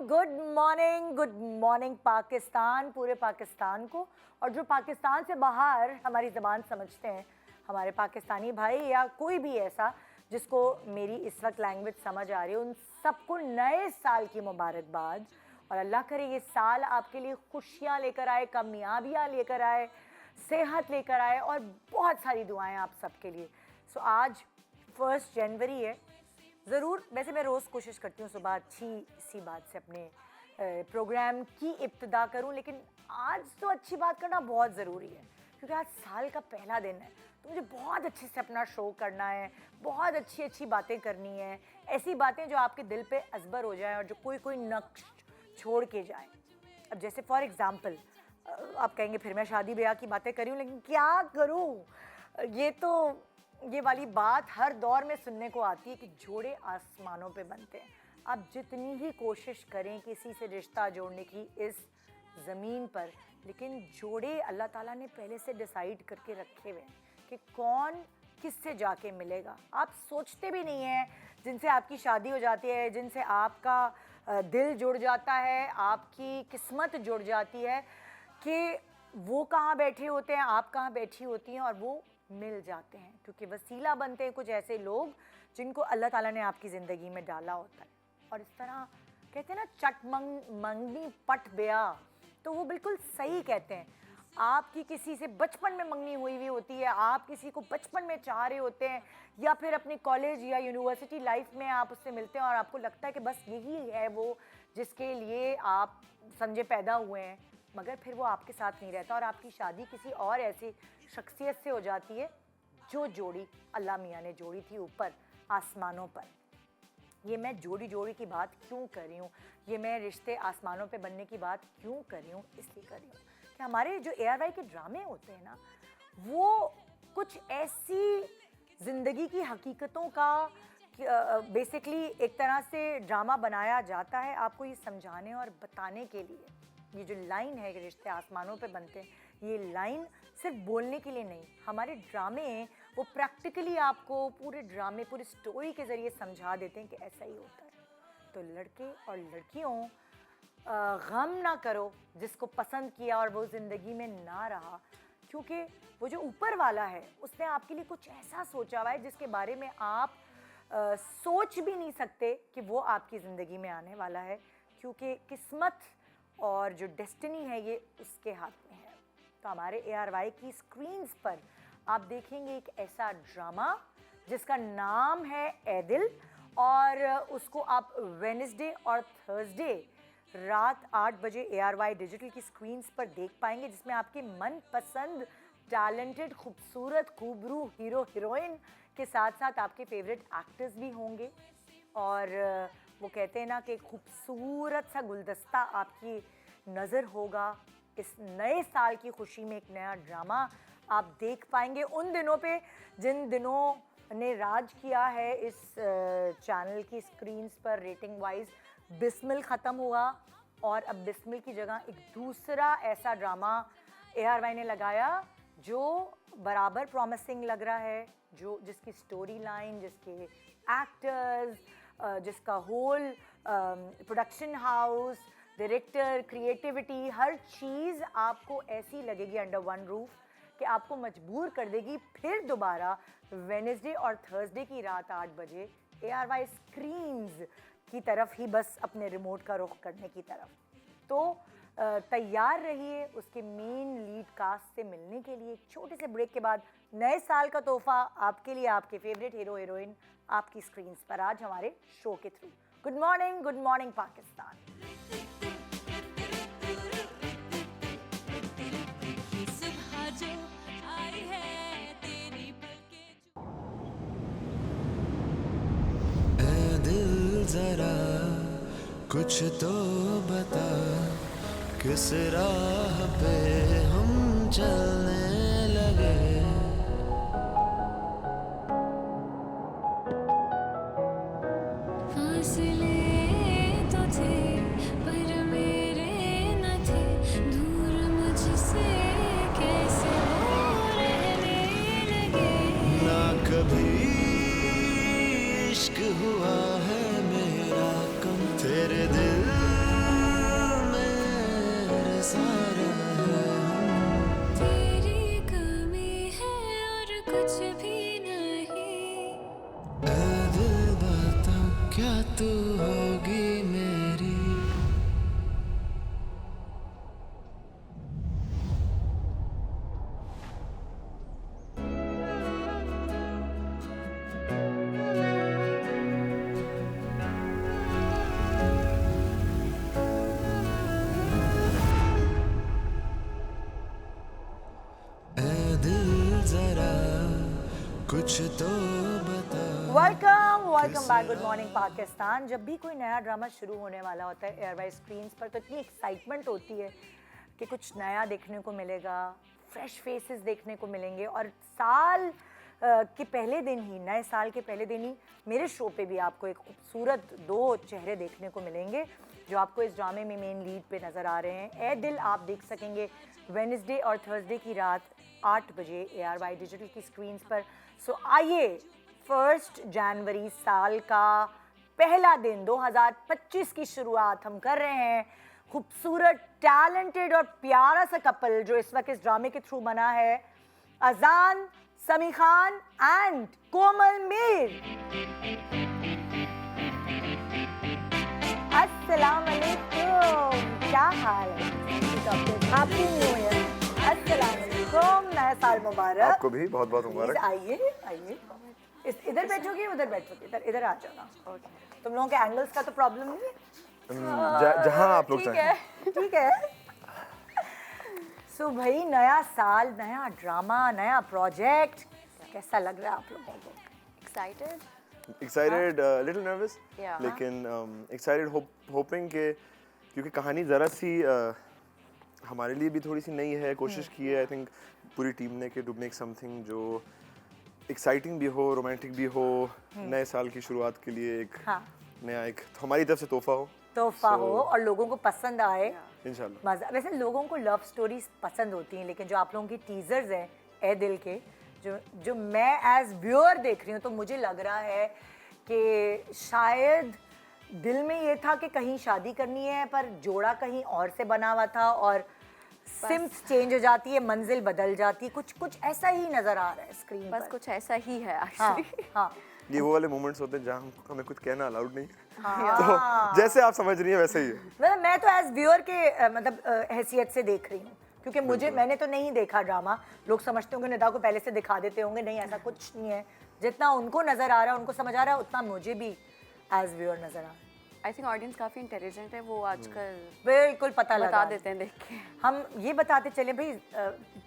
Good morning Pakistan, पूरे पाकिस्तान को, और जो पाकिस्तान से बाहर हमारी ज़बान समझते हैं, हमारे पाकिस्तानी भाई या कोई भी ऐसा जिसको मेरी इस वक्त लैंग्वेज समझ आ रही है, उन सबको नए साल की मुबारकबाद। और अल्लाह करे ये साल आपके लिए खुशियाँ लेकर आए, कामयाबियाँ लेकर आए, सेहत लेकर आए और बहुत सारी दुआएं आप सबके लिए। सो आज 1 जनवरी है। ज़रूर, वैसे मैं रोज़ कोशिश करती हूँ सुबह अच्छी सी बात से अपने प्रोग्राम की इब्तिदा करूँ, लेकिन आज तो अच्छी बात करना बहुत ज़रूरी है क्योंकि आज साल का पहला दिन है। तो मुझे बहुत अच्छे से अपना शो करना है, बहुत अच्छी अच्छी बातें करनी है, ऐसी बातें जो आपके दिल पे अजबर हो जाएं और जो कोई कोई नक्श छोड़ के जाएं। अब जैसे फॉर एग्ज़ाम्पल, आप कहेंगे फिर मैं शादी ब्याह की बातें करी हूँ, लेकिन क्या करूँ? ये वाली बात हर दौर में सुनने को आती है कि जोड़े आसमानों पे बनते हैं। आप जितनी ही कोशिश करें किसी से रिश्ता जोड़ने की इस ज़मीन पर, लेकिन जोड़े अल्लाह ताला ने पहले से डिसाइड करके रखे हुए हैं कि कौन किससे जाके मिलेगा। आप सोचते भी नहीं हैं, जिनसे आपकी शादी हो जाती है, जिनसे आपका दिल जुड़ जाता है, आपकी किस्मत जुड़ जाती है, कि वो कहाँ बैठे होते हैं, आप कहाँ बैठी होती हैं, और वो मिल जाते हैं क्योंकि वसीला बनते हैं कुछ ऐसे लोग जिनको अल्लाह ताला ने आपकी ज़िंदगी में डाला होता है। और इस तरह कहते हैं ना, चट मंगनी पट ब्याह, तो वो बिल्कुल सही कहते हैं। आपकी किसी से बचपन में मंगनी हुई होती है, आप किसी को बचपन में चाह रहे होते हैं, या फिर अपने कॉलेज या यूनिवर्सिटी लाइफ में आप उससे मिलते हैं और आपको लगता है कि बस यही है वो जिसके लिए आप समझे पैदा हुए हैं, मगर फिर वो आपके साथ नहीं रहता और आपकी शादी किसी और ऐसी शख्सियत से हो जाती है जो जोड़ी अल्लाह मियाँ ने जोड़ी थी ऊपर आसमानों पर। ये मैं जोड़ी की बात क्यों कर रही हूँ, ये मैं रिश्ते आसमानों पे बनने की बात क्यों कर रही हूँ? इसलिए कर रही हूँ कि हमारे जो ARY के ड्रामे होते हैं ना, वो कुछ ऐसी ज़िंदगी की हकीकतों का बेसिकली एक तरह से ड्रामा बनाया जाता है आपको ये समझाने और बताने के लिए। ये जो लाइन है कि रिश्ते आसमानों पे बनते हैं, ये लाइन सिर्फ बोलने के लिए नहीं, हमारे ड्रामे वो प्रैक्टिकली आपको पूरे ड्रामे, पूरी स्टोरी के ज़रिए समझा देते हैं कि ऐसा ही होता है। तो लड़के और लड़कियों, गम ना करो जिसको पसंद किया और वो ज़िंदगी में ना रहा, क्योंकि वो जो ऊपर वाला है उसने आपके लिए कुछ ऐसा सोचा हुआ है जिसके बारे में आप सोच भी नहीं सकते कि वो आपकी ज़िंदगी में आने वाला है, क्योंकि किस्मत और जो डेस्टिनी है ये उसके हाथ में है। तो हमारे ARY की स्क्रीन्स पर आप देखेंगे एक ऐसा ड्रामा जिसका नाम है ए दिल, और उसको आप वेडनेसडे और थर्सडे रात 8 बजे ARY डिजिटल की स्क्रीन्स पर देख पाएंगे, जिसमें आपके मनपसंद टैलेंटेड खूबसूरत खूबरू हीरो हीरोइन के साथ साथ आपके फेवरेट एक्टर्स भी होंगे। और वो कहते हैं ना कि खूबसूरत सा गुलदस्ता आपकी नज़र होगा। इस नए साल की खुशी में एक नया ड्रामा आप देख पाएंगे उन दिनों पे जिन दिनों ने राज किया है इस चैनल की स्क्रीन्स पर रेटिंग वाइज। बिस्मिल ख़त्म हुआ और अब बिस्मिल की जगह एक दूसरा ऐसा ड्रामा ARY ने लगाया जो बराबर प्रॉमिसिंग लग रहा है, जो जिसकी स्टोरी लाइन, जिसके एक्टर्स, जिसका whole production house, director, creativity, हर चीज़ आपको ऐसी लगेगी अंडर वन रूफ कि आपको मजबूर कर देगी फिर दोबारा वेडनेसडे और थर्सडे की रात 8 बजे ARY स्क्रीन्स की तरफ ही बस अपने रिमोट का रुख करने की तरफ। तो तैयार रहिए उसके मेन लीड कास्ट से मिलने के लिए। एक छोटे से ब्रेक के बाद नए साल का तोहफा आपके लिए, आपके फेवरेट हीरो हीरोइन आपकी स्क्रीन्स पर आज हमारे शो के थ्रू। Good morning Pakistan. ऐ दिल जरा कुछ तो बता, किस राह पे हम चलने लगे। फासले तो थे पर मेरे न थे, दूर मुझसे कैसे वो रहने लगे। ना कभी इश्क हुआ है मेरा कम, तेरे दिल कुछ भी नहीं। ऐ दिल बता क्या तू होगी मेरी। ऐ दिल जरा कुछ तो बता। Welcome back, good morning Pakistan. जब भी कोई नया ड्रामा शुरू होने वाला होता है एयरवाइज स्क्रीन्स पर तो इतनी एक्साइटमेंट होती है कि कुछ नया देखने को मिलेगा, फ्रेश फेसेस देखने को मिलेंगे। और साल के पहले दिन ही, नए साल के पहले दिन ही मेरे शो पे भी आपको एक खूबसूरत 2 चेहरे देखने को मिलेंगे जो आपको इस ड्रामे में मेन लीड पे नज़र आ रहे हैं। ए दिल आप देख सकेंगे वेडनेसडे और थर्सडे की रात 8 बजे ARY डिजिटल की स्क्रीन्स पर। सो आइए, 1 जनवरी साल का पहला दिन 2025 की शुरुआत हम कर रहे हैं खूबसूरत, टैलेंटेड और प्यारा सा कपल जो इस वक्त इस ड्रामे के थ्रू बना है, अजान, समी खान एंड कोमल मीर। अस्सलाम वालेकुम, क्या हाल है? Happy new year. अस्सलाम वालेकुम, नया साल मुबारक। आपको भी बहुत बहुत मुबारक। आइए आइए, इधर बैठोगे, उधर बैठोगे, इधर इधर आ जाना। तुम लोगों के एंगल्स का तो प्रॉब्लम नहीं है? जहाँ आप लोग ठीक चाहें। है, ठीक है। सो भाई, नया साल, नया ड्रामा, नया प्रोजेक्ट, कैसा लग रहा है आप लोगों को? Excited? Excited, little nervous, Yeah. लेकिन एक्साइटेड, होपिंग के, क्योंकि कहानी ज़रा सी हमारे लिए भी थोड़ी सी नई है। कोशिश की है आई थिंक पूरी टीम ने कि टू मेक समथिंग जो एक्साइटिंग भी हो, रोमांटिक भी हो, नए साल की शुरुआत के लिए एक हाँ। नया, एक हमारी तरफ से तोहफा हो तोहफा हो और लोगों को पसंद आए। इंशाल्लाह। मजा, वैसे लोगों को लव स्टोरीज पसंद होती हैं, लेकिन जो आप लोगों की टीजर्स हैं ए दिल के, जो मैं एज व्यूअर देख रही हूँ, तो मुझे लग रहा है कि शायद दिल में ये था कि कहीं शादी करनी है, पर जोड़ा कहीं और से बना हुआ था और सिम्स चेंज हो जाती है, मंजिल बदल जाती है, कुछ ऐसा ही नजर आ रहा है स्क्रीन बस पर। कुछ ऐसा ही है हाँ, एक्चुअली। हाँ, ये वो वाले मोमेंट्स होते हैं जहाँ हमें कुछ कहना अलाउड नहीं है। हाँ। तो जैसे आप समझ रही हैं वैसे ही है। मतलब मैं तो एज व्यूअर के मतलब हैसियत से देख रही हूँ, क्योंकि मैंने तो नहीं देखा ड्रामा। लोग समझते होंगे निदा को पहले से दिखा देते होंगे, नहीं ऐसा कुछ नहीं है। जितना उनको नजर आ रहा है, उनको समझ आ रहा है, उतना मुझे भी एज व्यूअर नजर आ रहा है। आई थिंक ऑडियंस काफी इंटेलिजेंट है, वो आजकल बिल्कुल पता लगा बता देते हैं देख के। हम ये बताते चले भाई,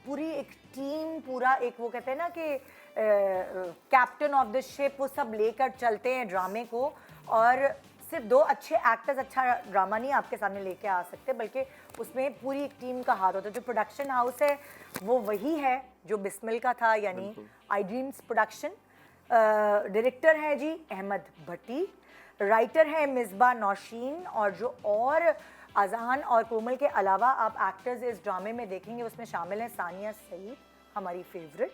पूरी एक टीम, पूरा एक, वो कहते हैं ना कि कैप्टन ऑफ द शिप, वो सब लेकर चलते हैं ड्रामे को। और सिर्फ 2 अच्छे एक्टर्स अच्छा ड्रामा नहीं आपके सामने लेके आ सकते, बल्कि उसमें पूरी एक टीम का हाथ होता है। जो प्रोडक्शन हाउस है वो वही है जो बिस्मिल का था, यानी आई ड्रीम्स प्रोडक्शन। डायरेक्टर है जी अहमद भट्टी, राइटर है मिसबा नौशीन, और जो और अजान और कोमल के अलावा आप एक्टर्स इस ड्रामे में देखेंगे उसमें शामिल हैं सानिया सईद, हमारी फेवरेट,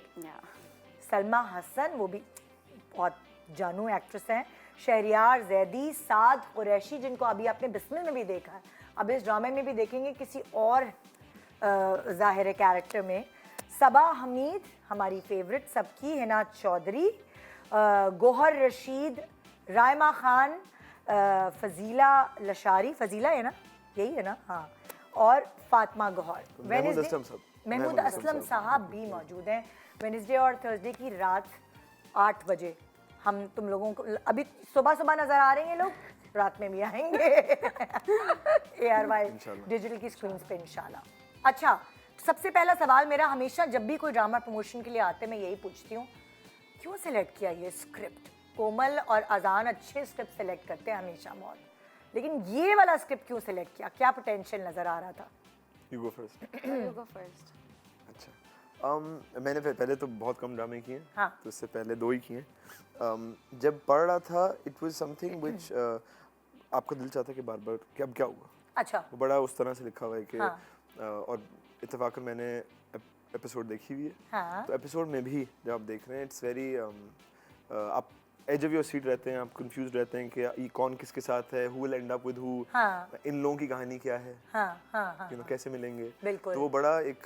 सलमा हसन, वो भी बहुत जानू एक्ट्रेस हैं, शहरियार जैदी, साद कुरैशी, जिनको अभी आपने बिस्मिल में भी देखा है, अब इस ड्रामे में भी देखेंगे किसी और ज़ाहिर कैरेक्टर में, सबा हमीद, हमारी फेवरेट सबकी, हिना चौधरी, गोहर रशीद, रायमा खान, फजीला लशारी, फजीला है ना, यही है ना, हाँ, और फातिमा गौहर। महमूद असलम साहब भी मौजूद हैं। वेडनेसडे और थर्सडे की रात 8 बजे हम तुम लोगों को, अभी सुबह सुबह नजर आ रहे हैं लोग, रात में भी आएंगे ARY डिजिटल की स्क्रीन पे इंशाल्लाह। अच्छा, सबसे पहला सवाल मेरा हमेशा जब भी कोई ड्रामा प्रमोशन के लिए आते मैं यही पूछती हूँ, क्यों सिलेक्ट किया ये स्क्रिप्ट? कोमल और अजान अच्छे स्क्रिप्ट सेलेक्ट करते हैं हमेशा बहुत, लेकिन ये वाला स्क्रिप्ट क्यों सिलेक्ट किया? क्या पोटेंशियल नजर आ रहा था? You go first. You go first. अच्छा, मैंने पहले तो बहुत कम ड्रामे किए हैं, हाँ। तो इससे पहले 2 ही किए हैं। जब पढ़ रहा था इट वाज समथिंग व्हिच आपका दिल चाहता कि बार बार कि अब क्या होगा। अच्छा, वो बड़ा उस तरह से लिखा हुआ है कि हाँ। और इत्तेफाकन मैंने एपिसोड देखी हुई है, हाँ। तो एपिसोड में भी जब आप देख रहे हैं इट्स वेरी, आप एज ऑफ योर सीट रहते हैं, आप कंफ्यूज रहते हैं कि ये कौन किसके साथ है, who will and up with who, हाँ। इन लोगों की कहानी क्या है, हाँ, हाँ, हाँ, कैसे मिलेंगे। बिल्कुल। तो वो बड़ा एक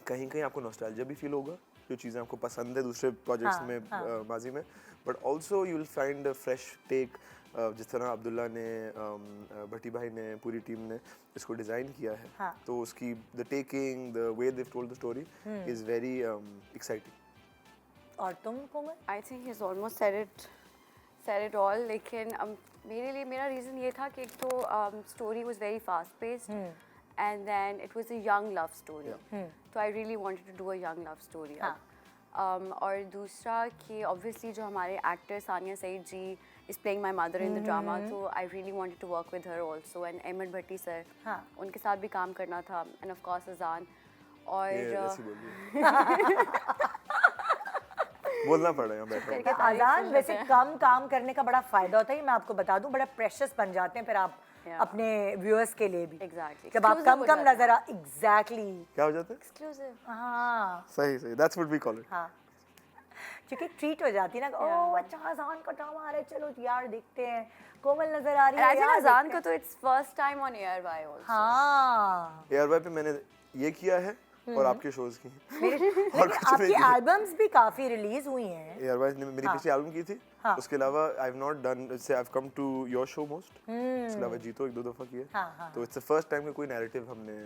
कहीं कहीं आपको नॉस्टैल्जिया भी फील होगा, जो चीज़ें आपको पसंद है दूसरे प्रोजेक्ट्स हाँ, में हाँ. माजी में, but also you will find a fresh take. जिस तरह अब्दुल्ला ने, भट्टी भाई ने, पूरी टीम ने इसको डिज़ाइन किया है, हाँ. तो उसकी the taking, the way they told the story is very exciting. और तुम कोमल? I think he's almost said it all. लेकिन मेरे लिए मेरा रीज़न ये था कि एक तो story was very fast paced and then it was a young love story. So I really wanted to do a young love story. हाँ. और दूसरा कि obviously जो हमारे actor Sania Saeed ji is playing my mother in the drama, so I really wanted to work with her also, and Ahmed Bhatti sir, हाँ. उनके साथ भी काम करना था, and of course अजान। और ऐसे बोलिए बोलना पड़ा यहाँ बैठे। अजान वैसे कम काम करने का बड़ा फायदा होता है, ये मैं आपको बता दूं, बड़ा प्रेशियस बन जाते हैं फिर आप अपने व्यूअर्स के लिए भी। Exactly. जब आप Exclusive कम हो कम जाते नजर आ, एग्जैक्टली। क्या हो जाता है? exclusive। हाँ सही सही, that's what we call it. हाँ, क्योंकि ट्रीट हो जाती है ना, ओह अच्छा अजान का ड्रामा आ रहा है, चलो यार देखते हैं, कोमल नजर आ रही है And I think यार, अजान देखते का हैं। तो it's first time on ARY also। हाँ ARY पे मैंने ये किया है और आपके शोज की। लेकिन कुछ नहीं आपकी किया। एल्बम्स भी काफी रिलीज हुई हैं। ARY ने मेरी पिछली एल्बम की थी, हाँ. उसके अलावा I have not done, say I have come to your show most, उसके अलावा जीतो एक दो दफा किया, हाँ. तो इट्स द फर्स्ट टाइम कि कोई नैरेटिव हमने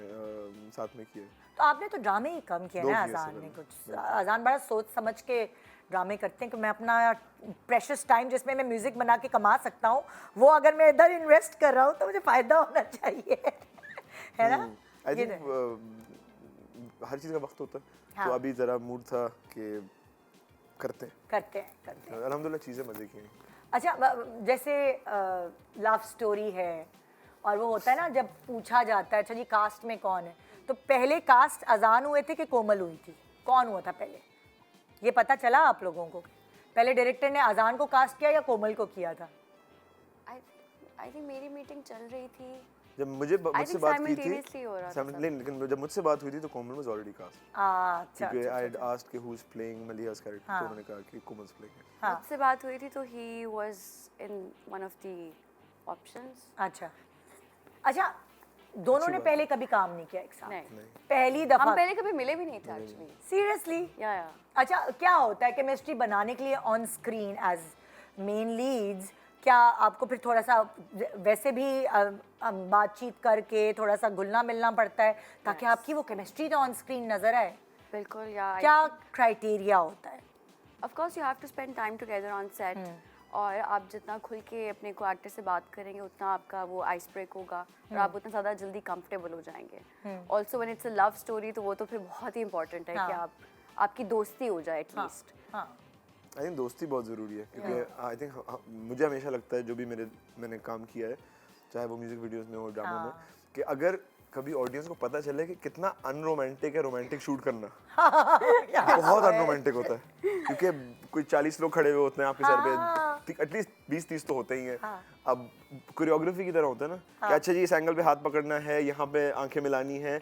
साथ में किया। तो आपने तो ड्रामे ही कम किए दो ना किए अजान से ने, पहले, कुछ अजान बड़ा सोच समझ के ड्रामे करते हैं कि मैं अपना प्रेशियस टाइम जिसमें मैं म्यूजिक बना के कमा सकता हूँ, वो अगर मैं इधर इन्वेस्ट कर रहा हूँ तो मुझे फायदा होना चाहिए है ना? आई ये थिंक हर चीज़ का वक्त होता है, हाँ. तो अभी ज़रा मूड था कि करते हैं, करते हैं। अल्हम्दुलिल्लाह चीज़ें मज़े की हैं। अच्छा जैसे लव स्टोरी है और वो होता है ना, जब पूछा जाता है अच्छा जी कास्ट में कौन है, तो पहले कास्ट अजान हुए थे कि कोमल हुई थी, कौन हुआ था पहले? ये पता चला आप लोगों को? पहले डायरेक्टर ने अजान को कास्ट किया या कोमल को किया था? I think मेरी मीटिंग चल रही थी। जब मुझे मुझसे think बात की simultaneously हो रहा थी, था लेकिन जब मुझसे बात हुई थी तो कोमल वाज ऑलरेडी कास्ट, अच्छा क्योंकि आई हैड आस्क्ड कि हु इज प्लेइंग मलिहा's कैरेक्टर, हाँ. तो उन्होंने कहा कि कोमल्स प्लेइंग। हाँ. मुझसे बात हुई थी तो he was in one of the options। अच्छा दोनों ने बात पहले कभी काम नहीं किया एक साथ? नहीं, पहली दफा? हम पहले कभी मिले भी नहीं थे एक्चुअली। सीरियसली? या अच्छा क्या होता है केमिस्ट्री बनाने के लिए on screen as main leads? क्या आपको फिर थोड़ा सा वैसे भी बातचीत करके थोड़ा सा घुलना मिलना पड़ता है ताकि आपकी वो केमिस्ट्री तो ऑन स्क्रीन नजर आए? बिल्कुल। या क्या क्राइटेरिया होता है? Of course you have to spend time together on set, और आप जितना खुल के अपने को एक्टर से बात करेंगे उतना आपका वो आइस ब्रेक होगा और आप उतना ज़्यादा जल्दी कंफर्टेबल हो जाएंगे। Also when it's a love story तो वो तो फिर बहुत ही इंपॉर्टेंट है कि आपकी दोस्ती हो जाए एटलीस्ट। हाँ आई थिंक दोस्ती बहुत ज़रूरी है, क्योंकि आई थिंक मुझे हमेशा लगता है जो भी मैंने काम किया है, चाहे वो म्यूजिक वीडियोस में हो, ड्रामा में, कि अगर कभी ऑडियंस को पता चले कि कितना अनरोमांटिक है रोमांटिक शूट करना, बहुत अनरोमांटिक होता है, क्योंकि कोई 40 लोग खड़े हुए होते हैं आपके सर पे, एटलीस्ट 20-30 तो होते ही हैं। अब कोरियोग्राफी की तरह होता है ना, कि अच्छा जी इस एंगल पे हाथ पकड़ना है, यहाँ पे आंखें मिलानी है,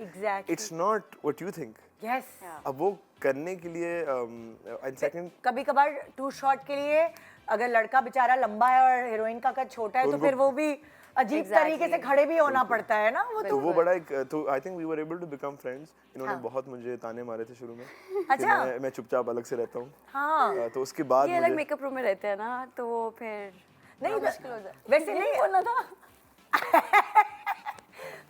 it's not what you think. Yes. अब वो करने के लिए एंड सेकंड, कभी कभार टू शॉट के लिए अगर लड़का बेचारा लंबा है और हीरोइन का कद छोटा है तो फिर वो भी अजीब तरीके से खड़े भी होना पड़ता है ना, वो तो वो बड़ा एक, तो I think we were able to become friends. इन्होंने बहुत मुझे ताने मारे थे शुरू में अच्छा। कि मैं चुपचाप अलग से रहता हूँ। हाँ। तो उसके बाद ये अलग मुझे मेकअप रूम में रहते हैं ना, तो वो फिर नहीं मुश्किल हो जाए। वैसे नहीं बोलना था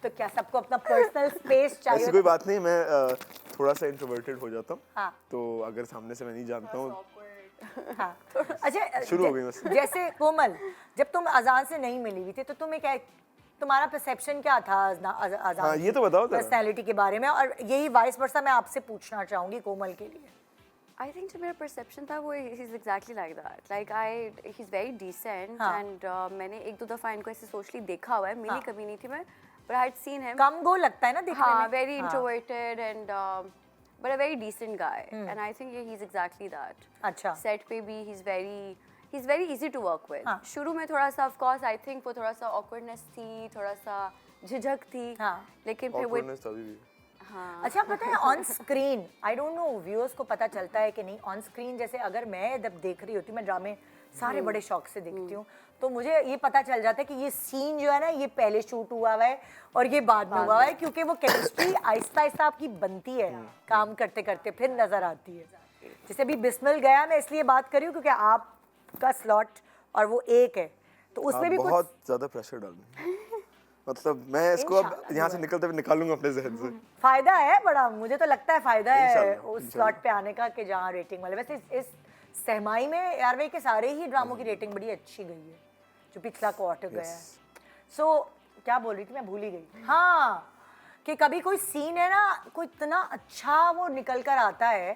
तो क्या सबको अपना पर्सनल स्पेस ऐसी चाहिए? कोई बात नहीं, मैं थोड़ा सा इंट्रोवर्टेड हो जाता हूँ, हाँ। तो अगर सामने से मैं नहीं जानता हूँ। हाँ। अच्छा शुरू हो गई बस। जैसे कोमल, जब तुम अजान से नहीं मिली हुई थी तो तुम्हें क्या, तुम्हारा परसेप्शन क्या था अजान हाँ, ये तो बताओ जरा। पर्सनैलिटी के बारे में, और यही वाइस वर्सा मैं आपसे पूछना चाहूंगी कोमल के लिए। I think जो मेरा perception था वो he's exactly like that. Like he's very decent हाँ. and मैंने एक दो दफा इनको ऐसे socially देखा हुआ है, मिली कभी नहीं थी मैं, but I had seen him. कम गो लगता है ना देखने हाँ, में? very introverted and but a very decent guy. And I think yeah, he's exactly that. अच्छा। Set पे भी he's very easy to work with. हाँ. शुरू में थोड़ा सा of course I think वो थोड़ा सा awkwardness थी, थोड़ा सा झिझक थी, हाँ. लेकिन फिर वो Awkwardness अभी भी। हाँ. अच्छा पता है on screen, I don't know viewers को पता चलता है कि नहीं, ऑन स्क्रीन जैसे अगर मैं जब देख रही होती हूँ, मैं ड्रामे सारे बड़े शौक से देखती हूँ, तो मुझे ये पता चल जाता है कि ये सीन जो है ना ये पहले शूट हुआ हुआ है और ये बाद में हुआ है, क्योंकि वो केमिस्ट्री आहिस्ता आहिस्ता आपकी बनती है काम करते करते फिर नजर आती है। जैसे अभी बिस्मिल गया, मैं इसलिए बात कर रही हूँ क्योंकि आपका स्लॉट और वो एक है, तो उसमें भी कुछ बहुत ज़्यादा प्रेशर डाल रहे हैं। मतलब मैं इसको अब यहाँ से निकलते हुए निकालूंगा अपने जहन से। फायदा है बड़ा, मुझे तो लगता है फायदा है इंशाल्लाह, उस इंशाल्लाह। स्लॉट पे आने का कि जहाँ रेटिंग वाले। वैसे इस सहमाई में यारवे के सारे ही ड्रामों की रेटिंग बड़ी अच्छी गई है जो पिछला क्वार्टर गया है। सो क्या बोल रही थी मैं, भूल ही गई। हाँ, कि कभी कोई सीन है ना, कोई इतना अच्छा वो निकल कर आता है,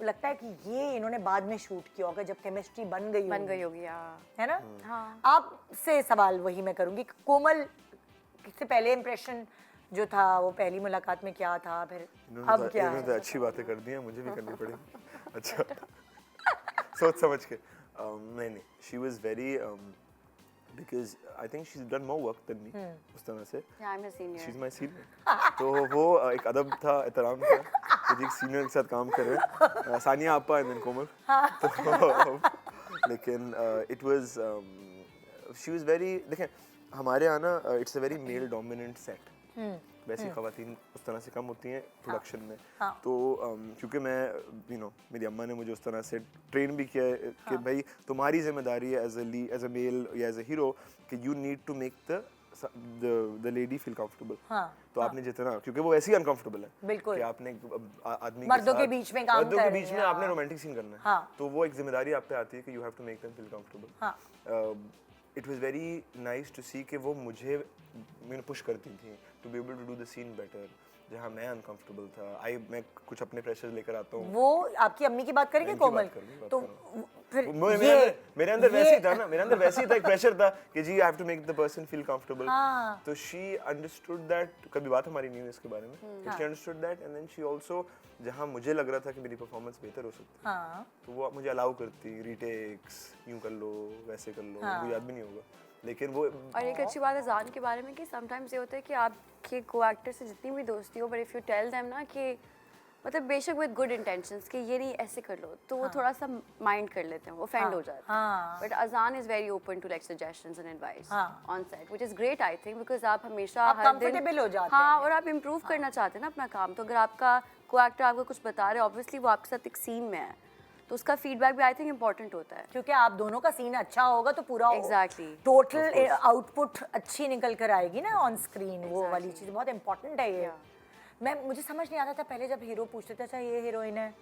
वो लगता है कि ये इन्होंने बाद में शूट किया होगा जब केमिस्ट्री बन गई होगी हाँ। है ना। हाँ। आपसे सवाल वही मैं करूंगी, कोमल से पहले इम्प्रेशन जो था वो पहली मुलाकात में क्या था, फिर अब क्या इन्होंने तो है? अच्छी बातें कर दी हैं, मुझे भी करनी पड़ेगी। अच्छा सोच समझ के। नहीं, she was very because I think she is done more work than me उस तरह से। Yeah, I'm a senior. She is my senior. तो वो एक अदब था, एहतराम था कि एक सीनियर के साथ काम कर रहे हैं। सानिया आपा एंड देन कोमल। तो लेकिन it was she was very, देखें हमारे यहाँ ना it's a very male dominant set. वैसी खवातीन उस तरह से कम होती हैं प्रोडक्शन में। तो क्योंकि मैं मेरी अम्मा ने मुझे उस तरह से ट्रेन भी किया है कि भाई तुम्हारी जिम्मेदारी है एज अ मेल या एज अ हीरो कि you need to make the lady feel comfortable. तो आपने जितना, क्योंकि वो ऐसे ही अनकंफर्टेबल है बिल्कुल। कि आपने आदमी मर्दों के बीच में काम मर्दों कर के रहे बीच हैं, में आपने रोमांटिक सीन करना है। हाँ। तो वो एक जिम्मेदारी आप पे आती है कि you have to make them feel comfortable. It was very nice to see कि वो मुझे पुश करती थी to be able to do the scene better, जहाँ मैं अनकंफर्टेबल था। मैं कुछ अपने प्रेशर लेकर आता हूँ। वो आपकी अम्मी की बात करेंगे इनकी बात कोमल, कर रही हूँ, बात तो कर रहा फिर मेरे अंदर वैसे ही था ना, मेरे अंदर वैसे ही था, एक प्रेशर था कि जी I have to make the person feel comfortable. तो शी अंडरस्टूड दैट, कभी बात हमारी नहीं हुई इसके बारे में, she understood that and then she also, जहाँ मुझे लग रहा था कि मेरी परफॉर्मेंस बेहतर हो सकती है तो वो मुझे अलाउ करती, रीटेक्स यूं कर लो, वैसे कर लो, मुझे याद भी नहीं होगा। लेकिन वो और एक अच्छी बात है जान के बारे में कि समटाइम्स ये होता है कि आपके को एक्टर से जितनी भी दोस्ती हो, but if you tell them ना कि मतलब बेशक विद गुड इंटेंशंस कि ये नहीं ऐसे कर लो, तो वो थोड़ा सा माइंड कर लेते हैं, वो ऑफेंड हो जाते हैं। But Azaan is very open to like suggestions and advice on set, which is great I think, because आप हमेशा आप हर दिन comfortable हो जाते हाँ, हैं। और आप इम्प्रूव करना चाहते हैं ना अपना काम। तो अगर आपका को एक्टर आपको कुछ बता रहे हैं, ऑब्वियसली वो आपके साथ एक सीन में है, तो उसका फीडबैक भी आई थिंक इम्पोर्टेंट होता है। क्योंकि आप दोनों का सीन अच्छा होगा तो पूरा Exactly. टोटल आउटपुट अच्छी निकल कर आएगी ना ऑन स्क्रीन। वो वाली चीज़ बहुत इंपॉर्टेंट है ये। मुझे समझ नहीं आता था पहले जब हीरो पूछते थे अच्छा ये हीरोइन है,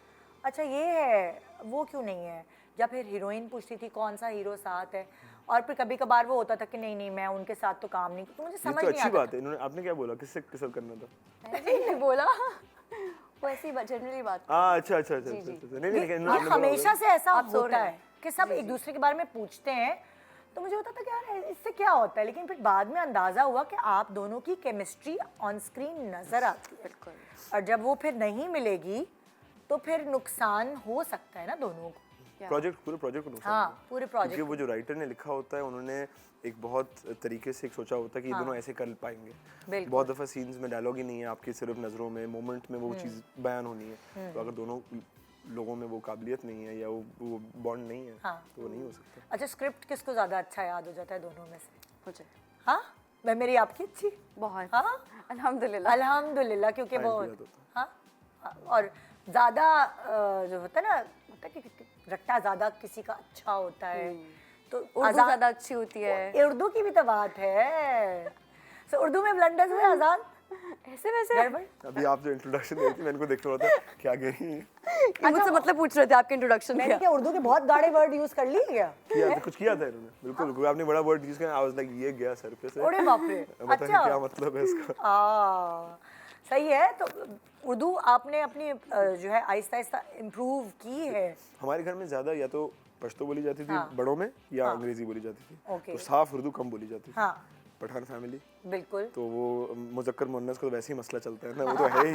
अच्छा ये है, वो क्यों नहीं है, या फिर हीरोइन पूछती थी कौन सा हीरो साथ है, और फिर कभी कभार वो होता था कि नहीं मैं उनके साथ तो काम नहीं, तो मुझे ये समझ तो नहीं अच्छी आता बात है। इन्होंने, आपने क्या बोला, किससे किससे करना था? मैंने बोला वो ऐसी जनरली बात। अच्छा। नहीं ये लेकिन इन्होंने हमेशा से ऐसा आप सो होता रहे है हैं। कि सब एक दूसरे के बारे में पूछते हैं, तो मुझे होता था कि यार इससे क्या होता है, लेकिन फिर बाद में अंदाजा हुआ कि आप दोनों की केमिस्ट्री ऑन स्क्रीन नजर आती है। बिल्कुल। और जब वो फिर नहीं मिलेगी तो फिर नुकसान हो सकता है ना दोनों को। पूरे प्रोजेक्ट को नुकसान हाँ, हुआ। पूरे प्रोजेक्ट क्योंकि वो जो राइटर ने लिखा होता है, उन्होंने एक बहुत तरीके से एक सोचा होता है कि ये दोनों ऐसे कर पाएंगे। बिल्कुल। बहुत दफ़ा सीन्स में डायलॉग ही नहीं है, आपकी सिर्फ नज़रों में, मोमेंट में वो चीज़ बयान होनी है। तो अगर दोनों लोगों में वो काबिलियत नहीं है या वो बॉन्ड नहीं है, तो वो नहीं हो सकता। अच्छा, स्क्रिप्ट किसको ज़्यादा अच्छा याद हो जाता है दोनों में से? मुझे हाँ, मेरी आपकी अच्छी बहुत हाँ अल्हम्दुलिल्लाह। अल्हम्दुलिल्लाह, क्योंकि वो याद होता हाँ, और ज़्यादा जो होता है ना, होता है कि रट्टा ज़्यादा किसी का अच्छा होता है, तो उर्दू ज़्यादा अच्छी होती है। उर्दू की भी तो बात है। सो उर्दू में ब्लंडर्स हुए आजाद ऐसे वैसे गड़बड़? अभी आप जो इंट्रोडक्शन दी थी, मैंने को देख रहा था क्या गई ये मुझसे मतलब पूछ रहे थे आपके इंट्रोडक्शन मैंने में। क्या उर्दू के बहुत गाढ़े वर्ड यूज कर लिए क्या? किया था, कुछ किया था इन्होंने, बिल्कुल कोई आपने बड़ा वर्ड यूज किया, आई वाज लाइक ये गया सर पे से। ओरे बाप रे। पता नहीं क्या मतलब है इसका। सही है। तो उर्दू आपने अपनी जो है आहिस्ता आहिस्ता इम्प्रूव की है। हमारे घर में ज़्यादा या तो पश्तो बोली जाती थी बड़ों में, या अंग्रेजी बोली जाती थी। ओके। तो साफ उर्दू कम बोली जाती थी। हाँ, पठान फैमिली, बिल्कुल। तो वो मुज़क्कर मुअन्नस का तो वैसे ही मसला चलता है ना, वो तो है ही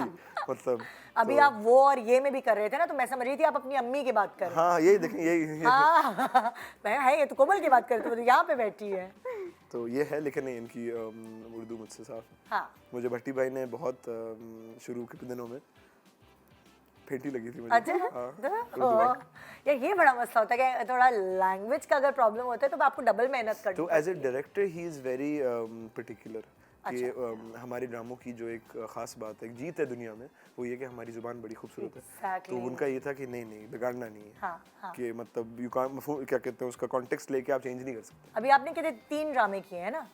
मतलब। अभी आप वो और ये में भी कर रहे थे ना, तो मैं समझ रही थी आप अपनी अम्मी की बात कर रहे हाँ यही देखें, यही हाँ मैं है, ये तो कोमल की बात करते हो, यहाँ पे बैठी है। तो ये है, लेकिन नहीं इनकी उर्दू मुझसे साफ है। हाँ, मुझे भट्टी भाई ने बहुत शुरू के दिनों में फेंटी लगी थी मुझे। अच्छा। हाँ, यार ये बड़ा मसला होता है कि थोड़ा लैंग्वेज का अगर प्रॉब्लम होता है तो आपको डबल मेहनत करनी तो as a director he is very particular कि हमारे ड्रामों की जो एक ख़ास बात है, एक जीत है दुनिया में, वो ये कि हमारी ज़ुबान बड़ी खूबसूरत है। Exactly. तो उनका ये था कि नहीं बिगाड़ना नहीं है। हाँ, हाँ। कि मतलब यू कांट, क्या कहते हैं, उसका कॉन्टेक्स्ट लेके आप चेंज नहीं कर सकते। अभी आपने कहते 3 ड्रामे किए हैं ना,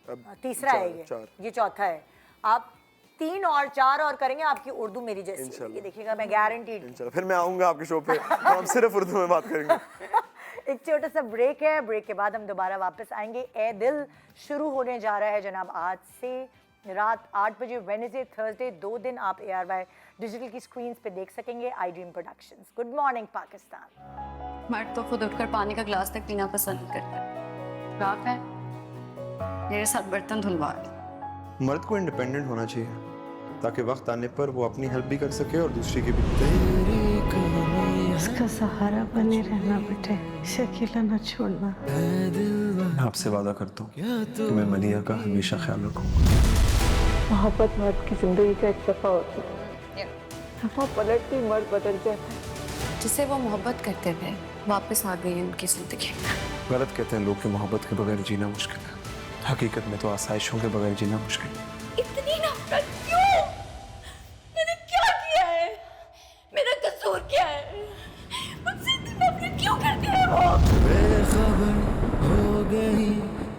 अब तीसरा है चार। ये चौथा है। आप 3 और 4 और करेंगे, आपकी उर्दू मेरी जैसी इंशाल्लाह। होगी, देखिएगा, मैं गारंटीड। इंशाल्लाह फिर मैं आऊँगा आपके शो पे, तो हम सिर्फ उर्दू में बात करेंगे। एक छोटा सा ब्रेक है, ब्रेक के बाद हम दोबारा वापस आएंगे। ए दिल शुरू होने जा रहा है जनाब आज से रात 8 बजे, वेडनेसडे थर्सडे 2 दिन आप ARY डिजिटल की स्क्रीन्स पे देख सकेंगे। आई dream productions. Good morning Pakistan. मर्द तो खुद उठकर पानी का ग्लास तक पीना पसंद नहीं करता। रात है मेरे साथ बर्तन धुलवा। मर्द को इंडिपेंडेंट होना चाहिए ताकि वक्त आने पर वो अपनी हेल्प भी कर सके और दूसरी की भी। उसका सहारा बने रहना बेटे, शकीला न छोड़ना। मैं आपसे वादा करता हूँ कि मैं मलिया का हमेशा ख्याल रखूंगा। मोहब्बत मर्द की जिंदगी का एक दफा होती है, दफा पलटती मर्द बदल जाता है। जिसे वो मोहब्बत करते थे वापस आ गई उनकी जिंदगी। गलत कहते हैं लोग कि मोहब्बत के बगैर जीना मुश्किल है। हकीकत में तो आसाइशों के बगैर जीना मुश्किल है। इतनी नफरत क्यों? मैंने क्या किया है? मेरा कसूर क्या है? मुझसे इतनी नफरत क्यों करते हैं वो? बेखबर हो गई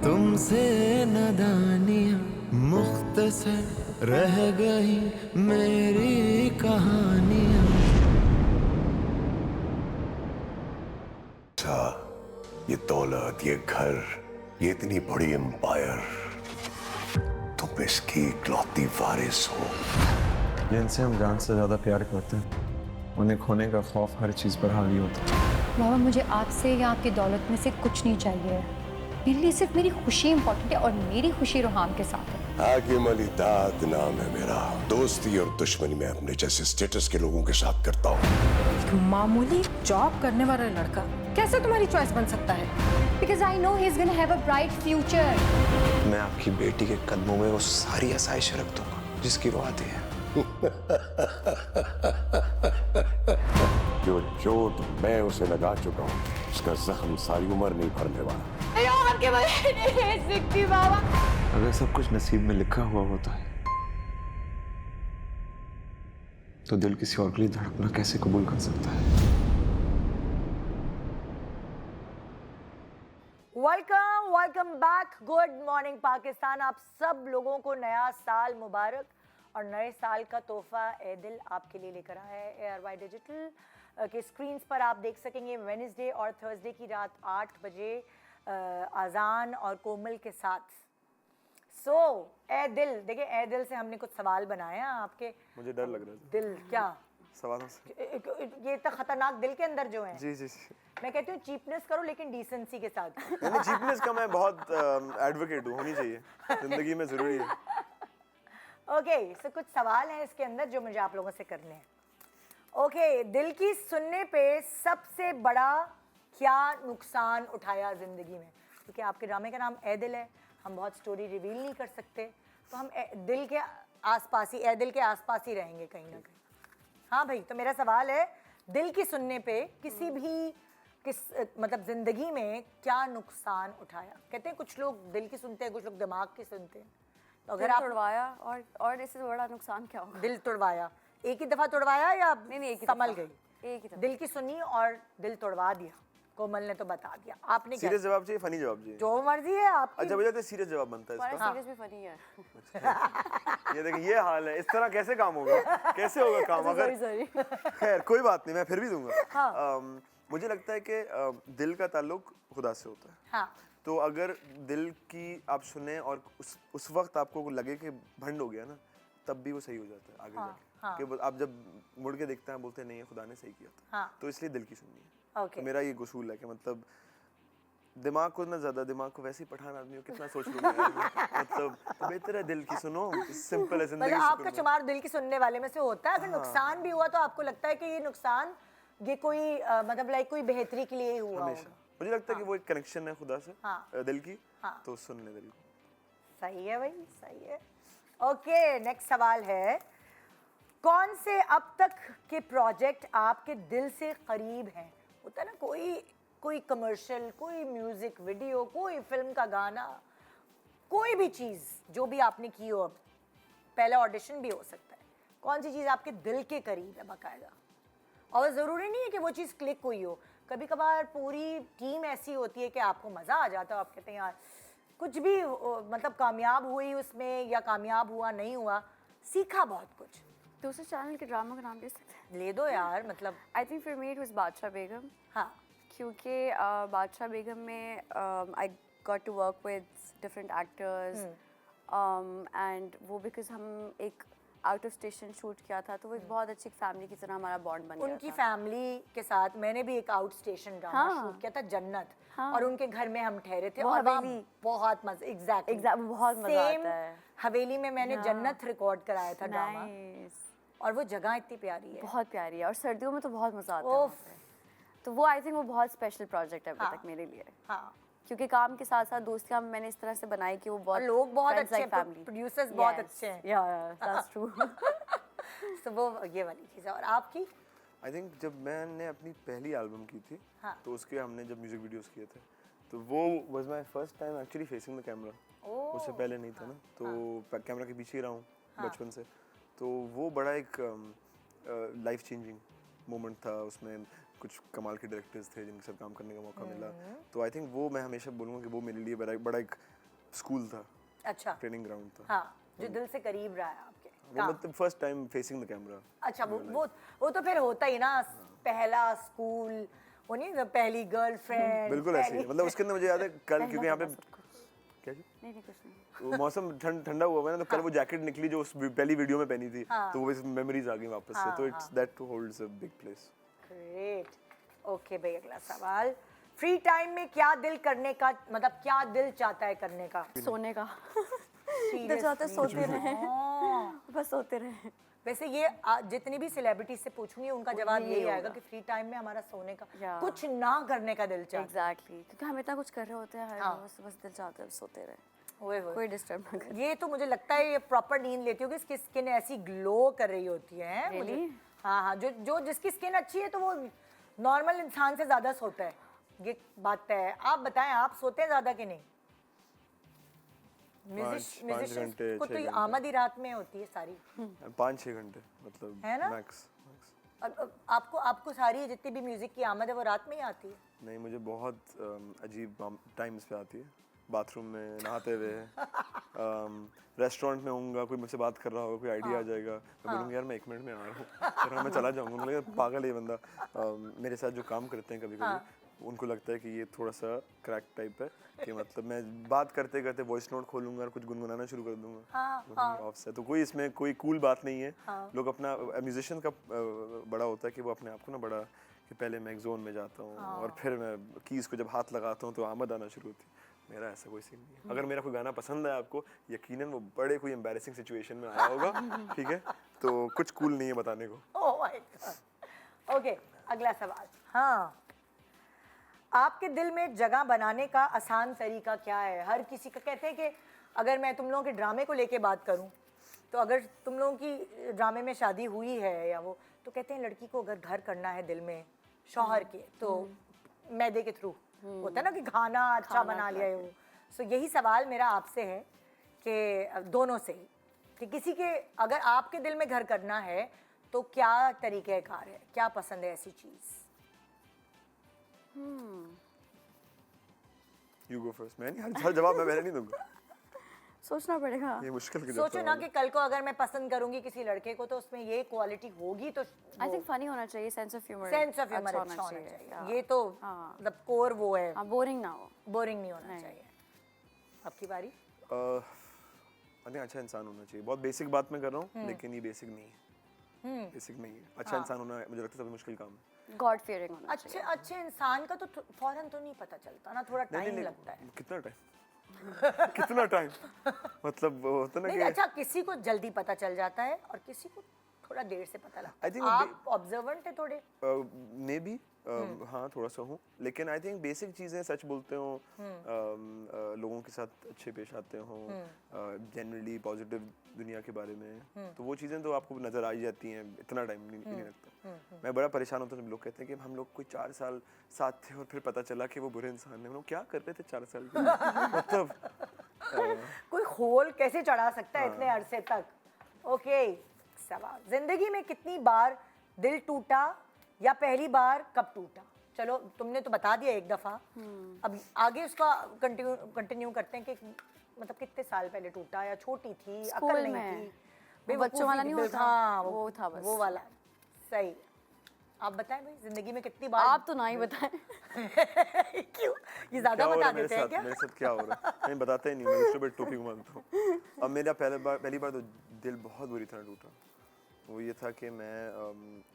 तुमसे नादानियाँ, मुख्तसर रह गई मेरी कहानियाँ। ये दौलत, ये घर, ये इतनी बड़ी एम्पायर, तुम इसकी इकलौती वारिस हो। जिनसे हम जान से ज्यादा प्यार करते हैं, उन्हें खोने का खौफ हर चीज पर हावी होता है। बाबा मुझे आपसे या आपकी दौलत में से कुछ नहीं चाहिए। मेरे लिए सिर्फ मेरी खुशी इम्पोर्टेंट है और मेरी खुशी रोहान के साथ है। हाकिम अली दाद नाम है मेरा। दोस्ती और दुश्मनी में अपने जैसे स्टेटस के लोगों के साथ करता हूँ। मामूली जॉब करने वाला लड़का कैसे तुम्हारी चॉइस बन सकता है? Because I know he's gonna have a bright future. मैं आपकी बेटी के कदमों में वो सारी आसाइश रख दूंगा जिसकी वो आती है। जो चोट मैं उसे लगा चुका हूँ, उसका जख्म सारी उम्र नहीं भरने वाला। आपके बगैर नहीं रह सकती बाबा। अगर सब कुछ नसीब में लिखा हुआ होता है तो दिल किसी और के लिए धड़कना कैसे कबूल कर सकता है? Welcome back. Good morning Pakistan. आप सब लोगों को नया साल मुबारक। और नए साल का तोहफा ए दिल आपके लिए लेकर आया है ARY डिजिटल के स्क्रीन्स पर। आप देख सकेंगे वेडनेसडे और थर्सडे की रात 8 बजे आज़ान और कोमल के साथ। ए दिल, देखिए ए दिल से हमने कुछ सवाल बनाए हैं आपके। मुझे डर लग रहा है दिल क्या सवालों से। ये इतना खतरनाक दिल के अंदर जो है। जी। मैं कहती हूँ चीपनेस करो लेकिन डिसेंसी के साथ। नहीं, चीपनेस का मैं बहुत एडवोकेट हूँ, होनी चाहिए, जिंदगी में जरूरी है। ओके, सो कुछ सवाल हैं इसके अंदर जो मुझे आप लोगों से करने हैं। ओके, दिल की सुनने पे सबसे बड़ा क्या नुकसान उठाया जिंदगी में? क्योंकि आपके ड्रामे का नाम ए दिल है, हम बहुत स्टोरी रिवील नहीं कर सकते, तो हम दिल के आसपास ही, ए दिल के आसपास ही रहेंगे कहीं ना कहीं। हाँ भाई, तो मेरा सवाल है, दिल की सुनने पे किसी भी मतलब जिंदगी में क्या नुकसान उठाया? कहते हैं कुछ लोग दिल की सुनते हैं, कुछ लोग दिमाग की सुनते हैं। तो अगर आप तोड़वाया और इससे बड़ा नुकसान क्या होगा? दिल तोड़वाया, एक ही दफा तोड़वाया या नहीं, एक ही संभल दफा। गई? एक ही दफा। दिल की सुनी और दिल तोड़वा दिया। कोमल ने तो बता दिया, आपने क्या? सीरियस जवाब चाहिए, फनी जवाब चाहिए? जो मर्जी है आपकी। अच्छा, मुझे तो सीरियस जवाब बनता है इसका। सीरियस भी फनी है। ये देखिए, ये हाल है, इस तरह कैसे काम होगा? कैसे होगा काम? अगर खैर कोई बात नहीं, मैं फिर भी दूंगा। मुझे लगता है कि दिल का ताल्लुक खुदा से होता है। हाँ। तो अगर दिल की आप सुने और उस वक्त आपको लगे कि भंड हो गया ना, तब भी वो सही हो जाता है आगे जाके। कि आप जब मुड़ के देखते हैं, बोलते हैं नहीं, ये खुदा ने सही किया था। हाँ। तो इसलिए दिल की सुननी है। ओके। तो मेरा ये उसूल है कि मतलब दिमाग को ना ज्यादा, दिमाग को वैसे ही पठान आदमी हो, कितना सोच लूंगा मतलब बेहतर है दिल की सुनो, सिंपल है जिंदगी। मतलब आपका शुमार दिल की सुनने वाले में से होता है। अगर नुकसान भी हुआ तो आपको लगता है कि ये नुकसान ये कोई मतलब लाइक कोई बेहतरी के लिए ही हुआ होगा? मुझे लगता है कि वो एक कनेक्शन है खुदा से, दिल की। तो सुन ले दिल को। सही है भाई, सही है। ओके, नेक्स्ट सवाल है, कौन से अब तक के प्रोजेक्ट आपके दिल से करीब हैं? होता है ना कोई कमर्शियल, कोई म्यूजिक वीडियो, कोई फिल्म का गाना, कोई भी चीज़ जो भी आपने की हो, अब पहला ऑडिशन भी हो सकता है, कौन सी चीज़ आपके दिल के करीब है बाकायदा? और ज़रूरी नहीं है कि वो चीज़ क्लिक हुई हो, कभी कभार पूरी टीम ऐसी होती है कि आपको मज़ा आ जाता है, आप कहते हैं यार कुछ भी मतलब कामयाब हुई उसमें या कामयाब हुआ नहीं हुआ, सीखा बहुत कुछ। दूसरे चैनल के ड्रामा का नाम ले सकते हैं? ले दो यार, मतलब I think for me it was Badshah Begum. हाँ, क्योंकि बादशाह बेगम में I got to work with different actors and वो बिकॉज हम एक आउट ऑफ स्टेशन शूट किया था, तो वो एक बहुत अच्छी फैमिली की तरह हमारा बॉन्ड बन गया उनकी था। फैमिली के साथ मैंने भी एक आउट स्टेशन ड्रामा हाँ। शूट किया था, जन्नत। हाँ। और उनके घर में हम ठहरे थे वो और वहाँ हवेली। बहुत मजा, एग्जैक्टली बहुत मजा आता है। हवेली में मैंने हाँ। जन्नत रिकॉर्ड कराया था ड्रामा, Nice. और वो जगह इतनी प्यारी है। बहुत प्यारी है और सर्दियों में तो बहुत मजा आता है ओफ। वहाँ पे। तो वो आई थिंक वो बहुत स्पेशल प्रोजेक्ट है अभी हाँ। तक मेरे लिए, हाँ, क्योंकि काम के साथ साथ दोस्तियां मैंने इस तरह से बनाई कि वो और बहुत लोग बहुत friends अच्छे like हैं, family. प्रोड्यूसर्स बहुत Yes. अच्छे हैं। Yeah, that's true. तो वो ये वाली चीज़ है। और आपकी? आई थिंक जब मैंने अपनी पहली एल्बम की थी, हाँ। तो उसके हमने जब म्यूजिक वीडियोस किए थे, तो वो was my first time actually facing the camera. Oh. उससे पहले नहीं था ना, तो कैमरा के पीछे ही रहा हूँ बचपन से, तो वो बड़ा एक लाइफ चेंजिंग मोमेंट था। उसमें कुछ कमाल के डायरेक्टर्स थे जिनके साथ काम करने का मौका मिला, तो आई थिंक वो मैं हमेशा बोलूँगा कि वो मेरे लिए बड़ा एक स्कूल था, अच्छा, ट्रेनिंग ग्राउंड था। हाँ, जो दिल से करीब रहा है आपके वो काम। मतलब first time facing the camera. अच्छा, वो तो फिर होता ही ना, पहला स्कूल, वो नहीं, तो पहली गर्लफ्रेंड। बिल्कुल ऐसे ही, मतलब उसके अंदर मुझे याद है कल, क्योंकि यहाँ पे क्या जी? नहीं कुछ नहीं। वो मौसम ठंडा हुआ है ना, तो कल वो जैकेट निकली जो उस पहली वीडियो में पहनी थी, हाँ। तो वो मेमोरीज आ गई वापस से, तो it's that holds a big place. Great. Okay भाई, अगला सवाल। फ्री टाइम में क्या दिल करने का, मतलब क्या दिल चाहता है करने का? सोने का दिल चाहता है सोते रहे, बस सोते रहे। वैसे ये जितनी भी सेलिब्रिटी से पूछूंगी उनका जवाब यही आएगा कि फ्री टाइम में हमारा सोने का, Yeah. कुछ ना करने का दिल चाहता है। एग्जैक्टली, क्योंकि हम इतना कुछ कर रहे होते हैं हर हाँ। रोज, बस दिल चाहता है सोते रहे, ओए होए। कोई डिस्टर्ब ना करे। ये तो मुझे लगता है ये प्रॉपर नींद लेती होगी, इसकी स्किन ऐसी ग्लो कर रही होती है। मुझे Really? हाँ हाँ, जो जिसकी स्किन अच्छी है तो वो नॉर्मल इंसान से ज्यादा सोता है, ये बात तय है। आप बताएं, आप सोते हैं ज्यादा कि नहीं? पाँच म्यूजिशियंस घंटे, को 6 तो ये घंटे। आमद ही रात में होती है सारी। 5-6 घंटे मतलब है ना? मैक्स। अब आपको सारी जितनी भी म्यूजिक की आमद है वो रात में ही आती है? नहीं, मुझे बहुत अजीब टाइम्स पे आती है, बाथरूम में नहाते हुए, रेस्टोरेंट में होऊंगा, कोई मुझसे बात कर रहा होगा, कोई आइडिया आ जाएगा, मैं बोलूँगा यार मैं 1 मिनट में आ रहा हूँ, फिर मैं चला जाऊँगा। उनको लगेगा पागल है ये बंदा। मेरे साथ जो काम करते हैं कभी कभी, उनको लगता है कि ये थोड़ा सा क्रैक टाइप है, कि मतलब मैं बात करते करते वॉइस नोट खोलूंगा और कुछ गुनगुनाना शुरू कर दूंगा ऑफ से। तो कोई इसमें कोई कूल बात नहीं है। लोग अपना म्यूजिशियन का बड़ा होता है कि वो अपने आप को ना बड़ा, कि पहले मैं एक जोन में जाता हूँ और फिर मैं कीज को जब हाथ लगाता हूँ तो आमद आना शुरू होती है। मेरा ऐसा कोई सीन नहीं है। अगर मेरा कोई गाना पसंद है आपको, यकीनन वो बड़े कोई एम्बैरेसिंग सिचुएशन में आया होगा, ठीक है, तो कुछ कूल नहीं है बताने को। Oh my God. ओके, अगला सवाल। हाँ, आपके दिल में जगह बनाने का आसान तरीका क्या है? हर किसी का कहते हैं कि अगर मैं तुम लोगों के ड्रामे को लेके बात करूं, तो अगर तुम लोगों की ड्रामे में शादी हुई है या वो, तो कहते हैं लड़की को अगर घर करना है दिल में शौहर के, तो मैदे के थ्रू होता है ना, कि खाना अच्छा बना लिया है वो। सो यही सवाल मेरा आपसे है कि दोनों से ही, कि किसी के अगर आपके दिल में घर करना है तो क्या तरीक़ेकार है, क्या पसंद है ऐसी चीज़? You go first. मैं नहीं, हर जवाब मैं पहले नहीं दूंगा, सोचना पड़ेगा। ये मुश्किल के सोचो ना कि कल को अगर मैं पसंद करूंगी किसी लड़के को तो उसमें ये क्वालिटी होगी, तो आई थिंक फनी होना चाहिए, sense of humour sense of humour अच्छा होना चाहिए। ये तो हाँ। मतलब कोर वो है, हाँ, बोरिंग ना हो। बोरिंग नहीं होना चाहिए। आपकी बारी। आई थिंक अच्छा इंसान होना चाहिए। बहुत बेसिक बात मैं कर रहा हूँ, लेकिन ये बेसिक नहीं है। बेसिक नहीं है। अच्छा इंसान होना मुझे लगता है सबसे मुश्किल काम है। गॉड फियरिंग होना चाहिए। अच्छे इंसान का तो फौरन तो नहीं पता चलता ना, थोड़ा टाइम लगता है। कितना टाइम कितना टाइम मतलब होता ना नहीं, कि अच्छा किसी को जल्दी पता चल जाता है और किसी को थोड़ा देर से पता लगता I है। think आप ऑब्जर्वेंट है थोड़े? मे बी हाँ थोड़ा सा हूँ, लेकिन आई थिंक बेसिक चीज़ें सच बोलते हो, लोगों के साथ अच्छे पेश आते हो, जनरली पॉजिटिव दुनिया के बारे में, तो वो चीज़ें तो आपको नज़र आ ही जाती हैं। इतना टाइम नहीं लगता। मैं बड़ा परेशान होता हूँ जब लोग कहते हैं कि हम लोग कोई 4 साल साथ थे और फिर पता चला कि वो बुरे इंसान हैं। हम लोग क्या कर रहे थे 4 साल के? मतलब कोई खोल कैसे चढ़ा सकता है इतने अरसे तक? ओके, सवाल, जिंदगी में कितनी बार दिल टूटा या पहली बार कब टूटा? चलो तुमने तो बता दिया एक दफा, अब आगे उसका कंटिन्यू करते हैं कि मतलब कितने साल पहले टूटा, या छोटी थी, स्कूल अकल नहीं में। थी, वो बच्चों वाला नहीं होता? हाँ वो था बस। वो वाला। सही। आप बताएं भाई, जिंदगी में कितनी बार? आप तो ना ही बताएं। क्यों? ये ज्यादा बता देते हैं क्या? मेरे साथ क्या हो रहा है? नहीं बताते ही नहीं, मैं उसके टोपी घुमाता हूँ। अब मेरा पहली बार तो दिल बहुत बुरी तरह टूटा। वो ये था कि मैं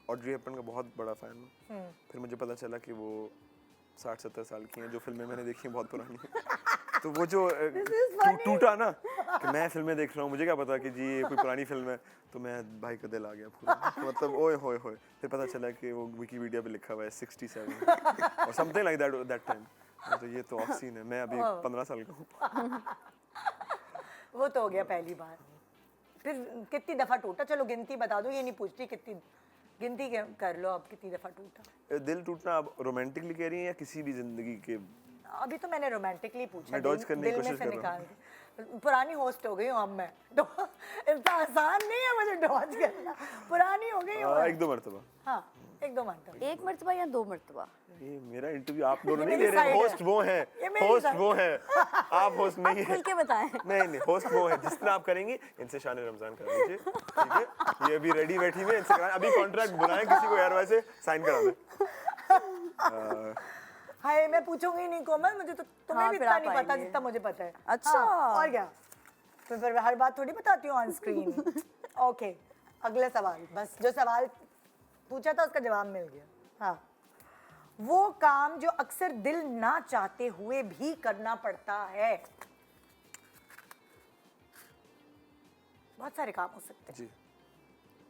ऑड्री हेपबर्न का बहुत बड़ा फ़ैन हूँ। फिर मुझे पता चला कि वो 60-70 साल की हैं। जो फिल्में मैंने देखी हैं बहुत पुरानी हैं। तो वो जो टूटा ना कि मैं फिल्में देख रहा हूँ, मुझे क्या पता कि जी ये कोई पुरानी फिल्म है, तो मैं भाई का दिल आ गया पूरा। मतलब ओए होए होए। फिर पता चला कि वो विकिपीडिया पे लिखा हुआ है 67 और समथिंग लाइक दैट टाइम। तो ये तो ऑफ सीन है, मैं अभी 15 साल का हूँ। वो तो हो गया पहली बार। फिर कितनी दफा टूटा? चलो गिनती बता दो, ये नहीं पूछती कितनी, गिनती कर लो अब कितनी दफा टूटा। दिल टूटना आप रोमांटिकली कह रही हैं या किसी भी जिंदगी के? अभी तो मैंने रोमांटिकली पूछा, मैं डॉज करने की दिल में कोशिश से कर रहा हूँ। निकाल के। पुरानी होस्ट हो गई हूँ अब मैं, तो इतना आसान नहीं है मुझे डॉज करना, पुरानी हो गई हूँ। एक दो मरतबा। हाँ, एक दो मरतबा। एक मर्तबा या दो मरतबा? ये मेरा इंटरव्यू आप दोनों नहीं मेरी ले रहे, side है। होस्ट वो हैं, ये मेरी होस्ट side। वो हैं, आप होस्ट नहीं खुल है। के बताएं। नहीं होस्ट वो है, जिस तरह आप करेंगी इनसे शान रमजान करा लीजिए, ठीक है? ये अभी रेडी बैठी हुई है, इनसे कराएं, अभी कॉन्ट्रैक्ट बुलाएं किसी को यार, वैसे साइन करा दें। हाय, मैं पूछूंगी नहीं कोमल, मुझे तो तुम्हें हाँ, भी फिर इतना आप नहीं पता आएंगे। जितना मुझे पता है। अच्छा। हाँ, और क्या? तो फिर हर बात थोड़ी बताती हूँ ऑन स्क्रीन। ओके, अगला सवाल। बस जो सवाल पूछा था उसका जवाब मिल गया। हाँ, वो काम जो अक्सर दिल ना चाहते हुए भी करना पड़ता है। बहुत सारे काम हो सकते हैं। जी।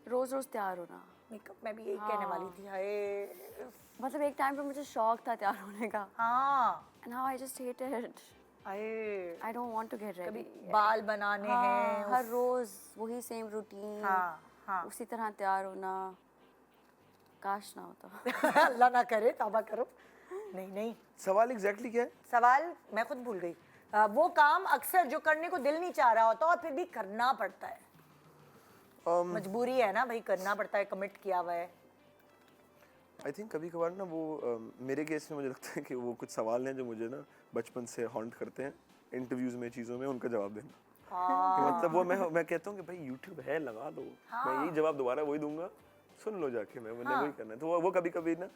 रोज रोज तैयार होना। मेकअप में भी यही कहने वाली थी। हाय, मतलब एक टाइम पे मुझे शौक था तैयार होने का। हाँ, And now I just hate it. Hi, I don't want to get ready. बाल बनाने हाँ, हैं। हर रोज वही सेम रूटीन। हाँ, हाँ। उसी तरह तैयार होना। काश ना होता। अल्लाह ना करे, तौबा करो। नहीं, सवाल एग्जैक्टली क्या है? सवाल मैं खुद भूल गई। वो काम अक्सर जो करने को दिल नहीं चाह रहा होता और फिर भी करना पड़ता है। मजबूरी है ना भाई, करना पड़ता है, कमिट किया हुआ है। आई थिंक कभी कभार ना वो मेरे केस में मुझे लगता है कि वो कुछ सवाल हैं जो मुझे ना बचपन से हॉन्ट करते हैं इंटरव्यूज में, चीज़ों में, उनका जवाब देना। कि मतलब वो मैं कहता हूँ कि भाई यूट्यूब है, लगा दो, मैं यही जवाब दोबारा वही दूंगा, सुन लो जाके, मैंने वही करना है। तो वो कभी कभी ना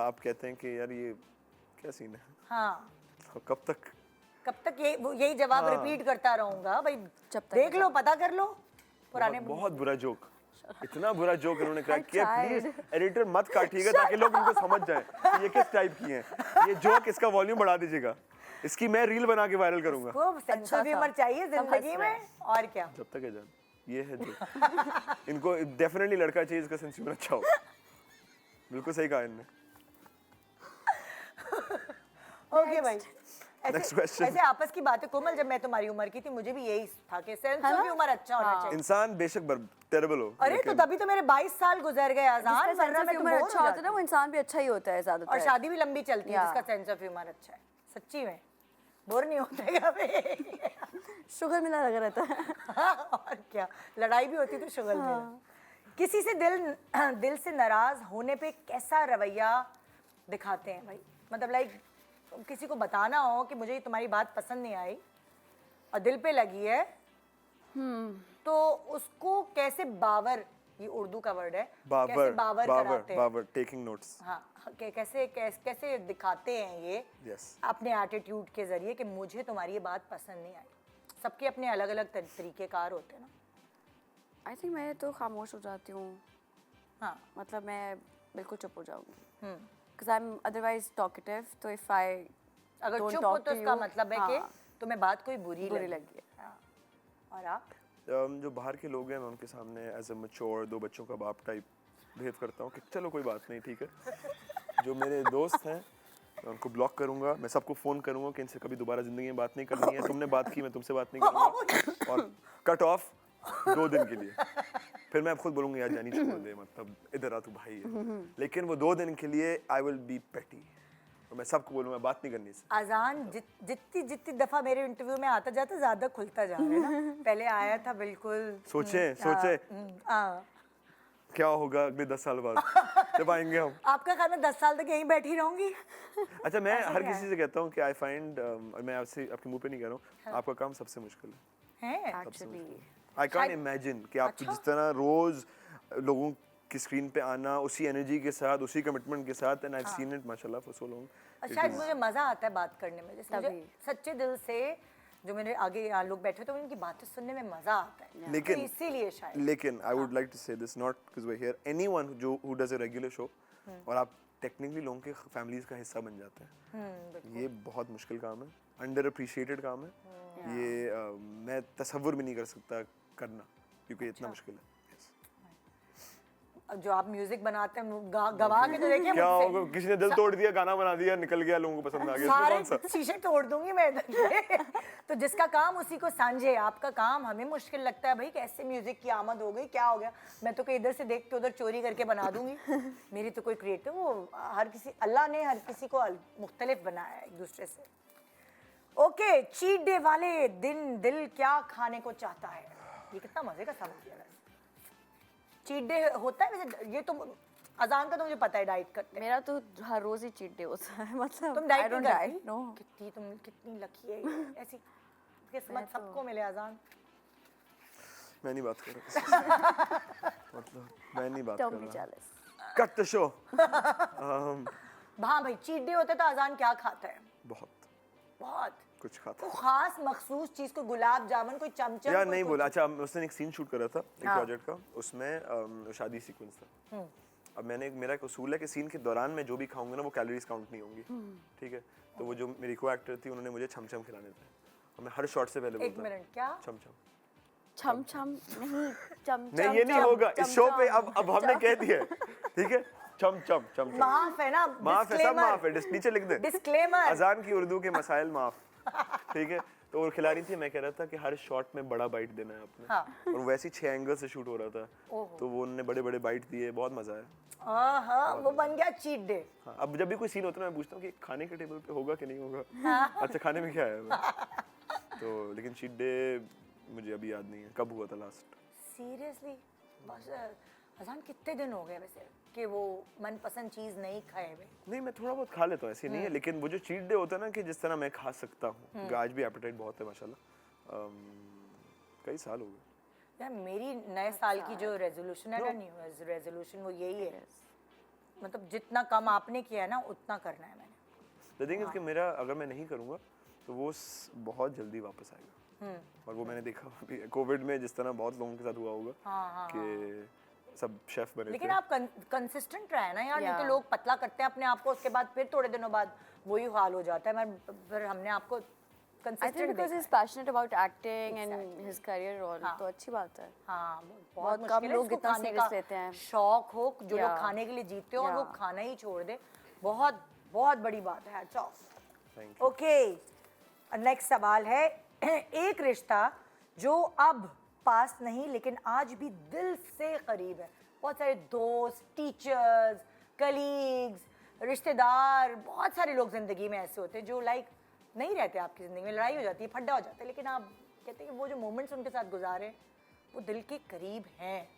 आप कहते हैं कि यार ये क्या सीन है, हाँ, तो कब तक यही जवाब रिपीट करता रहूंगा भाई। जब तक देख लो, पता कर लो पुराने। बहुत बुरा जोक, इतना बुरा जोक इन्होंने क्रैक किया। tried. प्लीज एडिटर मत काटिएगा ताकि लोग इनको समझ जाएं कि ये किस टाइप की हैं। ये जोक, इसका वॉल्यूम बढ़ा दीजिएगा, इसकी मैं रील बना के वायरल करूंगा। को सेंस ऑफ ह्यूमर चाहिए जिंदगी में, और क्या। जब तक है जान, ये है जो इनको डेफिनेटली लड़का चाहिए जिसका सेंस ह्यूमर अच्छा हो। बिल्कुल सही कहा इनने। ओके भाई, Next question. ऐसे आपस की बातें। कोमल, जब मैं तुम्हारी उम्र की थी मुझे भी यही था कि सेंस ऑफ ह्यूमर अच्छा होना चाहिए। इंसान बेशक टेरेबल हो, अरे तो तभी तो मेरे 22 साल गुजर गए आजान, जिसका वरना sense of मैं तो humor बोर अच्छा हो होता है ना, जाती। वो इंसान भी अच्छा ही होता है ज्यादातर। और शादी भी लंबी चलती है या। जिसका सेंस ऑफ ह्यूमर अच्छा है। सच्ची में बोर नहीं होते कभी। शुगर मिला लगा रहता है। और क्या, लड़ाई भी होती तो शुगर में। किसी से दिल से नाराज होने पे कैसा रवैया दिखाते हैं भाई? मतलब लाइक किसी को बताना हो कि मुझे तुम्हारी बात पसंद नहीं आई और दिल पे लगी है, तो उसको कैसे बावर, ये उर्दू का वर्ड है, कैसे बावर कराते हैं? बावर टेकिंग नोट्स। हाँ, कैसे दिखाते हैं ये Yes. अपने एटीट्यूड के जरिए कि मुझे तुम्हारी ये बात पसंद नहीं आई। सबके अपने अलग अलग तरीकेकार होते हैं ना। आई थिंक मैं तो खामोश हो जाती हूँ। हाँ, मतलब मैं बिल्कुल चुप हो जाऊंगी। Because I'm otherwise talkative, तो if I अगर don't चुप हो talk तो to इसका you, मतलब है हाँ, कि तुम्हें बात कोई बुरी बुरी लगी। लगी है। हाँ। और आप? जो बाहर के लोग हैं मैं उनके सामने एज ए मैच्योर 2 बच्चों का बाप टाइप बिहेव करता हूँ कि चलो कोई बात नहीं, ठीक है। जो मेरे दोस्त हैं मैं उनको ब्लॉक करूंगा, मैं सबको फ़ोन करूंगा कि इनसे कभी दोबारा ज़िंदगी में बात नहीं करनी है, तुमने बात की मैं तुमसे बात नहीं करूंगा, और कट ऑफ 2 दिन के लिए। फिर मैं खुद बोलूँगा यार जानी छोड़ दे, मतलब इधर आ तू भाई है। लेकिन वो 2 दिन के लिए आई विल बी पेटी, मैं सबको बोलूँगा बात नहीं करनी इससे। अजान जितनी दफा मेरे इंटरव्यू में आता जाता ज्यादा खुलता जा रहा है ना। पहले आया था बिल्कुल सोचे क्या होगा अगले 10 साल बाद जब आएंगे हम। आपका ख्याल में 10 साल तक यहीं बैठी रहूंगी? अच्छा मैं हर किसी से कहता हूँ कि आई फाइंड, मैं आपसे आपके मुंह पे नहीं कह रहा हूँ, आपका काम सबसे मुश्किल है। एक्चुअली आई कैन इमेजिन कि आप जिस तरह रोज लोगों की स्क्रीन पे आना उसी एनर्जी के साथ, उसी कमिटमेंट के साथ, and I have seen it माशाल्लाह फॉर सो लॉन्ग। शायद मुझे मजा आता है बात करने में, जैसे मुझे सच्चे दिल से जो मेरे आगे यहाँ लोग बैठे तो उनकी बातें सुनने में मजा आता है। लेकिन तो इसीलिए शायद लेकिन I would like to say this not because we hear anyone जो who does a regular show और आप टेक्निकली लोगों के फैमिलीज का हिस्सा बन जाते हैं, ये बहुत मुश्किल काम है, अंडर अप्रिशिएटेड काम है ये। मैं तसव्वुर भी नहीं कर सकता करना, क्योंकि इतना मुश्किल है। जो आप म्यूजिक बनाते हैं गवा के तो देखिए क्या मुझसे। होगा, किसी ने दिल तोड़ दिया, गाना बना दिया, निकल गया, लोगों को पसंद आ गया, इसमें कौन सा? सारे शीशे तोड़ दूंगी मैं इधर के। तो जिसका काम उसी को सांझे, आपका काम हमें मुश्किल लगता है भाई, कैसे म्यूजिक की आमद हो गई, क्या हो गया, मैं तो इधर से देख के उधर चोरी करके बना दूंगी। मेरी तो कोई क्रिएटिव, वो हर किसी, अल्लाह ने हर किसी को मुख्तलिफ बनाया है एक दूसरे से। ओके, चीट डे वाले दिन दिल क्या खाने को चाहता है? ये कितना मजे का सवाल है। चीट डे होता है वैसे, ये तो अजान का तो मुझे पता है डाइट करते हैं। मेरा तो हर रोज ही चीट डे होता है, मतलब तुम डाइट I don't नहीं diet, करती? no. तुम कितनी लकी है ये। ऐसी किस्मत सबको मिले अजान। मैं नहीं बात कर रहा मतलब मैं नहीं बात कर Don't be रहा। jealous. Cut the show. हाँ भाई, चीट डे होता है तो अजान क्या खाता है? बहुत कुछ खाता तो खास मखसूस चीज, को गुलाब जामुन, कोई चमचम, यार कोई नहीं कुछ? बोला। अच्छा उसने एक सीन शूट करा था एक हाँ। प्रोजेक्ट का, उसमें शादी सीक्वेंस था। अब मेरा एक उसूल है कि सीन के दौरान मैं जो भी खाऊंगा ना वो कैलोरीज काउंट नहीं होंगी, ठीक है? तो वो जो मेरी को एक्टर थी उन्होंने मुझे छमछम खिलाने थे और मैं हर शॉट से पहले एक बोलता मिनट, क्या छमछम। छम छम नहीं, चम नहीं ये नहीं होगा इस शो पे, अब हमने कह दिया है, ठीक है? चम चम चम चम। माफ है ना, माफ है, सब माफ है, नीचे लिख दे डिस्क्लेमर। अजान की उर्दू के मसाइल माफ, ठीक है? तो वो खिला रही थी, मैं कह रहा था कि हर शॉट में बड़ा बाइट देना है आपने। हाँ। और वैसे ही 6 एंगल से शूट हो रहा था, तो वो उन्होंने बड़े बड़े बाइट दिए, बहुत मजा आया। हाँ, वो बन गया चीट डे। हाँ, अब जब भी कोई सीन होता है मैं पूछता हूँ कि खाने के टेबल पे होगा कि नहीं होगा। अच्छा खाने में क्या है? तो लेकिन चीट डे मुझे अभी याद नहीं है कब हुआ था लास्ट। सीरियसली बस अजान कितने दिन हो गए वैसे कि वो मनपसंद चीज नहीं खाए हुए? नहीं मैं थोड़ा बहुत खा लेता हूँ, ऐसी नहीं है, लेकिन वो जो चीट डे होता है ना कि जिस तरह मैं खा सकता हूँ, क्योंकि आज भी एपेटाइट बहुत है माशाल्लाह, कई साल हो गए। यार मेरी नए साल की जो रेजोल्यूशन है ना, न्यू ईयर रेजोल्यूशन, वो यही है, मतलब जितना कम आपने किया है ना उतना करना है मैंने। द थिंग इज कि मेरा अगर मैं नहीं करूँगा तो वो बहुत जल्दी वापस आएगा। और वो मैंने देखा अभी कोविड में जिस तरह बहुत लोगों के साथ हुआ होगा कि सब शेफ बने लेकिन थे। आप कंसिस्टेंट रहे ना यार, नहीं तो लोग पतला करते हैं अपने आप को, उसके बाद फिर थोड़े दिनों बाद वही हाल हो जाता है। फिर हमने आपको I think consistent because he's passionate about acting and his career और तो अच्छी बात है। हाँ, बहुत मुश्किल कम है लोग इसको इतना खाने serious का लेते हैं। शौक हो, जो लोग खाने के लिए जीते हो और वो Yeah. खाना ही छोड़ दे, बहुत बहुत बड़ी बात है। Hats off. Thank you. Okay, next सवाल है, एक रिश्ता जो अब पास नहीं लेकिन आज भी दिल से करीब है। बहुत सारे दोस्त, टीचर्स, कलीग्स, रिश्तेदार, बहुत सारे लोग जिंदगी में ऐसे होते हैं जो लाइक नहीं रहते आपकी ज़िंदगी में, लड़ाई हो जाती है, फड्डा हो जाता है, लेकिन आप कहते हैं कि वो जो मोमेंट्स उनके साथ गुजारे वो दिल के करीब हैं।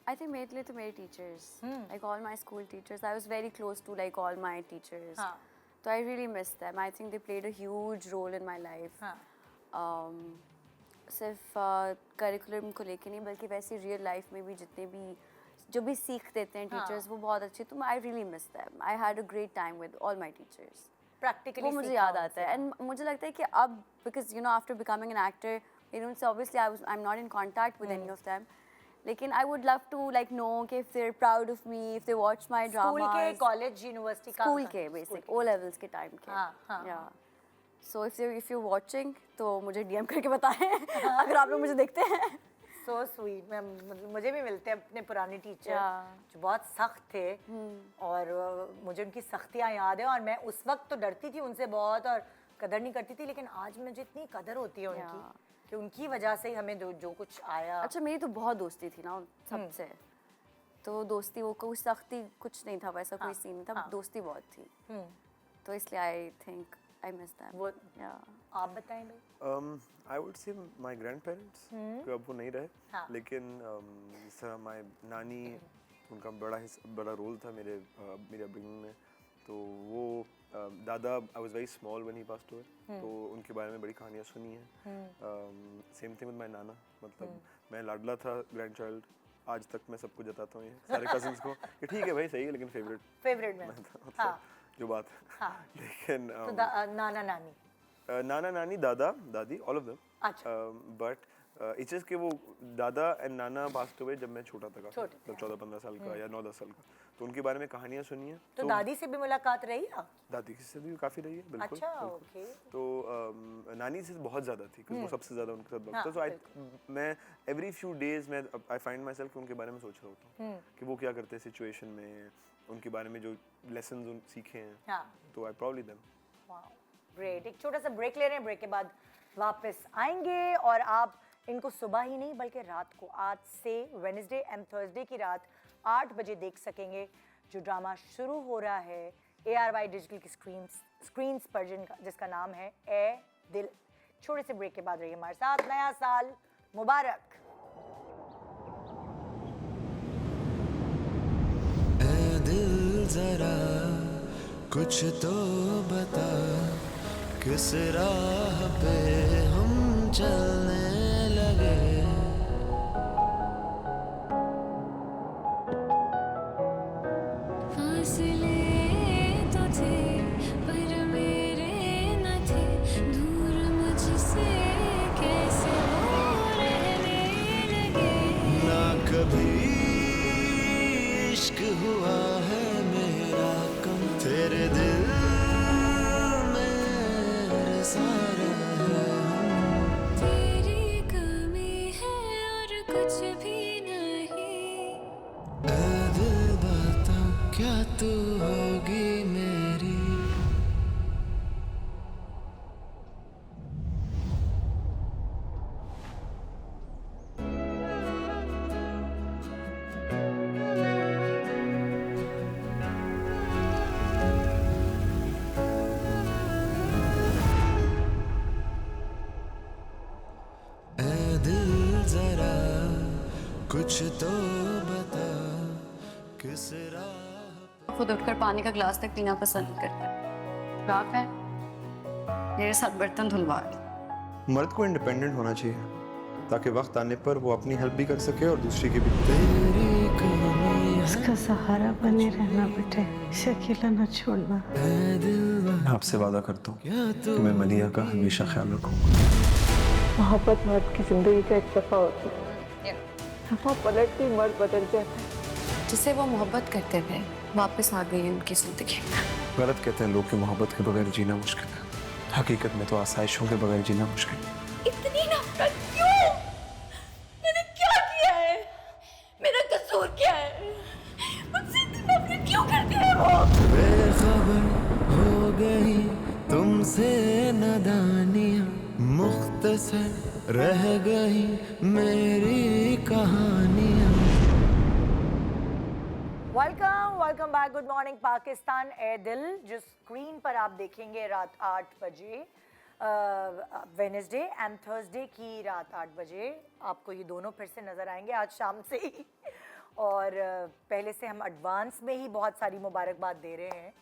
I think मेरे लिए तो मेरे teachers, like all my school teachers, I was very close to like all my teachers. हाँ. So I really miss them. I think they played a huge role in my life. हाँ. सिर्फ curriculum को लेके नहीं बल्कि वैसे real life में भी जितने भी जो भी सीख देते हैं टीचर्स वो बहुत अच्छे, तो I really miss them. I had a great time with all my teachers. Practically वो मुझे याद आता है एंड मुझे लगता है कि अब because you know after becoming an actor so obviously I'm not in contact with any of them, लेकिन I would love to like know कि if they're proud of me, if they watch my dramas. School के, college, university का? School के basic O levels के time के। हाँ. Yeah. So if you're watching तो मुझे DM करके बताएं अगर आप लोग मुझे देखते हैं। So sweet। मुझे भी मिलते हैं अपने पुराने टीचर Yeah. जो बहुत सख्त थे और मुझे उनकी सख्तियाँ याद है और मैं उस वक्त तो डरती थी उनसे बहुत और कदर नहीं करती थी, लेकिन आज मुझे इतनी कदर होती है उनकी कि उनकी वजह से ही हमें जो कुछ आया। अच्छा मेरी तो बहुत दोस्ती थी ना सबसे, तो दोस्ती वो कोई सख्ती कुछ नहीं था, वैसा कोई सीन नहीं था, दोस्ती बहुत थी। तो इसलिए I think I miss that. वो या आप बताएं भाई। I would say my grandparents, कि अब वो नहीं रहे, हाँ। लेकिन जिस तरह माय नानी, उनका बड़ा रोल था मेरे अपब्रिंगिंग में। तो वो दादा, I was very small when he passed away, तो उनके बारे में बड़ी कहानियाँ सुनी हैं। सेम थिंग विद माय नाना, मतलब मैं लाडला था ग्रैंड चाइल्ड, आज तक मैं सबको जताता हूँ ये सारे कजिन्स को कि ठीक है भाई सही है, लेकिन फेवरेट में मतलब हाँ जो बात है। हाँ। लेकिन तो नाना नानी नाना नानी दादा दादी ऑल ऑफ देम, अच्छा। बट इट्स जस्ट कि वो दादा एंड नाना पास्ड अवे जब मैं छोटा था, छोटे मतलब 14-15 साल का या 9-10 साल का, तो उनके बारे में कहानियाँ सुनी हैं। तो दादी से भी मुलाकात रही आप? दादी से भी काफ़ी रही है, बिल्कुल। अच्छा, बिल्कुल। ओके। तो नानी से बहुत ज़्यादा थी, क्योंकि वो सबसे ज़्यादा उनके साथ वक्त था। तो मैं एवरी फ्यू डेज मैं आई फाइंड माई सेल्फ कि उनके बारे में सोच रहा होता हूँ कि वो क्या करते हैं सिचुएशन में, उनके बारे में जो लेसन सीखे हैं। हाँ। तो आई प्राउडली देम। ग्रेट। एक छोटा सा ब्रेक ले रहे हैं, ब्रेक के बाद वापस आएंगे और आप इनको सुबह ही नहीं बल्कि रात को, आज से वेडनेसडे एंड थर्सडे की रात 8 बजे देख सकेंगे जो ड्रामा शुरू हो रहा है ARY डिजिटल की स्क्रीन्स पर, जिसका नाम है ए दिल। छोटे से ब्रेक के बाद रहिए हमारे साथ। नया साल मुबारक। ऐ दिल जरा कुछ तो बता, किस राह पे हम चलने लगे। फासले तो थे पर मेरे न थे, दूर मुझसे कैसे वो रहने लगे। ना कभी इश्क हुआ है मेरा कम, तेरे दिल में सारे हैं हम। तेरी कमी है और कुछ भी नहीं। ऐ दिल बता क्या तू होगी मेरी। ऐ दिल जरा कुछ तो बता, किस राह। खुद उठकर पानी का ग्लास तक पीना पसंद नहीं करता। रात है मेरे साथ बर्तन धुलवा दे। मर्द को इंडिपेंडेंट होना चाहिए ताकि वक्त आने पर वो अपनी हेल्प भी कर सके और दूसरी की भी। तेरी कमी है उसका सहारा बने रहना बेटे, शकीला न छोड़ना। ऐ दिल मैं आपसे वादा करता हूँ कि मैं मलिया का हमेशा ख्याल रखूँगा। मोहब्बत मर्द की जिंदगी का एक दफा होता है, दफा पलटती मर्द बदल जाता है। जिसे वो मोहब्बत करते थे वापस आ गई उनकी जिंदगी। गलत कहते हैं लोग कि मोहब्बत के बगैर जीना मुश्किल है, हकीकत में तो आसाइशों के बगैर जीना मुश्किल है। इतनी नफरत क्यों? मैंने क्या किया है? मेरा कसूर क्या है? मुझसे इतनी नफरत क्यों करते हैं वो? बेखबर हो गई तुमसे नादानियाँ, मुख्तसर रह गई मेरी कहानियाँ। Welcome back. Good morning Pakistan. ए दिल जो स्क्रीन पर आप देखेंगे रात 8 बजे, वेडनेसडे एंड थर्सडे की रात 8 बजे आपको ये दोनों फिर से नज़र आएंगे आज शाम से ही। और पहले से हम एडवांस में ही बहुत सारी मुबारकबाद दे रहे हैं।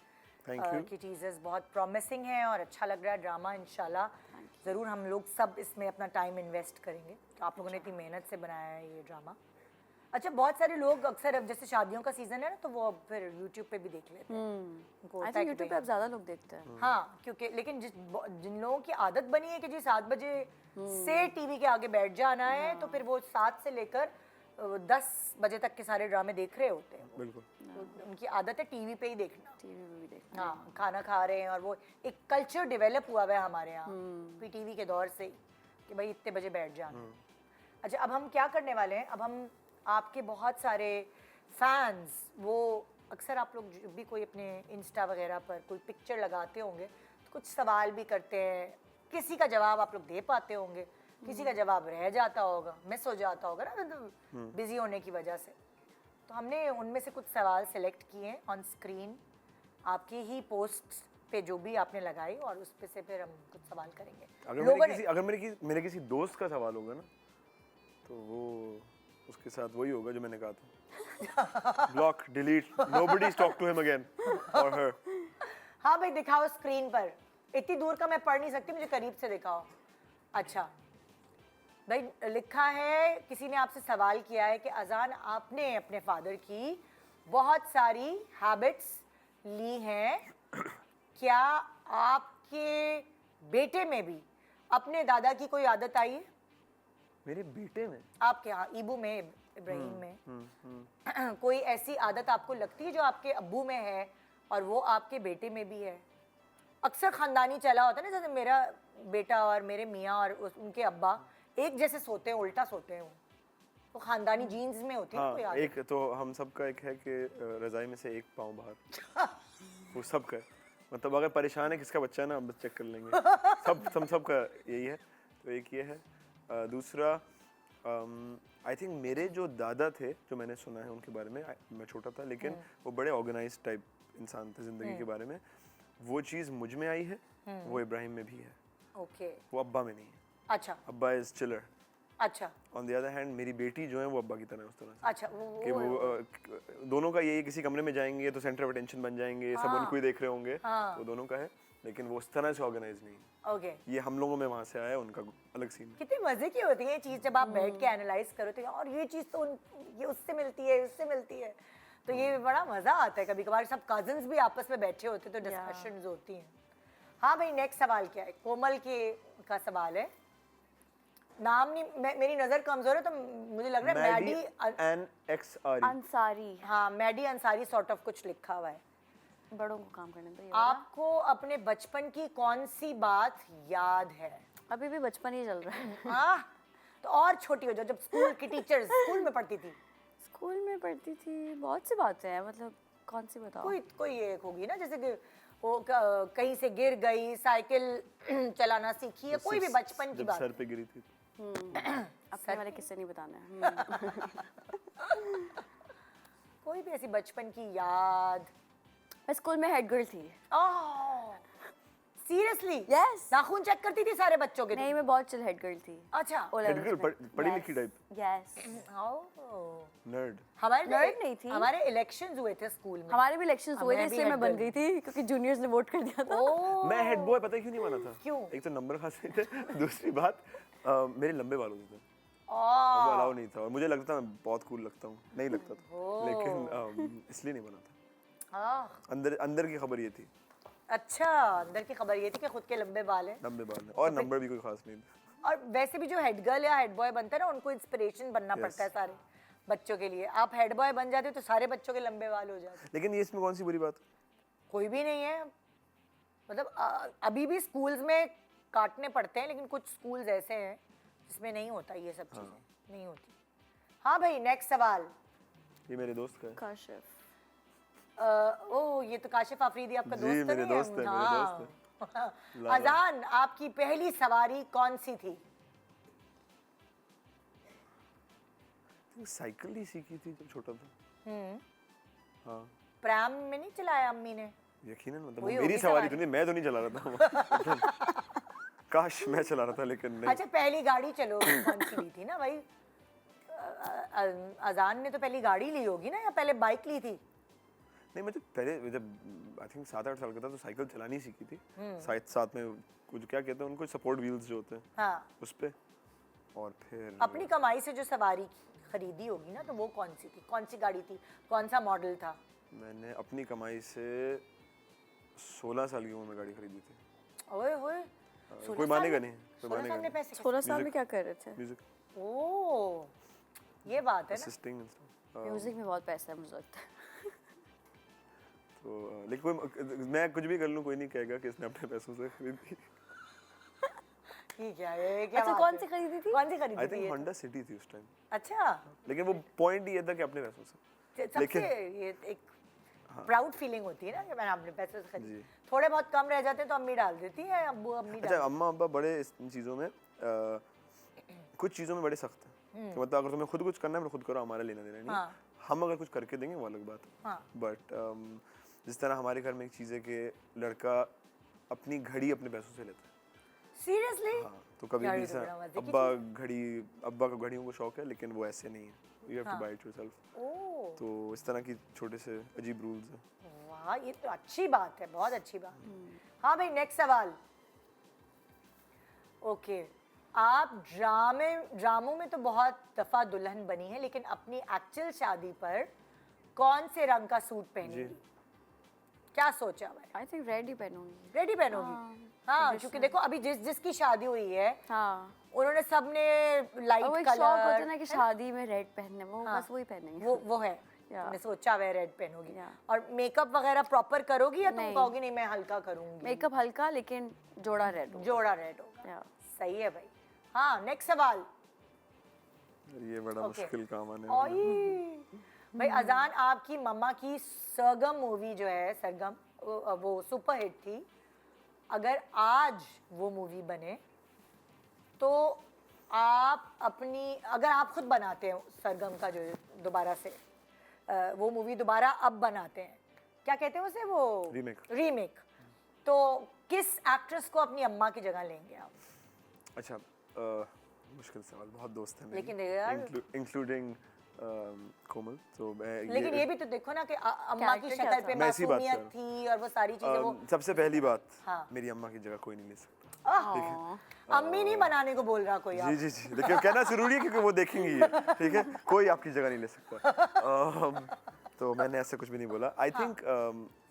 Thank you. कि टीजर्स बहुत प्रॉमिसिंग हैं और अच्छा लग रहा है ड्रामा। इंशाल्लाह ज़रूर हम लोग सब इसमें अपना टाइम इन्वेस्ट करेंगे। तो आप लोगों ने इतनी मेहनत से बनाया है ये ड्रामा। अच्छा, बहुत सारे लोग अक्सर अब जैसे शादियों का सीज़न है ना, तो वो अब फिर यूट्यूब पे भी देख लेते हैं। उनको आई होता है थिंक कि यूट्यूब पे भाई- अब ज्यादा लोग देखते हैं। हाँ, क्योंकि लेकिन जिन लोगों की आदत बनी है कि जी 7 बजे से टीवी के आगे बैठ जाना है, तो फिर वो 7 से लेकर 10 बजे तक के सारे ड्रामे देख रहे होते हैं। बिल्कुल। तो उनकी आदत है टीवी पे ही देखना। टीवी में भी देखते हाँ, खाना खा रहे हैं और वो एक कल्चर डेवलप हुआ है हमारे यहाँ पीटीवी के दौर से ही कि भाई इतने बजे बैठ जाना। अच्छा, अब हम क्या करने वाले हैं? अब हम आपके बहुत सारे फैंस, वो अक्सर आप लोग जब भी कोई अपने इंस्टा वगैरह पर कोई पिक्चर लगाते होंगे तो कुछ सवाल भी करते हैं। किसी का जवाब आप लोग दे पाते होंगे, किसी का जवाब रह जाता होगा, मिस हो जाता होगा ना बिजी होने की वजह से। तो हमने उनमें से कुछ सवाल सेलेक्ट किए हैं ऑन स्क्रीन। आपकी ही पोस्ट पे जो भी आपने लगाई और उस पे से फिर हम कुछ सवाल करेंगे। अगर मेरे किसी दोस्त का सवाल होगा ना तो वो उसके साथ वही होगा जो मैंने कहा था, block, delete, nobody talk to him again और हर। हाँ भाई दिखाओ स्क्रीन पर, इतनी दूर का मैं पढ़ नहीं सकती, मुझे करीब से दिखाओ। अच्छा भाई लिखा है, किसी ने आपसे सवाल किया है कि अजान आपने अपने फादर की बहुत सारी हैबिट्स ली हैं, क्या आपके बेटे में भी अपने दादा की कोई आदत आई है? मेरे बेटे में? आपके यहाँ ईबू में, इब्राहिम में कोई ऐसी आदत आपको लगती है जो आपके अब्बू में है और वो आपके बेटे में भी है? अक्सर खानदानी चला होता है ना, जैसे मेरा बेटा और मेरे मियाँ और उनके अब्बा एक जैसे सोते हैं, उल्टा सोते हैं, वो खानदानी जीन्स में होती है हाँ, कोई आदत? एक तो हम सबका एक है कि रजाई में से एक पाँव बाहर वो सबका है। मतलब अगर परेशान है किसका बच्चा ना, बस चेक कर लेंगे। सबका यही है। तो एक ये है। दूसरा आई थिंक मेरे जो दादा थे, जो मैंने सुना है उनके बारे में, मैं छोटा था लेकिन वो बड़े ऑर्गेनाइज टाइप इंसान थे ज़िंदगी के बारे में। वो चीज़ मुझ में आई है, वो इब्राहिम में भी है। ओके। वो अब्बा में नहीं है। अच्छा। अब्बा इज चिलर। अच्छा। ऑन द अदर हैंड मेरी बेटी जो है वो अब्बा की तरह है उस तरह से। अच्छा कि वो दोनों का यही, किसी कमरे में जाएंगे तो सेंटर ऑफ अटेंशन बन जाएंगे, सब उनको ही देख रहे होंगे। वो दोनों का है, लेकिन वो उस तरह से ऑर्गेनाइज नहीं है। ओके। ये हम लोगों में वहाँ से आया है, उनका अलग सीन है। कितनी मजे की होती है ये चीज जब आप बैठ के एनालाइज करो तो, और ये चीज तो ये उससे मिलती है, उससे मिलती है, तो ये बड़ा मजा आता है। कभी कभार सब कजिन्स भी आपस में बैठे होते तो डिस्कशंस होती हैं। हाँ भाई नेक्स्ट सवाल क्या है? कोमल का सवाल है। नाम नहीं, मेरी नजर कमजोर है तो मुझे लग रहा है मैडी अंसारी। हाँ मैडी अंसारी सॉर्ट ऑफ कुछ लिखा हुआ है। बड़ों को काम करने दो। आपको अपने बचपन की कौन सी बात याद है? अभी भी बचपन ही चल रहा है। तो और छोटी हो जाओ, जब स्कूल की टीचर्स स्कूल में पढ़ती थी। स्कूल में पढ़ती थी, बहुत सी बातें हैं, मतलब कौन सी बताओ? कोई एक होगी ना, जैसे कि वो कहीं से गिर गई, साइकिल चलाना सीखी है, कोई भी बचपन की बात। सर पे गिरी थी। अपने वाले किस्से नहीं बताना है। कोई भी ऐसी बचपन की याद। मैं स्कूल में हेड गर्ल थी। सीरियसली? यस। नाखून चेक करती थी सारे बच्चों के? नहीं, मैं बहुत चिल हेड गर्ल थी। अच्छा। हेड गर्ल, पढ़ी लिखी टाइप? यस। नर्ड? हमारे नर्ड नहीं थी। हमारे इलेक्शंस हुए थे स्कूल में। हमारे भी इलेक्शंस हुए थे, इसलिए मैं बन गई थी क्योंकि जूनियर्स ने वोट कर दिया था। मैं हेड बॉय पता है क्यों नहीं बना था? क्यों? एक तो नंबर खास नहीं थे, दूसरी बात मेरे लंबे बाल होते थे, वो अलाउ नहीं था और मुझे लगता था मैं बहुत कूल लगता हूँ, नहीं लगता था, लेकिन इसलिए नहीं बना था। अंदर की खबर ये थी। अच्छा, अंदर की खबर ये थी कि खुद के लंबे बाल हैं। लंबे बाल हैं और नंबर भी कोई खास नहीं था। और वैसे भी जो हेड गर्ल या हेड बॉय बनता है ना, उनको इंस्पिरेशन बनना पड़ता है सारे बच्चों के लिए। आप हेड बॉय बन जाते तो सारे बच्चों के लंबे बाल हो जाते। लेकिन ये इसमें कौन सी बुरी बात? कोई भी नहीं है, मतलब अभी भी स्कूल्स में काटने पड़ते हैं, लेकिन कुछ स्कूल्स ऐसे हैं जिसमें नहीं होता ये सब चीजें, नहीं होती। हाँ भाई नेक्स्ट सवाल। ये मेरे दोस्त का है। काशिफ। ओह ये तो काशिफ आफरीदी आपका दोस्त है? मेरे दोस्त है, मेरे दोस्त है। अजान आपकी पहली सवारी कौन सी थी? साइकिल ही सीखी थी जब छोटा था। हाँ। प्रैम में नहीं चलाया अम्मी ने? यकीनन, मतलब मेरी सवारी तो नहीं, मैं तो नहीं चला रहा था। काश मैं चला रहा था लेकिन नहीं। अच्छा पहली गाड़ी चलो कौन सी ली थी ना भाई? अजान ने तो पहली गाड़ी ली होगी ना, या पहले बाइक ली थी? नहीं मैं तो पहले जब आई थिंक 7-8 साल का था तो साइकिल चलानी सीखी थी। साथ में कुछ क्या कहते हैं उनको, सपोर्ट व्हील्स जो होते हैं, हाँ उस पे। और फिर अपनी कमाई से जो सवारी खरीदी होगी ना, तो वो कौन सी थी? कौन सी गाड़ी थी? कौन सा मॉडल था? मैंने अपनी कमाई से 16 साल की उम्र में गाड़ी खरीदी थी। ओए होए, कोई मानेगा नहीं, कोई मानेगा नहीं। 16 साल में क्या कर रहे थे? म्यूजिक। ओह ये बात है ना। असिस्टिंग म्यूजिक में बहुत पैसा है मुझे लगता है। तो लेकिन कोई, मैं कुछ भी कर लूँ कोई नहीं कहेगा कि इसने अपने पैसों से खरीदी। ठीक है, क्या अच्छा कौन सी खरीदी थी? कौन सी खरीदी थी? आई थिंक होंडा सिटी थी उस टाइम। अच्छा। लेकिन वो पॉइंट ये था कि अपने पैसों से। लेकिन ये एक प्राउड फीलिंग होती है ना कि मैंने अपने पैसे से खरीदी। थोड़े बहुत कम रह जाते हैं तो अम्मी डाल देती है, अब्बू अम्मी डाल। अच्छा अम्मा अब्बा बड़े इन चीज़ों में कुछ चीज़ों में बड़े सख्त हैं कि मतलब अगर तुम्हें खुद कुछ करना है तो खुद करो, हमारा लेना देना नहीं। हम अगर कुछ करके देंगे वो अलग बात है। बट जिस तरह हमारे घर में एक चीज़ है कि लड़का अपनी घड़ी अपने पैसों से लेता है। सीरियसली? हाँ, तो कभी यार, भी ये तो ऐसा बड़ा मजे की अब्बा को घड़ियों को शौक है, लेकिन वो ऐसे नहीं है, you have to buy it yourself. Oh, तो इस तरह की छोटे से अजीब रूल्स हैं। वाह, ये तो अच्छी बात है, बहुत अच्छी बात। हाँ भाई, नेक्स्ट सवाल। ओके, आप ड्रामों में तो बहुत दफा दुल्हन बनी है, लेकिन अपनी एक्चुअल शादी पर कौन से रंग का सूट पहनेगी? क्या सोचा भाई? आई थिंक रेड ही पहनूंगी। रेडी पहनोगी? हाँ, क्योंकि देखो अभी जिसकी शादी हुई है, हाँ, उन्होंने सबने लाइट और वो एक कलर, शौक होता है ना कि शादी में रेड पहनने, वो बस वही पहनेंगे। वो है। Yeah. तुमने सोचा हुआ है रेड पहनोगी। Yeah. और मेकअप वगैरह प्रॉपर करोगी या तुम नहीं। कहोगी नहीं मैं हल्का करूंगी? मेकअप हल्का, लेकिन जोड़ा रेड होगा। जोड़ा रेड होगा। Yeah. सही है भाई। हाँ, नेक्स्ट सवाल। ये बड़ा मुश्किल काम आने ओए, वाला है। भाई अजान, आपकी मम्मा की सरगम मूवी जो है, सरगम, वो सुपरहिट थी। अगर आज वो मूवी बने तो आप अगर आप खुद बनाते हैं सरगम का जो दोबारा से वो मूवी दोबारा अब बनाते हैं, क्या कहते हैं उसे, वो रीमेक, तो किस एक्ट्रेस को अपनी अम्मा की जगह लेंगे आप? अच्छा, मुश्किल सवाल, बहुत दोस्त हैं मेरे, लेकिन यार, इंक्लूडिंग कोमल, तो लेकिन ये भी तो देखो ना कि अम्मा की Character शक्ल क्या पे था? मैं इसी बात मासूमियत कर थी और वो सारी चीजें, वो सबसे पहली बात, हाँ। मेरी अम्मा की जगह कोई नहीं ले सकता। अम्मी नहीं बनाने को बोल रहा कोई आप। जी, देखिए कहना जरूरी है क्योंकि वो देखेंगी ये, ठीक है, कोई आपकी जगह नहीं ले सकता। तो मैंने ऐसे कुछ भी नहीं बोला। आई थिंक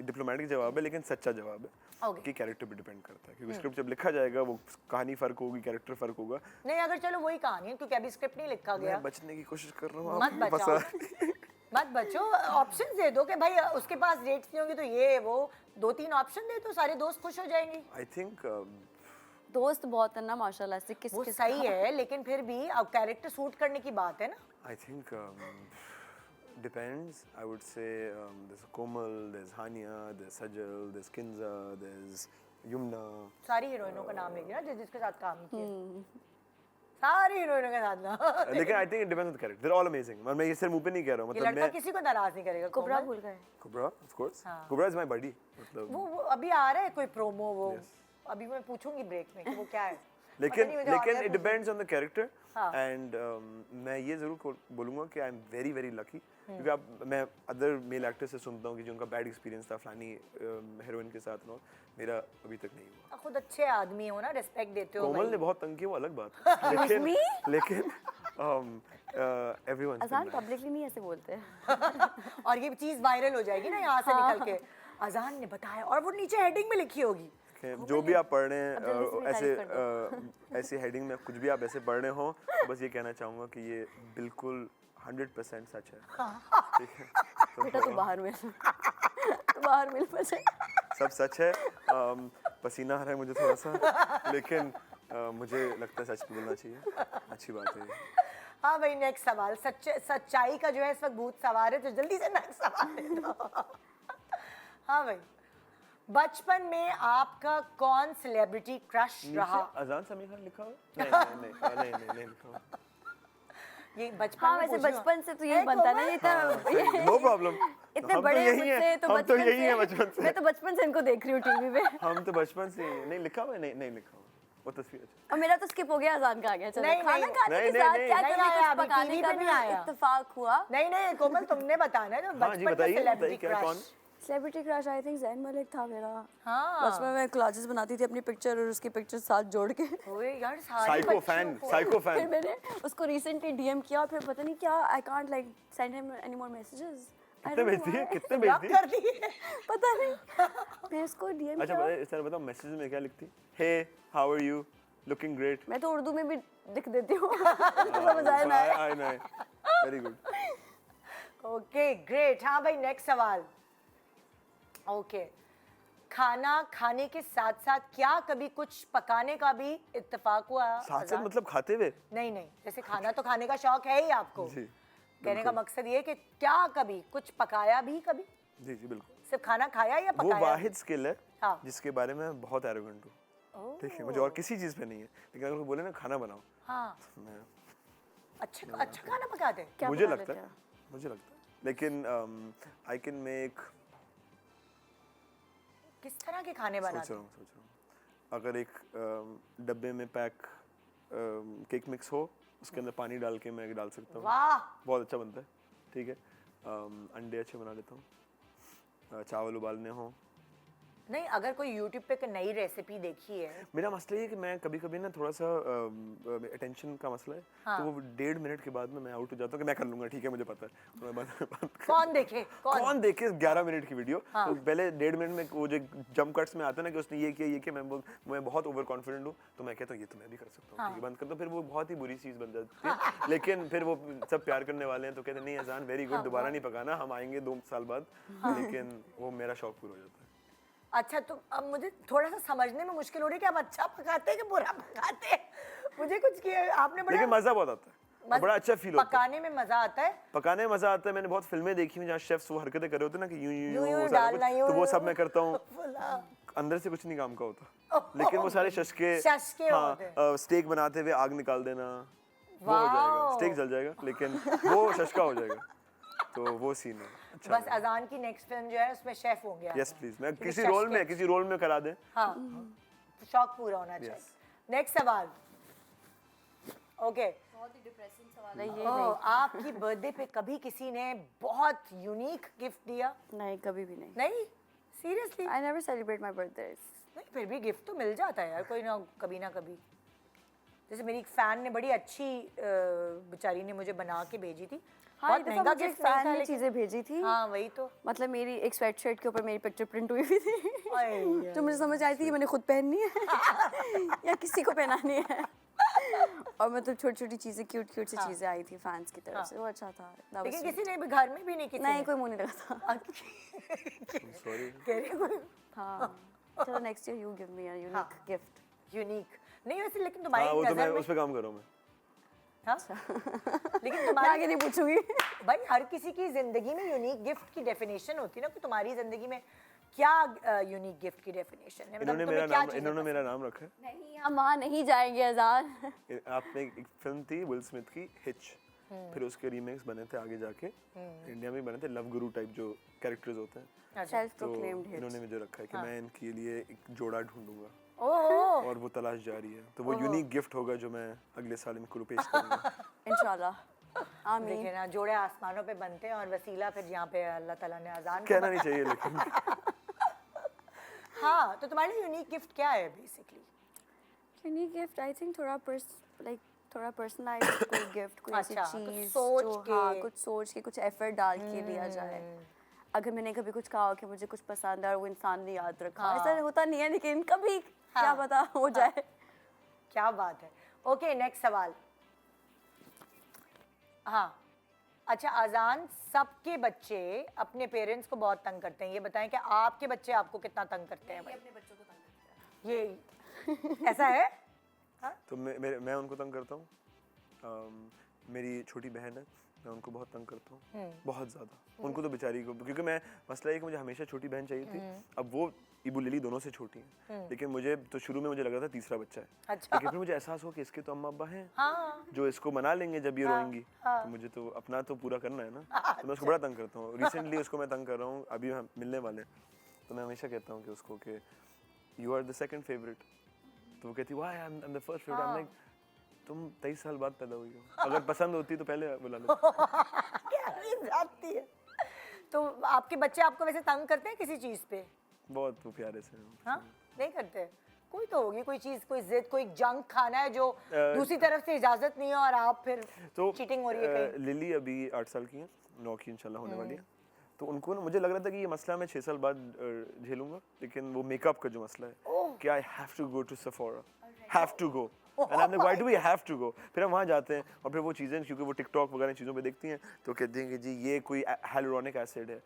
डिप्लोमेटिक जवाब है, लेकिन सच्चा जवाब है Okay. कि कैरेक्टर पे डिपेंड करता है, क्योंकि स्क्रिप्ट जब लिखा जाएगा वो कहानी फर्क होगी, कैरेक्टर फर्क होगा। नहीं, अगर चलो वही कहानी है, क्योंकि अभी स्क्रिप्ट नहीं लिखा गया। मैं बचने की कोशिश कर रहा हूँ, मत आपको बचाओ। फंसा। मत बचो, ऑप्शन दे दो कि भाई उसके पास रेट्स नहीं होंगे तो ये वो 2-3 ऑप्शन दे तो सारे दोस्त खुश हो जाएंगे। आई थिंक दोस्त बहुत है ना माशाल्लाह से, वो किस सही है, लेकिन फिर भी अब कैरेक्टर सूट करने की बात है ना। I think depends. I would say there's Komal, there's Hania, there's Sajal, there's Kinza, there's Yumna. सारी हीरोइनों का नाम लेंगे ना जिसके साथ काम किया, सारी हीरोइनों के साथ ना। लेकिन I think it depends on the character. They're all amazing. मैं ये सिर्फ मुंह पे नहीं कह रहा हूँ, ये मतलब लड़का मैं किसी को नाराज नहीं करेगा। कुबरा कोमल, भूल गए। Kubra, of course. हाँ। Kubra is my buddy. मतलब वो अभी आ रहा है कोई प्रोमो, वो अभी मैं पूछूंगी ब्रेक में कि वो क्या है। लेकिन मुझे और क्या it depends on the character. हाँ। And मैं ये जरूर बोलूँगा कि I'm very very lucky, क्योंकि मैं अदर मेल एक्टर से सुनता हूँ कि जो उनका बैड एक्सपीरियंस था फलानी हीरोइन के साथ, मेरा अभी तक नहीं हुआ। खुद अच्छे आदमी हो ना, रिस्पेक्ट देते हो। कोमल ने बहुत तंग किया, वो अलग बात है, लेकिन everyone's अजान been nice. पब्लिकली नहीं ऐसे बोलते। और ये चीज वायरल हो जाएगी ना यहाँ से निकल के, अजान ने बताया, और वो नीचे हेडिंग में लिखी होगी। जो भी आप पढ़ रहे अब जल्दी हैं, से तारीफ ऐसे हेडिंग में कुछ भी आप ऐसे पढ़ रहे हो, तो बस ये कहना चाहूँगा कि ये बिल्कुल 100% सच है, ठीक है। बेटा तो बाहर मिल, तो बाहर मिल मुझे। सब सच है। पसीना आ रहा है मुझे थोड़ा सा, लेकिन मुझे लगता है सच बोलना चाहिए, अच्छी बात है। हाँ भाई, नेक्स्ट सवाल। सच्चाई का जो है इस वक्त भूत सवार है, तो जल्दी से नेक्स्ट सवाल दे दो। हाँ भाई, बचपन में आपका कौन सेलिब्रिटी क्रश रहा? अजान समीर खान लिखा हुआ? नहीं लिखा हुआ। ये बचपन हाँ, में वैसे पूछ रही बचपन से तो यही हूँ। बनता ना, ये तो नो प्रॉब्लम, इतने हम तो बड़े यही मुझसे हैं, तो हम तो बचपन यही हैं से, बचपन से। मैं तो बचपन से इनको देख रही हूँ टीवी पे। हम तो बचपन से नहीं लिखा हुआ, नहीं लिखा हुआ वो तस्वीर। अच्छा, और मेरा तो स्किप हो गया, अजान का आ गया। चलो, नहीं, खाना नहीं, खाने नहीं, के साथ नहीं, क्या नहीं कभी आया, कुछ अभी पकाने TV का पे भी नहीं आया। इत्तेफाक हुआ। नहीं कोमल, तुमने बताना है ना हाँ जी, बचपन का बताइए सेलिब्रिटी क्या, कौन? Crush. Celebrity crush I think Jain Malik था मेरा। हाँ। बचपन में कोलाजेस बनाती थी अपनी पिक्चर और उसकी पिक्चर साथ जोड़ के। ओए यार, सारे साइको बच्चों को- फिर मैंने उसको रिसेंटली डीएम किया, फिर पता नहीं क्या, I can't like send him any more messages. कितने भेजती है, कितने ब्लॉक भेजती कर दिए। पता नहीं, मैं उसको डीएम अच्छा, किया। इस तरह बताओ, मैसेज में क्या लिखती? Hey, how are you, looking great. मैं तो उर्दू में भी लिख देती हूँ। समझ आया ना? I know, very good. Okay, great. हाँ भाई, नेक्स्ट सवाल। ओके, खाना खाने के साथ साथ क्या कभी कुछ पकाने का भी इत्तेफाक हुआ? साथ आजाद? मतलब खाते हुए? नहीं, जैसे खाना तो खाने का शौक है ही आपको। जी, कहने का मकसद ये कि क्या कभी कुछ पकाया भी कभी? जी बिल्कुल। सिर्फ खाना खाया या वो पकाया? वाहिद स्किल है हाँ। जिसके बारे में बहुत एरोगेंट हूँ, ठीक है, मुझे और किसी चीज़ पे नहीं है, लेकिन अगर कोई बोले ना खाना बनाओ, हाँ, मैं अच्छा खाना पकाते हैं? क्या मुझे बना लगता लेते है, हो? मुझे लगता है, लेकिन आई कैन मेक किस तरह के खाने बनाते हैं? सोच रहा हूँ अगर एक डब्बे में पैक केक मिक्स हो, उसके अंदर पानी डाल के मैं डाल सकता हूँ, वाह बहुत अच्छा बनता है। ठीक है, अंडे अच्छे बना लेता हूँ, चावल उबालने हो। नहीं, अगर कोई YouTube पे कोई नई रेसिपी देखी है, मेरा मसला ये है कि मैं कभी कभी ना थोड़ा सा अटेंशन का मसला है, तो वो 1.5 मिनट के बाद में मैं आउट हो जाता हूँ कि मैं कर लूंगा, ठीक है मुझे पता है, तो मैं बंद कौन देखे कौन देखे 11 मिनट की वीडियो। तो पहले 1.5 मिनट में वो जो जंप कट्स में आता है ना कि उसने ये किया मैं बहुत ओवर कॉन्फिडेंट हूँ, तो मैं कहता हूँ ये तो मैं भी कर सकता हूँ, ठीक है बंद कर दो, फिर वो बहुत ही बुरी चीज़ बन जाती है। लेकिन फिर वो सब प्यार करने वाले हैं तो कहते हैं नहीं अजान वेरी गुड, दोबारा नहीं पकाना, हम आएंगे 2 साल बाद। लेकिन वो मेरा शौक पूरा हो जाता है। अच्छा, तो अब मुझे थोड़ा सा समझने में मुश्किल हो रही है कि आप अच्छा पकाते हैं कि बुरा पकाते हैं। मुझे कुछ किया आपने बड़ा, लेकिन मजा बहुत आता है, बड़ा अच्छा फील होता है। पकाने में मजा आता है, पकाने में मजा आता है। मैंने बहुत फिल्में देखी हैं जहाँ शेफ्स वो हरकतें कर रहे होते हैं ना कि यूं यूं यूं सारा डालना, कुछ, यूं तो वो सब यूं। मैं करता हूँ। अंदर से कुछ नहीं काम का होता, लेकिन वो सारे शशके होते हैं। स्टेक बनाते हुए आग निकाल देना, वो हो जाएगा, स्टेक जल जाएगा लेकिन वो शशका हो जाएगा, तो वो सीन है अच्छा। बस अजान की नेक्स्ट फिल्म जो है उसमें शेफ होंगे आप। यस प्लीज, मैं क्योंकि किसी रोल में करा दें। हाँ, शौक पूरा होना चाहिए। नेक्स्ट सवाल। ओके, बहुत ही डिप्रेसिंग सवाल है ये। आपकी बर्थडे पे कभी किसी ने बहुत यूनिक गिफ्ट दिया? नहीं, कभी भी नहीं। नहीं, seriously? I never celebrate my birthday. नहीं, फिर भी गिफ्ट तो मिल जाता है यार कोई ना कभी। जैसे मेरी एक फैन ने बड़ी अच्छी बेचारी ने मुझे बना के भेजी थी। हाँ, बहुत महंगा गिफ्ट फैन था ने लेकिन चीजें भेजी थी। हाँ वही तो। मतलब मेरी एक स्वेटशर्ट के ऊपर मेरी पिक्चर प्रिंट हुई हुई थी अये, जो मुझे समझ आई थी कि मैंने खुद पहननी है या किसी को पहनानी है। और मतलब छोटी चीजें, क्यूट सी चीजें आई थी फैंस की तरफ से, वो अच्छा था। That was लेकिन sweet. किसी ने भी घर में भी नहीं किसी नहीं, ने? कोई मुंह नहीं लगा था। सॉरी, कह रही हूँ हाँ, चलो next year you give me a unique gift. Unique नहीं वैसे, लेकिन तुम्हारी हाँ वो तो मैं नजर में उस पे काम कर रहा हूँ मैं। हाँ? लेकिन मैं तुम्हारी आगे नहीं पूछूंगी। भाई हर किसी की जिंदगी में यूनिक गिफ्ट की डेफिनेशन होती है ना, कि तुम्हारी जिंदगी में क्या यूनिक गिफ्ट की डेफिनेशन है? मतलब इन्होंने मेरा नाम रखा है। नहीं, हम वहाँ नहीं जाएंगे अजान। आपने एक फिल्म थी विल स्मिथ की हिच, फिर उसके रीमेक्स बने थे आगे जाके, इंडिया में बने थे लव गुरु टाइप जो कैरेक्टर्स होते हैं, सेल्फ तो प्रोक्लेम्ड हिट। इन्होंने मुझे रखा है कि मैं इनके लिए एक जोड़ा ढूंढूंगा ओह, और वो तलाश जारी है, तो वो यूनिक गिफ्ट होगा जो मैं अगले साल इनको पेश करूंगा। इंशाल्लाह, आमीन। देखिए ना, जोड़े आसमानों पे बनते हैं और वसीला फिर यहाँ पे अल्लाह ताला ने अजान कहना नहीं चाहिए लेकिन हाँ, तो तुम्हारे लिए यूनिक गिफ्ट क्या है basically? Unique gift I think थोड़ा पर्सनलाइज्ड कोई गिफ्ट, कोई ऐसी अच्छा, कुछ चीज सोच जो के। हाँ, कुछ सोच के, कुछ एफर्ट डाल के दिया जाए। अगर मैंने कभी कुछ कहा हो कि मुझे कुछ पसंद है और वो इंसान ने याद रखा, ऐसा होता नहीं है, लेकिन कभी क्या पता हो जाए। क्या बात है। ओके, नेक्स्ट सवाल। हाँ, अच्छा अजान, सबके बच्चे अपने पेरेंट्स को बहुत तंग करते हैं, ये बताएं कि आपके बच्चे आपको कितना तंग करते हैं? भाई अपने बच्चों को तंग करते हैं। ये ऐसा है? तो मैं उनको तंग करता हूँ। मेरी छोटी बहन है, मैं उनको बहुत तंग करता हूँ, बहुत ज़्यादा। उनको तो बेचारी को, क्योंकि मैं मसला है कि मुझे हमेशा छोटी बहन चाहिए थी। अब वो इबू लिली दोनों से छोटी हैं, लेकिन मुझे तो शुरू में मुझे लगा था तीसरा बच्चा है। अच्छा। लेकिन फिर मुझे एहसास हो कि इसके तो अम्मा अब्बा हैं, हाँ। जो इसको मना लेंगे जब ये रोएंगी। तो मुझे तो अपना तो पूरा करना है ना, तो मैं उसको बड़ा तंग करता हूँ। रिसेंटली उसको मैं तंग कर रहा हूँ, अभी हम मिलने वाले हैं, तो मैं हमेशा कहता हूँ कि उसको कि you are the second favourite, तो वो कहती why I am the first favourite. I am like तुम 23 साल बाद पैदा हुई हो, अगर पसंद होती तो पहले बुला लो। क्या जाती है। तो आपके बच्चे आपको वैसे तंग करते हैं किसी चीज पे? बहुत वो प्यारे से हैं। हाँ, नहीं करते? कोई तो होगी कोई चीज, कोई जिद, कोई जंक खाना है जो दूसरी तरफ से इजाजत नहीं है और आप फिर तो चीटिंग हो रही है कहीं? लिली अभी 8 साल की है, 9 की इंशाल्लाह होने वाली है। तो उनको ना, मुझे लग रहा था कि ये मसला मैं 6 साल बाद झेलूंगा, लेकिन वो मेकअप का जो मसला है कि I have to go to Sephora, have to go, and I am like why do we have to go. फिर हम वहाँ जाते हैं और फिर वो चीज़ें, क्योंकि वो टिकटॉक वगैरह चीज़ों पे देखती हैं, तो कहती हैं कि जी ये कोई हाइलुरोनिक एसिड है,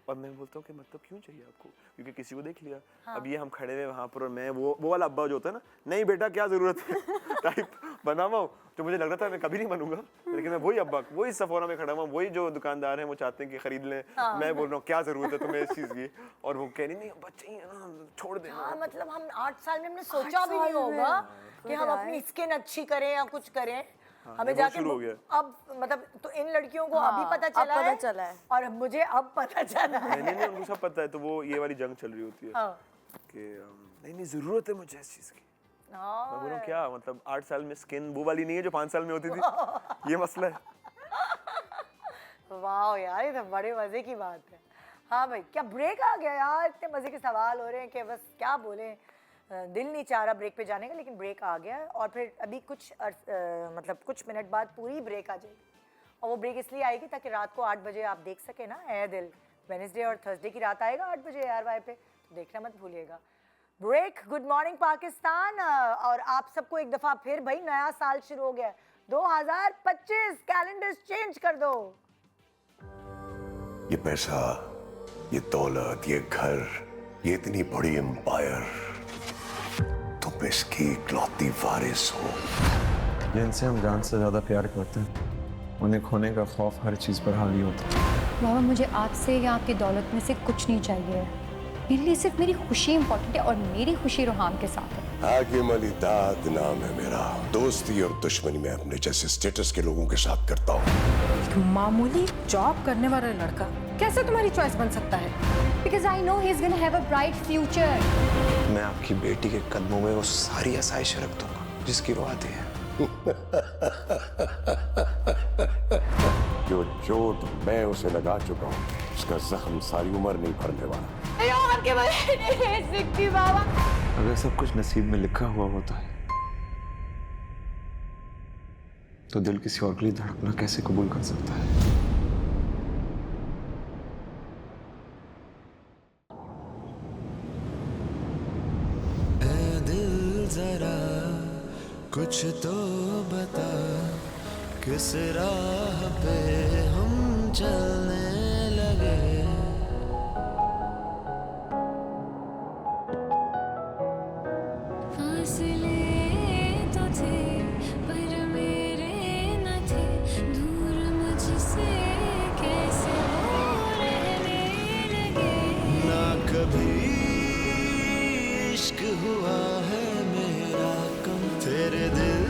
और मैं बोलता हूँ कि मतलब क्यों चाहिए आपको, क्योंकि किसी को देख लिया। अब ये हम खड़े हुए वहाँ पर और मैं वो वाला अब्बा जो होता है ना, नहीं बेटा क्या ज़रूरत है टाइप बना हुआ हूँ, तो मुझे लग रहा था मैं कभी नहीं बनूंगा, लेकिन मैं वही अब्बा, वही Sephora में खड़ा हुआ, वही जो दुकानदार हैं वो चाहते हैं कि खरीद लें। मैं बोल रहा हूँ क्या ज़रूरत है तुम्हें इस चीज़ की, और वो कह रही नहीं बच्चे ही है ना, छोड़ देना। हाँ, मतलब हम 8 साल में हमने सोचा भी नहीं होगा कि हम अपनी स्किन अच्छी करें या कुछ करें। हमें जाके शुरू हो गया। अब मतलब तो इन लड़कियों को अभी पता चला है और मुझे अब पता चला है। नहीं उनको सब पता है, तो वो ये वाली जंग चल रही होती है। कि नहीं नहीं ज़रूरत है मुझे इस चीज़ की। मैं बोलूँ क्या मतलब 8 साल में स्किन वो वाली नहीं है जो 5 साल में होती थी, ये मसला है। वाह यार, ये तो बड़े मजे की बात है। हाँ भाई, क्या ब्रेक आ गया यार, इतने मजे के सवाल हो रहे हैं कि बस क्या बोले, दिल नहीं चाह रहा ब्रेक पे जाने का, लेकिन ब्रेक आ गया और फिर अभी कुछ मतलब कुछ मिनट बाद पूरी ब्रेक आ जाएगी। और वो ब्रेक इसलिए आएगी ताकि रात को 8 बजे आप देख सके ना ए दिल। वेडनेसडे और थर्सडे की रात आएगा 8 बजे ARY पे, तो देखना मत भूलिएगा। Break, good morning Pakistan. और आप सबको एक दफ़ा फिर भाई नया साल शुरू हो गया 2025, कैलेंडर्स चेंज कर दो। ये पैसा, ये दौलत, ये घर, ये इतनी बड़ी एम्पायर, तुम इसकी इकलौती वारिस हो। जिनसे हम जान से ज़्यादा प्यार करते हैं उन्हें खोने का खौफ हर चीज़ पर हावी होता है। बाबा मुझे आपसे या आपकी दौलत में से कुछ नहीं चाहिए। मेरे लिए सिर्फ मेरी खुशी इंपॉर्टेंट है और मेरी खुशी रोहान के साथ है। हाकिम अली दाद नाम है मेरा। दोस्ती और दुश्मनी मैं अपने जैसे स्टेटस के लोगों के साथ करता हूँ। एक मामूली जॉब करने वाला लड़का कैसे तुम्हारी चॉइस बन सकता है? Because I know he's gonna have a bright future. मैं आपकी बेटी के कदमों में वो सारी आसाइश रख दूंगा जिसकी वो आती है। जो चोट मैं उसे लगा चुका हूँ उसका जख्म सारी उम्र नहीं भरने वाला। अगर सब कुछ नसीब में लिखा हुआ होता है तो दिल किसी और के लिए धड़कना कैसे कबूल कर सकता है? ऐ दिल जरा कुछ तो बता, किस राह पे हम चलने लगे। ना कभी इश्क हुआ है मेरा कम, तेरे दिल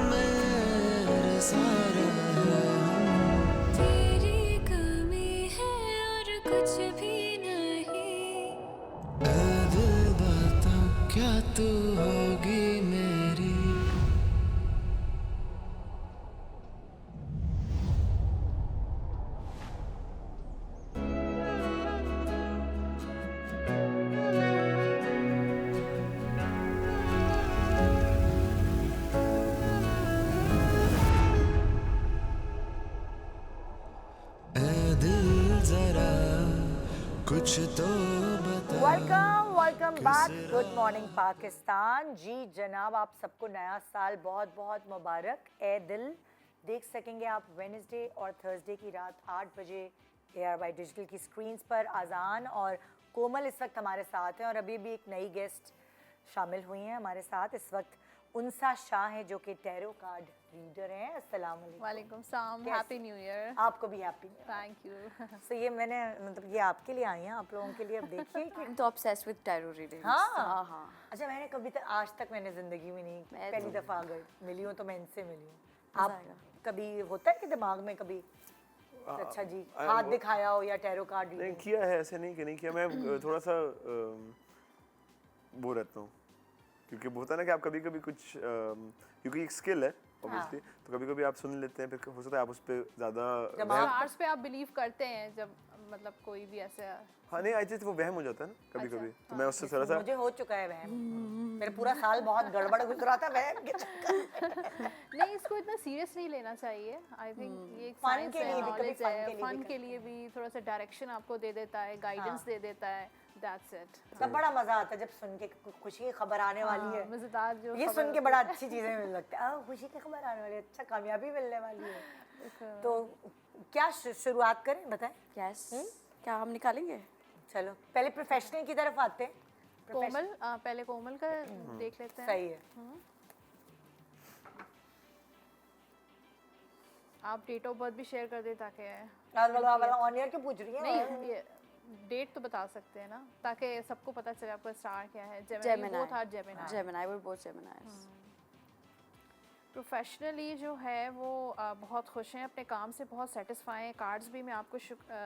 में सारा तेरी कमी है और कुछ भी नहीं। ऐ दिल बता क्या तू होगी मेरी। ऐ दिल जरा कुछ तो बता। Welcome back, good morning Pakistan. जी जनाब, आप सबको नया साल बहुत बहुत मुबारक। ए दिल देख सकेंगे आप वेडनेसडे और थर्सडे की रात 8 बजे ARY डिजिटल की स्क्रीन्स पर। अजान और कोमल इस वक्त हमारे साथ हैं और अभी भी एक नई गेस्ट शामिल हुई हैं हमारे साथ इस वक्त। उनसा शाह है जो कि टैरो कार्ड रीडर हैं। अस्सलाम वालेकुम। वालेकुम सलाम, हैप्पी न्यू ईयर। आपको भी happy new year. Thank you. So ये मैंने मतलब ये आपके लिए आई हैं, आप लोगों के लिए। अब देखिए कि I'm तो obsessed with tarot readings. हाँ हाँ। अच्छा, मैंने कभी तक आज तक मैंने जिंदगी में नहीं, पहली दफा अगर मिली हूँ तो मैं इनसे मिली हूँ। आप कभी होता है कि दिमाग में कभी अच्छा जी हाथ दिखाया हो या टैरो कार्ड नहीं किया है, ऐसे नहीं कि नहीं किया। मैं थोड़ा सा वो रहता हूँ क्योंकि होता है ना कि आप कभी कभी कुछ क्योंकि एक स्किल है ऑब्वियसली, तो कभी कभी आप सुन लेते हैं, फिर हो सकता है आप उस पर ज़्यादा स्टार्स पे आप बिलीव करते हैं जब मतलब कोई भी ऐसे। हाँ नहीं, आई थिंक वो वहम हो जाता है ना कभी कभी, तो मैं उससे थोड़ा सा। मुझे हो चुका है वहम, मेरा पूरा साल बहुत गड़बड़ गुजरा था वहम के चक्कर। नहीं, इसको इतना सीरियस नहीं लेना चाहिए। आई थिंक ये एक साइंस है, नॉलेज है, फन के लिए भी थोड़ा सा डायरेक्शन आपको दे देता है, गाइडेंस दे देता है। That's it. सब बड़ा मजा आता है जब सुन के खुशी की खबर आने वाली है। मजेदार जो ये सुन के बड़ा अच्छी चीजें मिलने लगता है। खुशी की खबर आने वाली है, अच्छा कामयाबी मिलने वाली है। तो क्या शुरुआत करें, बताएं। यस, क्या हम निकालेंगे? चलो पहले प्रोफेशनल की तरफ आते हैं। कोमल, पहले कोमल का देख लेते हैं। सही है। आप डेट ऑफ बर्थ भी शेयर कर दे ताकि ऑन ईयर क्यों पूछ रही है? नहीं, ये डेट तो बता सकते हैं ना ताकि सबको पता चले आपका स्टार क्या है। जेमिनी था। जेमिनी, वो बहुत जेमिनी। प्रोफेशनली जो है वो बहुत खुश हैं अपने काम से, बहुत सेटिस्फाई हैं। कार्ड्स भी मैं आपको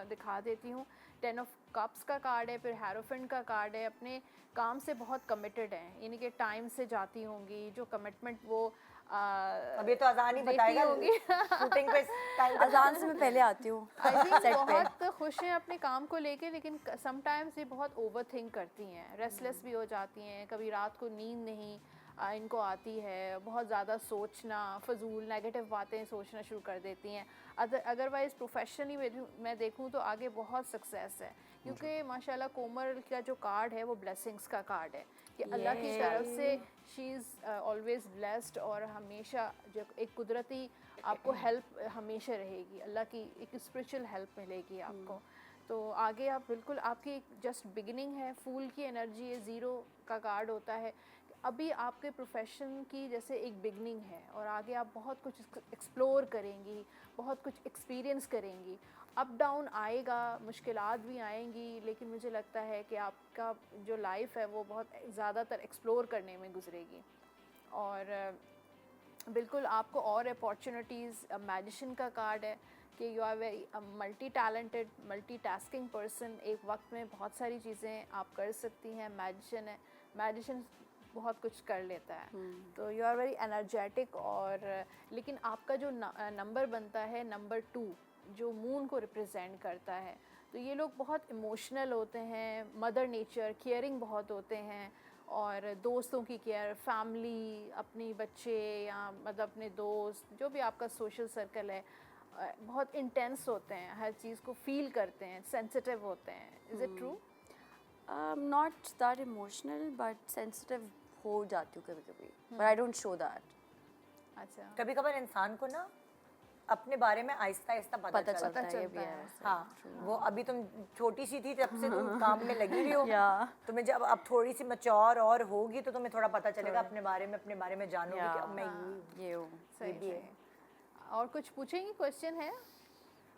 दिखा देती हूँ। 10 ऑफ कप्स का कार्ड है, फिर हेरोफेंट का कार्ड है, अपने काम से बहुत कमिटेड हैं, यानी कि टाइम से जाती होंगी, जो कमिटमेंट वो अभी तो अजान ही बताएगा होंगी। शूटिंग पे टाइम अजान से मैं पहले आती हूँ आई थिंक सेट पे। बहुत खुश हैं अपने काम को लेके, लेकिन समटाइम्स ये बहुत ओवर थिंक करती हैं, रेस्टलेस भी हो जाती हैं, कभी रात को नींद नहीं इनको आती है, बहुत ज़्यादा सोचना, फजूल नेगेटिव बातें सोचना शुरू कर देती हैं। अदरवाइज़ प्रोफेशनली मैं देखूं तो आगे बहुत सक्सेस है, क्योंकि माशाल्लाह कोमल का जो कार्ड है वो ब्लेसिंग्स का कार्ड है कि अल्लाह की तरफ से शी इज़ ऑलवेज़ ब्लेस्ड, और हमेशा जो एक कुदरती आपको हेल्प हमेशा रहेगी, अल्लाह की एक स्पिरिचुअल हेल्प मिलेगी आपको। तो आगे आप बिल्कुल, आपकी जस्ट बिगिनिंग है, फूल की एनर्जी है, ज़ीरो का कार्ड होता है, अभी आपके प्रोफेशन की जैसे एक बिगनिंग है, और आगे आप बहुत कुछ एक्सप्लोर करेंगी, बहुत कुछ एक्सपीरियंस करेंगी। अप डाउन आएगा, मुश्किलात भी आएंगी, लेकिन मुझे लगता है कि आपका जो लाइफ है वो बहुत ज़्यादातर एक्सप्लोर करने में गुजरेगी, और बिल्कुल आपको और अपॉर्चुनिटीज़। मैजिशियन का कार्ड है कि you are very multi talented, multi tasking person, एक वक्त में बहुत सारी चीज़ें आप कर सकती हैं। मैजिशियन है, मैजिशियन बहुत कुछ कर लेता है, तो यू आर वेरी एनर्जेटिक। और लेकिन आपका जो नंबर बनता है नंबर 2, जो मून को रिप्रेजेंट करता है, तो ये लोग बहुत इमोशनल होते हैं, मदर नेचर, केयरिंग बहुत होते हैं, और दोस्तों की केयर, फैमिली, अपने बच्चे या मतलब अपने दोस्त, जो भी आपका सोशल सर्कल है, बहुत इंटेंस होते हैं, हर चीज़ को फील करते हैं, सेंसिटिव होते हैं। Is it true? Not that emotional but sensitive हो जाती हूँ कभी कभी, but I don't show that. अच्छा, कभी कभार इंसान को ना अपने बारे में आहिस्ता आहिस्ता पता चलता है। ये भी है। हाँ, वो अभी तुम छोटी सी थी तब से तुम काम में लगी हुई हो, तुम्हें जब अब थोड़ी सी मैच्योर और होगी तो तुम्हें थोड़ा पता चलेगा अपने बारे में जानोगी कि अब मैं ये हूँ। सही भी है। और कुछ पूछेंगी? क्वेश्चन है?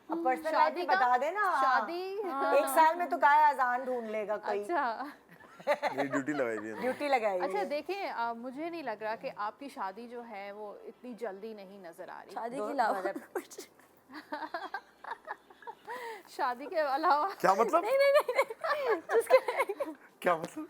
अब पर्सनल लाइफ शादी में का? बता देना। शादी? एक साल में तो काय अजान ढूंढ लेगा कोई। अच्छा मेरी ड्यूटी लगाई हुई है। ड्यूटी लगाई हुई अच्छा, है। देखें मुझे नहीं लग रहा कि आपकी शादी जो है वो इतनी जल्दी नहीं नजर आ रही। शादी के अलावा शादी के अलावा क्या मतलब? नहीं क्या मतलब?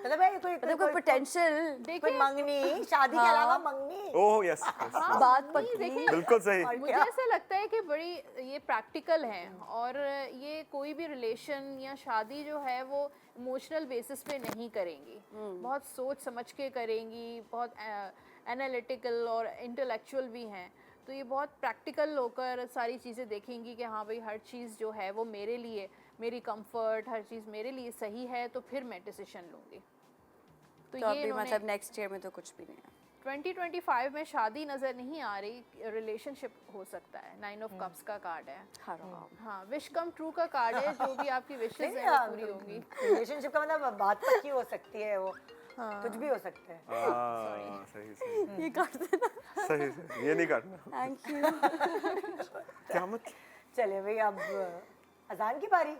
मतलब है कोई पोटेंशियल कोई मंगनी, शादी के अलावा मंगनी। ओह यस, बात पक्की। देखिए, बिल्कुल सही। मुझे ऐसा लगता है कि बड़ी ये प्रैक्टिकल हैं, और ये कोई भी रिलेशन या शादी जो है वो इमोशनल बेसिस पे नहीं करेंगी, बहुत सोच समझ के करेंगी, बहुत एनालिटिकल और इंटेलेक्चुअल भी हैं, तो ये बहुत प्रैक्टिकल होकर सारी चीज़ें देखेंगी कि हाँ भाई हर चीज़ जो है वो मेरे लिए, मेरी कंफर्ट, हर चीज़ मेरे लिए सही है, तो फिर मैं डिसीजन लूँगी। तो ये अभी मतलब नेक्स्ट ईयर में तो कुछ भी नहीं है। 2025 में शादी नज़र नहीं आ रही, रिलेशनशिप हो सकता है। 9 ऑफ कप्स का कार्ड है। हाँ, विश कम ट्रू का कार्ड है, जो भी आपकी विशेस हैं वो पूरी होंगी। रिलेशनशिप का मतलब बात पक्की हो सकती है, वो कुछ भी हो सकता है। सही ये काट देना। सही, ये नहीं काटना। Thank you. क्या मतलब? चले भाई, अब अजान की बारी।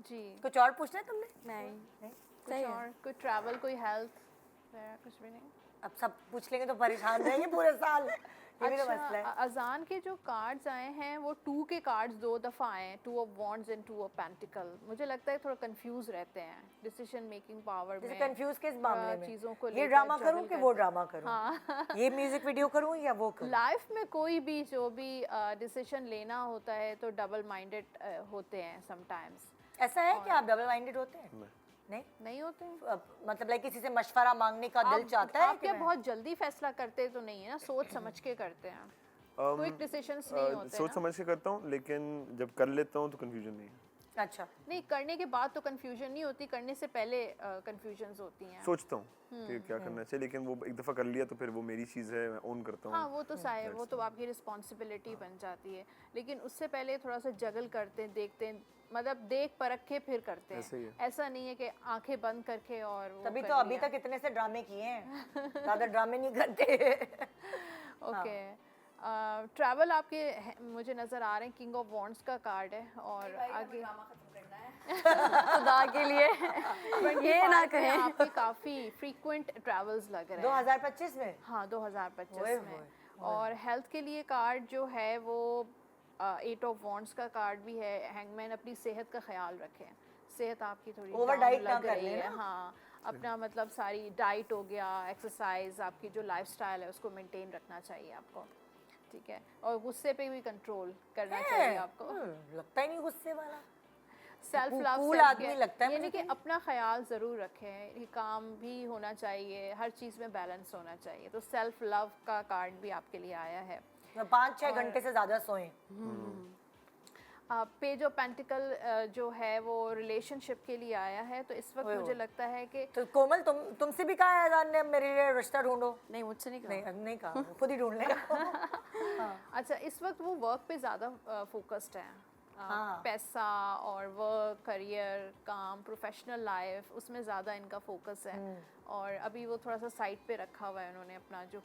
जी, कुछ और पूछना है तुमने? नहीं, कुछ और, कोई ट्रैवल, कोई हेल्थ, कुछ भी नहीं? अब सब पूछ लेंगे तो परेशान रहेंगे पूरे साल, ये भी तो मसला है। अजान के जो कार्ड्स आए हैं वो 2 के कार्ड्स 2 दफ़ा आए हैं, 2 of wands and 2 of pentacle. मुझे लगता है थोड़ा कंफ्यूज रहते हैं डिसीजन मेकिंग पावर में। कंफ्यूज किस मामले में? चीज़ों को ये ड्रामा करूं कि वो ड्रामा करूं? हाँ। ये म्यूजिक वीडियो करूं या वो करूं? लाइफ में कोई भी जो भी डिसीजन लेना होता है तो डबल माइंडेड होते हैं समटाइम्स। ऐसा है कि आप डबल माइंडेड होते हैं? नहीं होते हैं। मतलब लाइक किसी से मशवरा मांगने का दिल चाहता है? आप क्या बहुत जल्दी फैसला करते तो नहीं है ना, सोच समझ के करते हैं, क्विक डिसीजंस नहीं होते। सोच समझ के करता हूँ, लेकिन जब कर लेता हूँ तो कंफ्यूजन नहीं है। अच्छा, नहीं, करने के बाद तो कंफ्यूजन नहीं होती, करने से पहले कंफ्यूजन्स होती हैं। सोचता हूँ कि क्या करना चाहिए, लेकिन वो एक दफ़ा कर लिया तो फिर वो मेरी चीज़ है, मैं ओन करता हूँ। हाँ, वो तो साहिब, वो तो आपकी रिस्पॉन्सिबिलिटी बन जाती है, लेकिन उससे पहले थोड़ा सा जगल करते हैं, देखते हैं, मतलब देख परख के फिर करते हैं। ऐसा नहीं है कि आंखें बंद करके और वो तभी तो अभी तक इतने से ड्रामे किए हैं, ज़्यादा ड्रामे नहीं करते। ओके, ट्रैवल आपके मुझे नज़र आ रहे हैं, किंग ऑफ वॉन्ड्स का कार्ड है, और आगे खुदा के लिए ये ना कहें। आपके काफ़ी फ्रीक्वेंट ट्रैवल्स लग रहे हैं 2025 में। हाँ, 2025 में। और हेल्थ के लिए कार्ड जो है वो 8 ऑफ वॉन्ड्स का कार्ड भी है। हैंगमैन, अपनी सेहत का ख्याल रखें, सेहत आपकी थोड़ी Over down diet ना लग कर रही लें है, ना। हाँ अपना मतलब सारी डाइट हो गया, एक्सरसाइज, आपकी जो लाइफस्टाइल है उसको मेंटेन रखना चाहिए आपको, ठीक है। और गुस्से पे भी कंट्रोल करना चाहिए आपको। लगता ही नहीं गुस्से वाला। सेल्फ लव, कूल आदमी लगता है यानी मुझे कि तो। अपना ख्याल ज़रूर रखें, ये काम भी होना चाहिए, हर चीज़ में बैलेंस होना चाहिए। तो सेल्फ लव का कार्ड भी आपके लिए आया है। 5-6 घंटे से ज़्यादा सोएं। पेज ऑफ पेंटिकल जो है वो रिलेशनशिप के लिए आया है, तो इस वक्त ओए मुझे ओए। लगता है कि तो कोमल तुमसे भी कहा है अजान ने मेरे लिए रिश्ता ढूंढो? नहीं, मुझसे नहीं कहा। नहीं कहा, खुद ही ढूंढ लेगा। अच्छा, इस वक्त वो वर्क पे ज़्यादा फोकस्ड है। पैसा और वर्क, करियर, काम, प्रोफेशनल लाइफ, उसमें ज़्यादा इनका फोकस है। और अभी वो थोड़ा सा साइड पे रखा हुआ है उन्होंने, अपना जो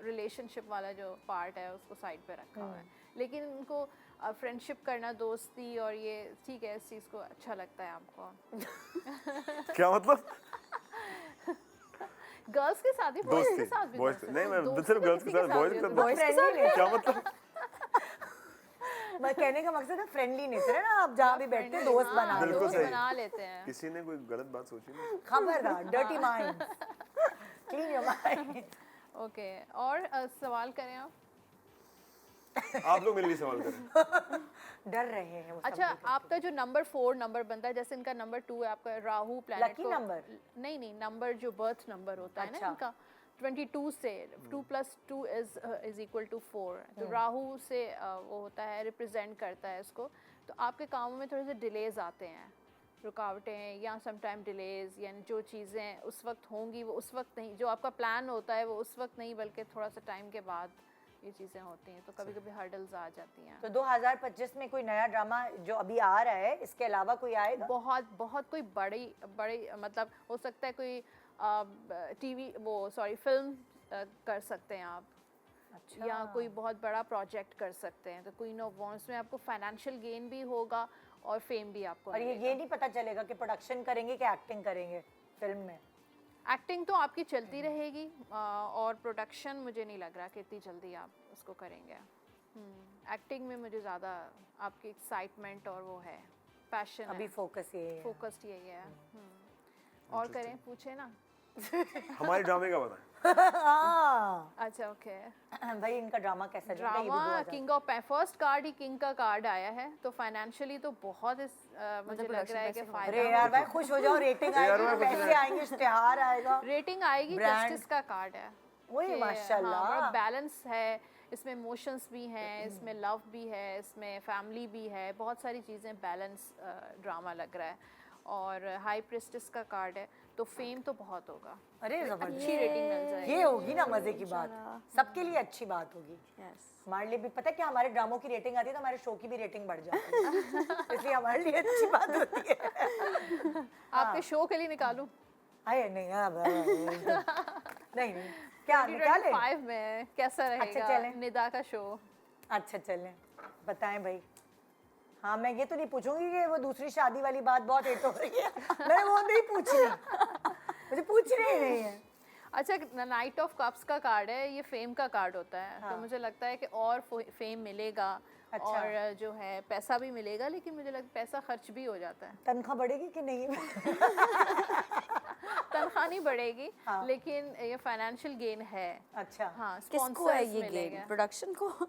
रिलेशनशिप वाला जो पार्ट है उसको साइड पे रखा हुआ है। लेकिन उनको फ्रेंडशिप करना, दोस्ती और ये ठीक है, इस चीज़ को अच्छा लगता है आपको। क्या मतलब? गर्ल्स के साथ ही, बॉयज के साथ भी बॉयज कर सकते नहीं, हो, मैं दोस्त सिर्फ तो गर्ल्स के किसी साथ, बॉयज के साथ Boys के साथ नहीं। क्या मतलब? मैं कहने का मकसद है फ्रेंडली नेचर है ना, आप जहाँ भी बैठते हैं दोस्त बना लो। बिल्कुल दोस्त सही। बना लेते हैं। किसी ने कोई गलत बात सोची नहीं? खबरदार, dirty mind, clean your mind. Okay, और सवाल करें आप। आप लोग मेरे लिए सवाल करें। डर रहे हैं वो सब अच्छा, देख के। आपका जो नंबर 4 नंबर बनता है, जैसे इनका नंबर 2 है, आपका राहु प्लैनेट Lucky number? नहीं, नंबर जो बर्थ नंबर होता है ना अच्छा। इनका 22 से 2 + 2 इज इक्वल टू 4, तो राहु से वो होता है, रिप्रेजेंट करता है इसको। तो आपके कामों में थोड़े से डिलेज आते हैं, रुकावटें या सम टाइम डिलेज, यानी जो चीज़ें उस वक्त होंगी वो उस वक्त नहीं, जो आपका प्लान होता है वो उस वक्त नहीं, बल्कि थोड़ा सा टाइम के बाद ये चीज़ें होती हैं, तो कभी कभी हर्डल्स आ जाती हैं। तो 2025 में कोई नया ड्रामा जो अभी आ रहा है, इसके अलावा कोई आएगा? बहुत कोई बड़ी मतलब हो सकता है कोई टीवी फिल्म कर सकते हैं आप। अच्छा। या कोई बहुत बड़ा प्रोजेक्ट कर सकते हैं। तो क्वीन ऑफ वॉन्ड्स में आपको फाइनेंशियल गेन भी होगा और फेम भी आपको और ये नहीं पता चलेगा कि प्रोडक्शन करेंगे कि एक्टिंग करेंगे फिल्म में। एक्टिंग तो आपकी चलती रहेगी और प्रोडक्शन मुझे नहीं लग रहा कि इतनी जल्दी आप उसको करेंगे। एक्टिंग में मुझे ज़्यादा आपकी एक्साइटमेंट और वो है, पैशन अभी फोकस ये है। फोकस्ड यही है। और करें, पूछे ना। हमारे ड्रामे का बताएं। अच्छा, ओके। भाई इनका ड्रामा कैसा चल रहा है? ये भी drama 2000 king of first card he king का कार्ड आया है, तो फाइनेंशियली तो बहुत मुझे लग रहा है कि अरे फायदा। यार भाई खुश हो जाओ, रेटिंग आएगी, पैसे आएंगे, इश्तिहार आएगा, रेटिंग आएगी, Brand। जस्टिस का कार्ड है। वही माशाल्लाह। बैलेंस है इसमें, इमोशंस भी हैं इसमें, लव भी है इसमें, फैमिली भी है, बहुत सारी चीज़ें बैलेंस ड्रामा लग रहा है। और हाई प्रिस्टेस का कार्ड है, तो फेम तो बहुत होगा। अरे अच्छी रेटिंग मिल जाएगी। ये होगी ना मजे की बात, सबके लिए अच्छी बात होगी। हमारे लिए भी पता है क्या, हमारे ड्रामों की रेटिंग आती है तो हमारे शो की भी रेटिंग बढ़ जाती है, इसलिए हमारे लिए अच्छी बात होती है। आपके शो के लिए निकालूं? अरे नहीं, नहीं क्या निकाले? 2025 में कैसा रहेगा? अच्छा चलें। निदा का शो। अच्छा चलें, बताएं भाई। हाँ, मैं ये तो नहीं पूछूंगी कि वो दूसरी शादी वाली बात बहुत हिट हो रही है, मैं वो नहीं पूछ रही, मुझे पूछना ही नहीं है। अच्छा, नाइट ऑफ कप्स का कार्ड है, ये फेम का कार्ड होता है। हाँ। तो मुझे लगता है कि और फेम मिलेगा। अच्छा। और जो है पैसा भी मिलेगा, लेकिन मुझे लगता है पैसा खर्च भी हो जाता है। तनख्वाह बढ़ेगी कि नहीं? तनख्वाह नहीं बढ़ेगी, हाँ। लेकिन ये फाइनेंशियल गेन है। अच्छा हाँ, किसको है ये गेम? प्रोडक्शन को?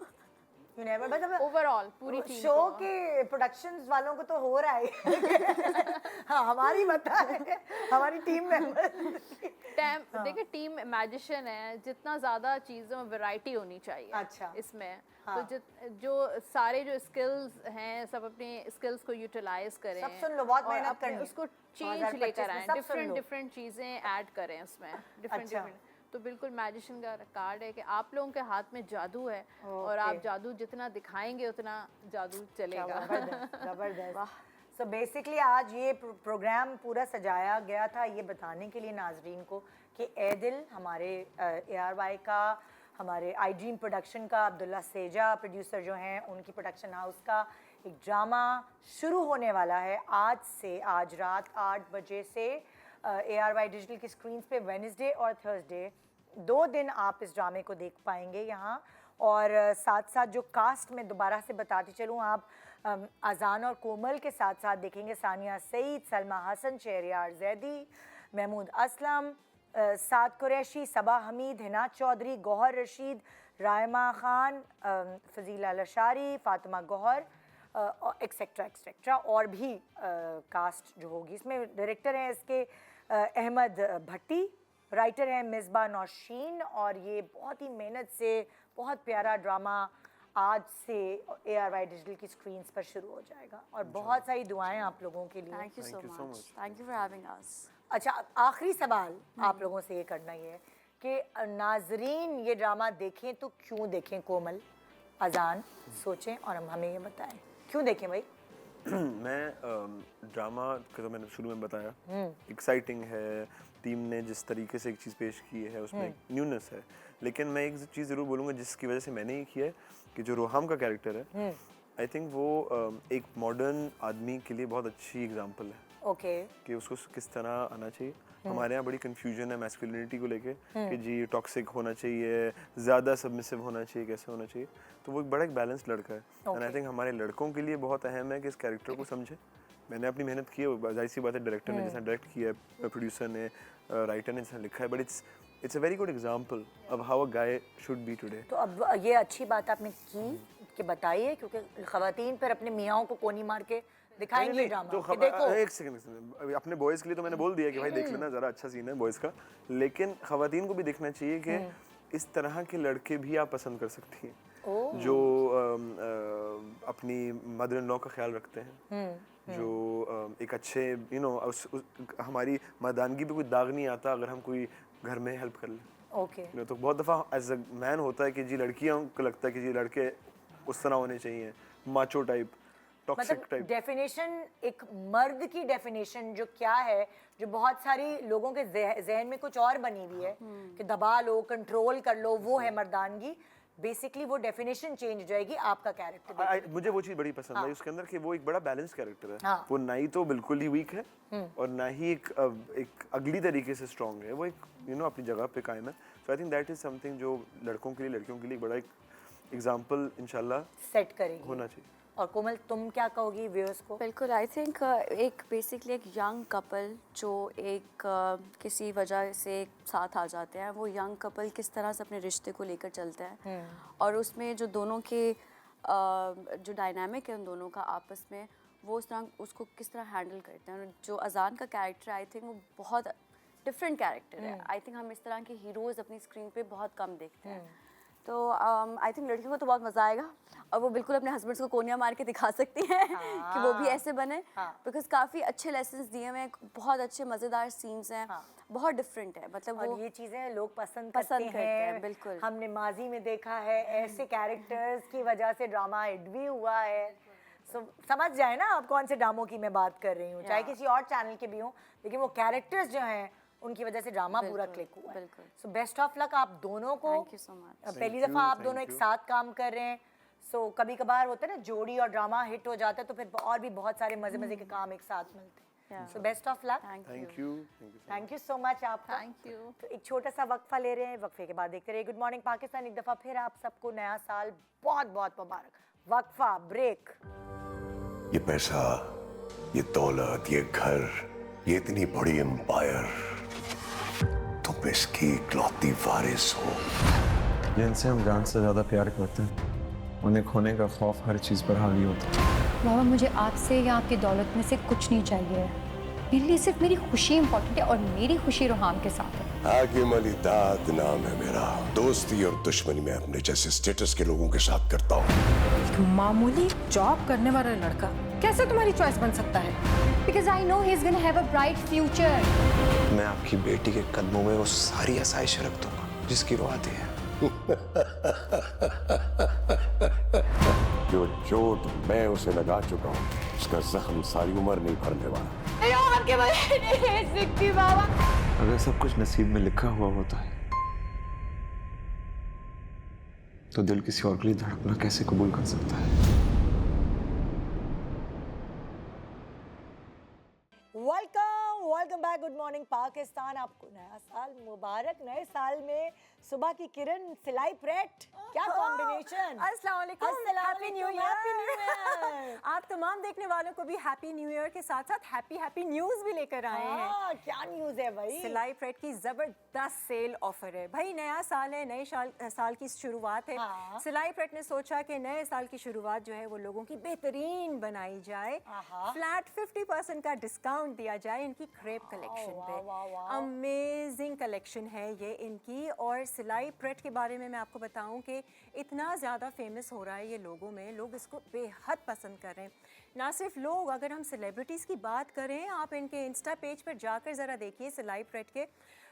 You never, मतलब ओवरऑल पूरी टीम शो को। के प्रोडक्शंस वालों को तो हो रहा है। हाँ, हमारी बता है, हमारी टीम मेंबर। देखिए, टीम मैजिशियन है, जितना ज़्यादा चीज़ों में वैरायटी होनी चाहिए। अच्छा। इसमें हाँ। तो जो सारे जो स्किल्स हैं, सब अपने स्किल्स को यूटिलाइज करें। सब सुन लो, बहुत और मेहनत अपने करनी है। उसको 2025 चेंज लेकर में आए, सब सुन लो। डिफरेंट चीज़ें ऐड करें उसमें, डिफरेंट अच्छा। तो बिल्कुल मैजिशियन का कार्ड है कि आप लोगों के हाथ में जादू है, और आप जादू जितना दिखाएंगे उतना जादू चलेगा। जबरदस्त। सो बेसिकली आज ये प्रोग्राम पूरा सजाया गया था ये बताने के लिए नाजरीन को कि ए दिल हमारे ARY का, हमारे आई ड्रीम प्रोडक्शन का, अब्दुल्ला सेजा प्रोड्यूसर जो हैं, उनकी प्रोडक्शन हाउस का एक ड्रामा शुरू होने वाला है आज से, आज रात 8 बजे से ARY डिजिटल की स्क्रीन्स पे वेडनेसडे और थर्सडे 2 दिन आप इस ड्रामे को देख पाएंगे यहाँ। और साथ साथ जो कास्ट में दोबारा से बताती चलूँ, आप अजान और कोमल के साथ साथ देखेंगे सानिया सईद, सलमा हसन, शहरयार जैदी, महमूद असलम, साद कुरैशी, सबा हमीद, हिना चौधरी, गौहर रशीद, रायमा खान, फजीला लशारी, फातिमा गौहर, एक्सेट्रा एक्सेट्रा और भी कास्ट जो होगी। इसमें डायरेक्टर हैं इसके अहमद भट्टी, राइटर हैं मिसबा नौशीन, और ये बहुत ही मेहनत से बहुत प्यारा ड्रामा आज से ARY डिजिटल की स्क्रीन्स पर शुरू हो जाएगा। और बहुत सारी दुआएं आप लोगों के लिए। Thank you so much, thank you for having us. अच्छा, आखिरी सवाल आप लोगों से ये करना ही है कि नाजरीन ये ड्रामा देखें तो क्यों देखें? कोमल, अजान, सोचें और हम हमें ये बताएं क्यों देखें भाई। मैं ड्रामा का तो मैंने शुरू में बताया, एक्साइटिंग है, टीम ने जिस तरीके से एक चीज़ पेश की है उसमें एक न्यूनेस है, लेकिन मैं एक चीज़ ज़रूर बोलूँगा जिसकी वजह से मैंने ये किया है कि जो रोहाम का कैरेक्टर है, आई थिंक वो एक मॉडर्न आदमी के लिए बहुत अच्छी एग्जांपल है। ओके। कि उसको किस तरह आना चाहिए। हमारे यहाँ बड़ी कंफ्यूजन है मैस्कुलिनिटी को लेके कि जी टॉक्सिक होना चाहिए, ज़्यादा सबमिसिव होना चाहिए, कैसे होना चाहिए। तो वो एक बड़ा एक बैलेंस लड़का है एंड आई थिंक हमारे लड़कों के लिए बहुत अहम है कि इस कैरेक्टर को समझे। मैंने अपनी मेहनत की है, जाहिर सी बात है डायरेक्टर ने जैसा डायरेक्ट किया है, प्रोड्यूसर ने, राइटर ने जैसा लिखा है, but it's a very good example of how a guy should be today. तो अब ये अच्छी बात आपने की कि बताइए, क्योंकि ख़वातीन पर अपने मियाँओं को कोनी मार के दिखाएंगे ड्रामा तो कि देखो। एक सेकंड, अपने बॉयज़ के लिए तो मैंने बोल दिया कि भाई देख लेना, ज़रा अच्छा सीन है बॉयज़ का, लेकिन ख़वातीन को भी देखना चाहिए कि इस तरह के लड़के भी आप पसंद कर सकती हैं जो अपनी मदर इन लॉ का ख्याल रखते हैं, जो एक अच्छे हमारी मर्दानगी पे कोई दाग नहीं आता अगर हम कोई घर में हेल्प कर लें। तो बहुत दफ़ा एज अ मैन होता है कि जी लड़कियों को लगता है कि जी लड़के उस तरह होने चाहिए, macho type, toxic type. Definition, एक मर्द की डेफिनेशन जो क्या है, जो बहुत सारी लोगों के जहन में कुछ और बनी हुई है कि दबा लो, कंट्रोल कर लो, वो है मर्दानगी। बेसिकली वो डेफिनेशन चेंज हो जाएगी आपका कैरेक्टर। मुझे वो चीज़ बड़ी पसंद आई उसके अंदर कि वो एक बड़ा बैलेंस कैरेक्टर है। वो ना ही तो बिल्कुल ही वीक है और ना ही एक अगली तरीके से स्ट्रॉन्ग है, वो एक अपनी जगह पे कायम है। So I think that is something जो लड़कों के लिए, लड़कियों के लिए बड़ा एक एग्जाम्पल इंशाल्लाह सेट करेगी होना चाहिए। और कोमल, तुम क्या कहोगी व्यूअर्स को? बिल्कुल, आई थिंक एक बेसिकली एक यंग कपल जो एक किसी वजह से साथ आ जाते हैं, वो यंग कपल किस तरह से अपने रिश्ते को लेकर चलते हैं और उसमें जो दोनों के जो डायनामिक है उन दोनों का आपस में, वो उस तरह उसको किस तरह हैंडल करते हैं। जो अजान का कैरेक्टर, आई थिंक वो बहुत डिफरेंट कैरेक्टर है। आई थिंक हम इस तरह के हीरोज़ अपनी स्क्रीन पे बहुत कम देखते हैं। तो आई थिंक लड़कियों को तो बहुत मज़ा आएगा और वो बिल्कुल अपने हस्बैंड्स को कोनिया मार के दिखा सकती हैं कि वो भी ऐसे बने, बिकॉज काफ़ी अच्छे लेसन्स दिए हुए हैं, बहुत अच्छे मज़ेदार सीन्स हैं, बहुत डिफरेंट है। मतलब और वो ये चीज़ें लोग पसंद करते हैं। बिल्कुल, हमने माजी में देखा है ऐसे कैरेक्टर्स की वजह से ड्रामा हिट भी हुआ है। सो समझ जाए ना आप कौन से ड्रामों की मैं बात कर रही हूँ, चाहे किसी और चैनल के भी हों, लेकिन वो कैरेक्टर्स जो हैं उनकी वजह से ड्रामा पूरा क्लिक हुआ है। सो बेस्ट ऑफ लक आप दोनों को। Thank you so much. पहली दफ़ा आप दोनों एक साथ काम कर रहे हैं, सो कभी कभार होता है ना जोड़ी और ड्रामा हिट हो जाता है तो फिर और भी बहुत सारे मज़े के काम एक साथ मिलते हैं। So best of luck. Thank you so much आपका। Thank you. तो एक छोटा सा वक्फा ले रहे हैं, वक्फे के बाद देखते रहिए गुड मॉर्निंग पाकिस्तान। एक दफ़ा फिर आप सबको नया साल बहुत बहुत मुबारक। वक्फा, ब्रेक। ये पैसा, ये दौलत, ये घर, ये इतनी बड़ी एम्पायर, तुम इसकी इकलौती वारिस हो। जिनसे हम जान से ज़्यादा प्यार करते हैं, उन्हें खोने का खौफ हर चीज़ पर हावी होता है। बाबा, मुझे आपसे या आपकी दौलत में से कुछ नहीं चाहिए। मेरे लिए सिर्फ मेरी खुशी इंपॉर्टेंट है और मेरी खुशी रोहाम के साथ है। हाकिम अली दाद नाम है मेरा। दोस्ती और दुश्मनी में अपने जैसे स्टेटस के लोगों के साथ करता हूँ। एक मामूली जॉब करने वाला लड़का कैसे तुम्हारी चॉइस बन सकता है? Because I know he's gonna have a bright future. मैं आपकी बेटी के कदमों में वो सारी आसाइश रख दूंगा जिसकी वो आती है। जो चोट मैं उसे लगा चुका हूँ, उसका जख्म सारी उम्र नहीं भरने वाला। आपके बगैर नहीं रह सकती बाबा। अगर सब कुछ नसीब में लिखा हुआ होता है तो दिल किसी और के लिए धड़कना कैसे कबूल कर सकता है? Welcome back, good morning morning Pakistan, आपको नया साल मुबारक। नए साल में सुबह की किरण, सिलाई प्रेट, क्या कॉम्बिनेशन। अस्सलाम वालेकुम, हैप्पी न्यू ईयर। आप तमाम देखने वालों को भी हैप्पी न्यू ईयर के साथ साथ हैप्पी न्यूज़ भी लेकर आए हैं। क्या न्यूज़ है भाई? सिलाई प्रेट की ज़बरदस्त सेल ऑफर है भाई। नया साल है, नए साल की शुरुआत है। सिलाई प्रेट ने सोचा कि नए साल की शुरुआत जो है वो लोगों की बेहतरीन बनाई जाए। फ्लैट 50% का डिस्काउंट दिया जाए इनकी क्रेप कलेक्शन पे। अमेजिंग कलेक्शन है ये इनकी। और सिलाई प्रेट के बारे में मैं आपको बताऊं कि इतना ज़्यादा फेमस हो रहा है ये लोगों में, लोग इसको बेहद पसंद कर रहे हैं। ना सिर्फ लोग, अगर हम सेलिब्रिटीज़ की बात करें, आप इनके इंस्टा पेज पर जाकर ज़रा देखिए सिलाई प्रेट के,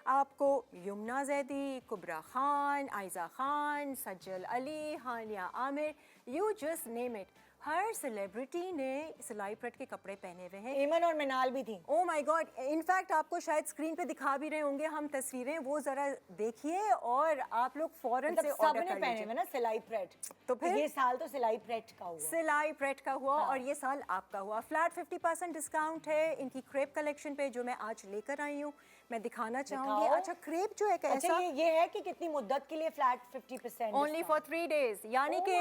आपको Yumna Zaidi, Kubra Khan, Ayeza Khan, Sajal Ali, Hania Aamir, you just name it, हर सेलिब्रिटी ने सिलाई प्रेट के कपड़े पहने हुए हैं। ईमन और मिनाल भी थी। ओह माय गॉड, इनफैक्ट आपको शायद स्क्रीन पे दिखा भी रहे होंगे हम तस्वीरें, वो ज़रा देखिए और आप लोग फौरन से ऑर्डर कर लीजिए। पहने हुए ना सिलाई प्रेट, तो फिर ये साल तो सिलाई प्रेट का हुआ। सिलाई प्रेट का हुआ और ये साल आपका हुआ। फ्लैट 50% डिस्काउंट है इनकी क्रेप कलेक्शन पे जो मैं आज लेकर आई हूँ, मैं दिखाना चाहूँगी। अच्छा, क्रेप जो है अच्छा, ये है कि कितनी मुद्दत के लिए फ्लैट 50%? ओनली फॉर 3 days, यानी कि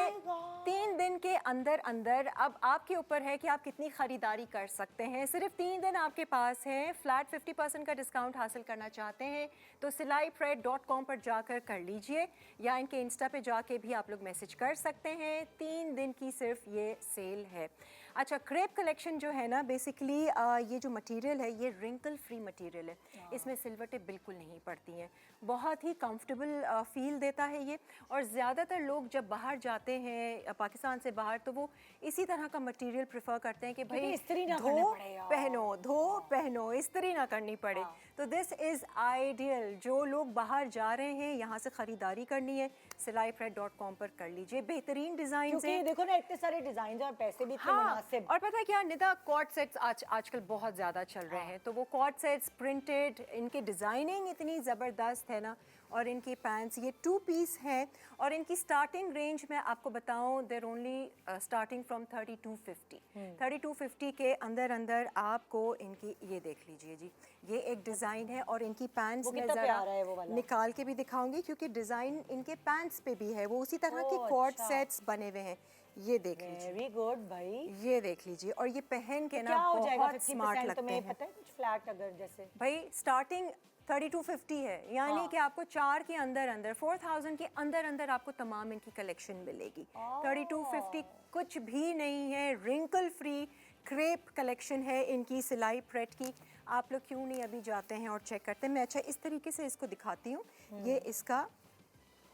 3 दिन के अंदर अंदर। अब आपके ऊपर है कि आप कितनी ख़रीदारी कर सकते हैं। सिर्फ 3 दिन आपके पास हैं। फ्लैट 50% का डिस्काउंट हासिल करना चाहते हैं तो silaipret.com पर जाकर कर लीजिए, या इनके इंस्टा पे जाके भी आप लोग मैसेज कर सकते हैं। 3 दिन की सिर्फ ये सेल है। अच्छा, क्रेप कलेक्शन जो है ना, बेसिकली ये जो मटेरियल है ये रिंकल फ्री मटेरियल है। इसमें सिल्वर टिप बिल्कुल नहीं पड़ती हैं। बहुत ही कंफर्टेबल फील देता है ये। और ज़्यादातर लोग जब बाहर जाते हैं पाकिस्तान से बाहर, तो वो इसी तरह का मटेरियल प्रेफर करते हैं कि भाई इस्त्री ना धो पहनो, इस्त्री ना करनी पड़े। तो दिस इज़ आइडियल। जो लोग बाहर जा रहे हैं, यहाँ से ख़रीदारी करनी है, silaipret.com पर कर लीजिए। बेहतरीन डिज़ाइन है, देखो ना, इतने सारे डिज़ाइन और पैसे भी इतने मुनासिब। और पता है क्या निदा, कॉर्ड सेट्स आजकल बहुत ज़्यादा चल रहे हैं, तो वो कॉर्ड सेट्स प्रिंटेड, इनकी डिज़ाइनिंग इतनी ज़बरदस्त है ना। और इनकी पैंट्स ये 2 पीस हैं और इनकी स्टार्टिंग रेंज में आपको बताऊं, देर ओनली स्टार्टिंग फ्रॉम 3250। 3250 के अंदर अंदर आपको इनकी, ये देख लीजिए जी, ये एक डिज़ाइन है। और इनकी पैंट्स में ज़रा निकाल के भी दिखाऊंगी क्योंकि डिज़ाइन इनके पैंट्स पे भी है, वो उसी तरह के कॉर्ड सेट्स बने हुए हैं। ये देख लीजिए, वेरी गुड भाई, ये देख लीजिए। और ये पहन के ना बहुत स्मार्ट लगते हैं। पता है कुछ फ्लैट अगर जैसे भाई स्टार्टिंग 3250 है, यानी कि आपको 4 के अंदर अंदर 4000 के अंदर अंदर आपको तमाम इनकी कलेक्शन मिलेगी। 3250 कुछ भी नहीं है, रिंकल फ्री क्रेप कलेक्शन है इनकी सिलाई प्रेट की। आप लोग क्यों नहीं अभी जाते हैं और चेक करते हैं। मैं अच्छा इस तरीके से इसको दिखाती हूँ। ये इसका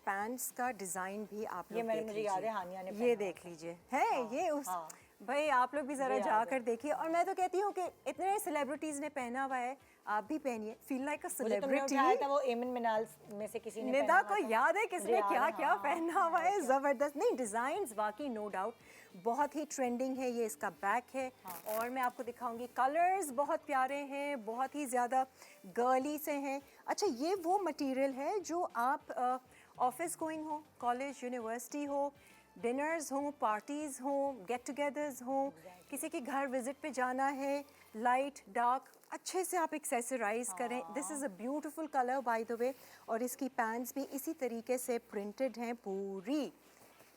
पैंट्स का डिज़ाइन भी आप लोग देख लीजिए, ये देख लीजिए है ये उस भाई आप लोग भी ज़रा जाकर देखिए। और मैं तो कहती हूँ कि इतने सेलिब्रिटीज़ ने पहना हुआ है, आप भी पहनिए, फील लाइक अ सेलिब्रिटी। वो एमन मिनाल में से किसी ने निदा को याद है किसने क्या क्या पहना हुआ है, ज़बरदस्त। नहीं, डिज़ाइंस वाकई नो डाउट बहुत ही ट्रेंडिंग है। ये इसका बैक है और मैं आपको दिखाऊंगी, कलर्स बहुत प्यारे हैं, बहुत ही ज़्यादा गर्ली से हैं। अच्छा, ये वो मटेरियल है जो आप ऑफिस गोइंग हो, कॉलेज यूनिवर्सिटी हो, डिनर्स हों, पार्टीज़ हों, गेट टुगेदर्स हों, किसी के घर विजिट पे जाना है, लाइट डार्क अच्छे से आप एक्सेसराइज करें। This is a beautiful colour by the way. और इसकी पैंट्स भी इसी तरीके से प्रिंटेड हैं पूरी,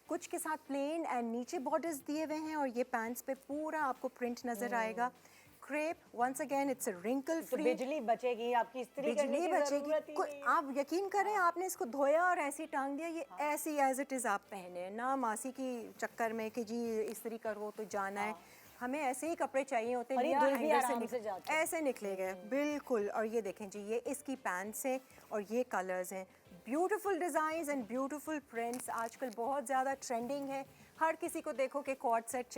कुछ के साथ प्लेन एंड नीचे बॉर्डर्स दिए हुए हैं। और ये पैंट्स पे पूरा आपको प्रिंट नज़र आएगा। Crepe, once again it's a wrinkle free. बिजली बचेगी आपकी, इस्त्री करने की ज़रूरत ही नहीं है। आप यकीन करें, आपने इसको धोया और ऐसे ही टांग दिया, ये ऐसी एज इट इज़ आप पहने ना, मासी की चक्कर में कि जी इस्त्री करो तो जाना है। हमें ऐसे ही कपड़े चाहिए होते हैं, ऐसे निकले गए बिल्कुल। और ये देखें जी, ये इसकी पैंट्स हैं और ये कलर्स हैं। Beautiful designs and beautiful prints आजकल बहुत ज़्यादा ट्रेंडिंग है। हर किसी को देखो कि कॉर्ड सेट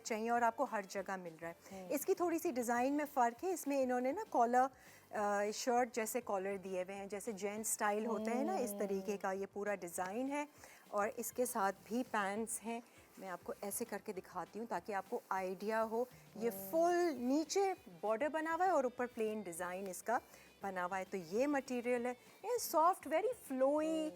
चाहिए और आपको हर जगह मिल रहा है। इसकी थोड़ी सी डिज़ाइन में फ़र्क है, इसमें इन्होंने ना कॉलर शर्ट जैसे कॉलर दिए हुए हैं, जैसे जेंट्स स्टाइल होते हैं ना, इस तरीके का ये पूरा डिज़ाइन है। और इसके साथ भी पैंट्स हैं, मैं आपको ऐसे करके दिखाती हूँ ताकि आपको आइडिया हो। ये फुल नीचे बॉर्डर बना हुआ है और ऊपर प्लेन डिज़ाइन इसका बना हुआ है। तो ये मटेरियल है, ये सॉफ्ट, वेरी फ्लोई,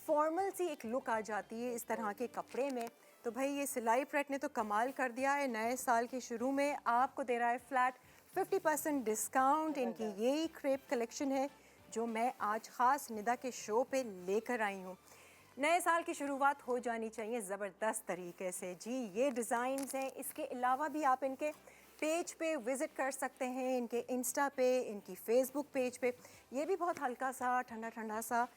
फॉर्मल सी एक लुक आ जाती है इस तरह के कपड़े में। तो भाई ये सिलाई प्रेट ने तो कमाल कर दिया है। नए साल के शुरू में आपको दे रहा है फ्लैट 50% डिस्काउंट इनकी यही क्रेप कलेक्शन है जो मैं आज ख़ास निदा के शो पे लेकर आई हूँ। नए साल की शुरुआत हो जानी चाहिए ज़बरदस्त तरीके से जी। ये डिज़ाइंस हैं, इसके अलावा भी आप इनके पेज पे विज़िट कर सकते हैं, इनके इंस्टा पे, इनकी फेसबुक पेज पे। ये भी बहुत हल्का सा ठंडा ठंडा सा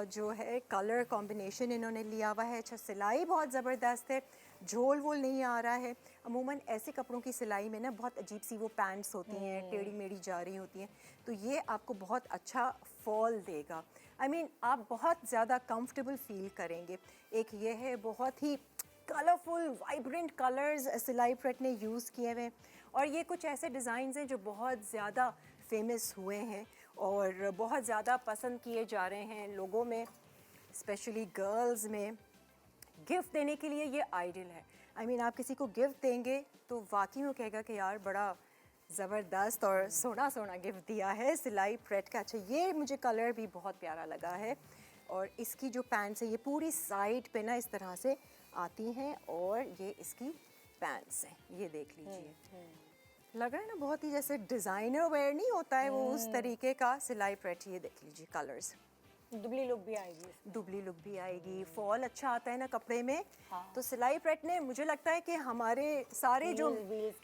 जो है कलर कॉम्बिनेशन इन्होंने लिया हुआ है। अच्छा, सिलाई बहुत ज़बरदस्त है, झोल वोल नहीं आ रहा है। अमूमन ऐसे कपड़ों की सिलाई में ना बहुत अजीब सी वो पैंट्स होती हैं, टेढ़ी मेढ़ी जा रही होती हैं, तो ये आपको बहुत अच्छा फॉल देगा। I mean, आप बहुत ज़्यादा कंफर्टेबल फील करेंगे। एक ये है बहुत ही कलरफुल वाइब्रेंट कलर्स सिलाई प्रेट ने यूज़ किए हुए हैं, और ये कुछ ऐसे डिज़ाइंस हैं जो बहुत ज़्यादा फेमस हुए हैं और बहुत ज़्यादा पसंद किए जा रहे हैं लोगों में, स्पेशली गर्ल्स में। गिफ्ट देने के लिए ये आइडियल है। I mean, आप किसी को गिफ्ट देंगे तो वाकई में कहेगा कि यार बड़ा ज़बरदस्त और सोना सोना गिफ्ट दिया है सिलाई प्रेट का। अच्छा, ये मुझे कलर भी बहुत प्यारा लगा है, और इसकी जो पैंट्स है ये पूरी साइड पे ना इस तरह से आती हैं, और ये इसकी पैंट्स हैं, ये देख लीजिए। लग रहा है ना बहुत ही जैसे डिज़ाइनर वेयर नहीं होता है वो, उस तरीके का सिलाई प्रेट। ये देख लीजिए कलर्स, दुबली लुक भी आएगी, दुबली लुक भी आएगी, फॉल अच्छा आता है ना कपड़े में। तो सिलाई प्रेट ने मुझे लगता है कि हमारे सारे जो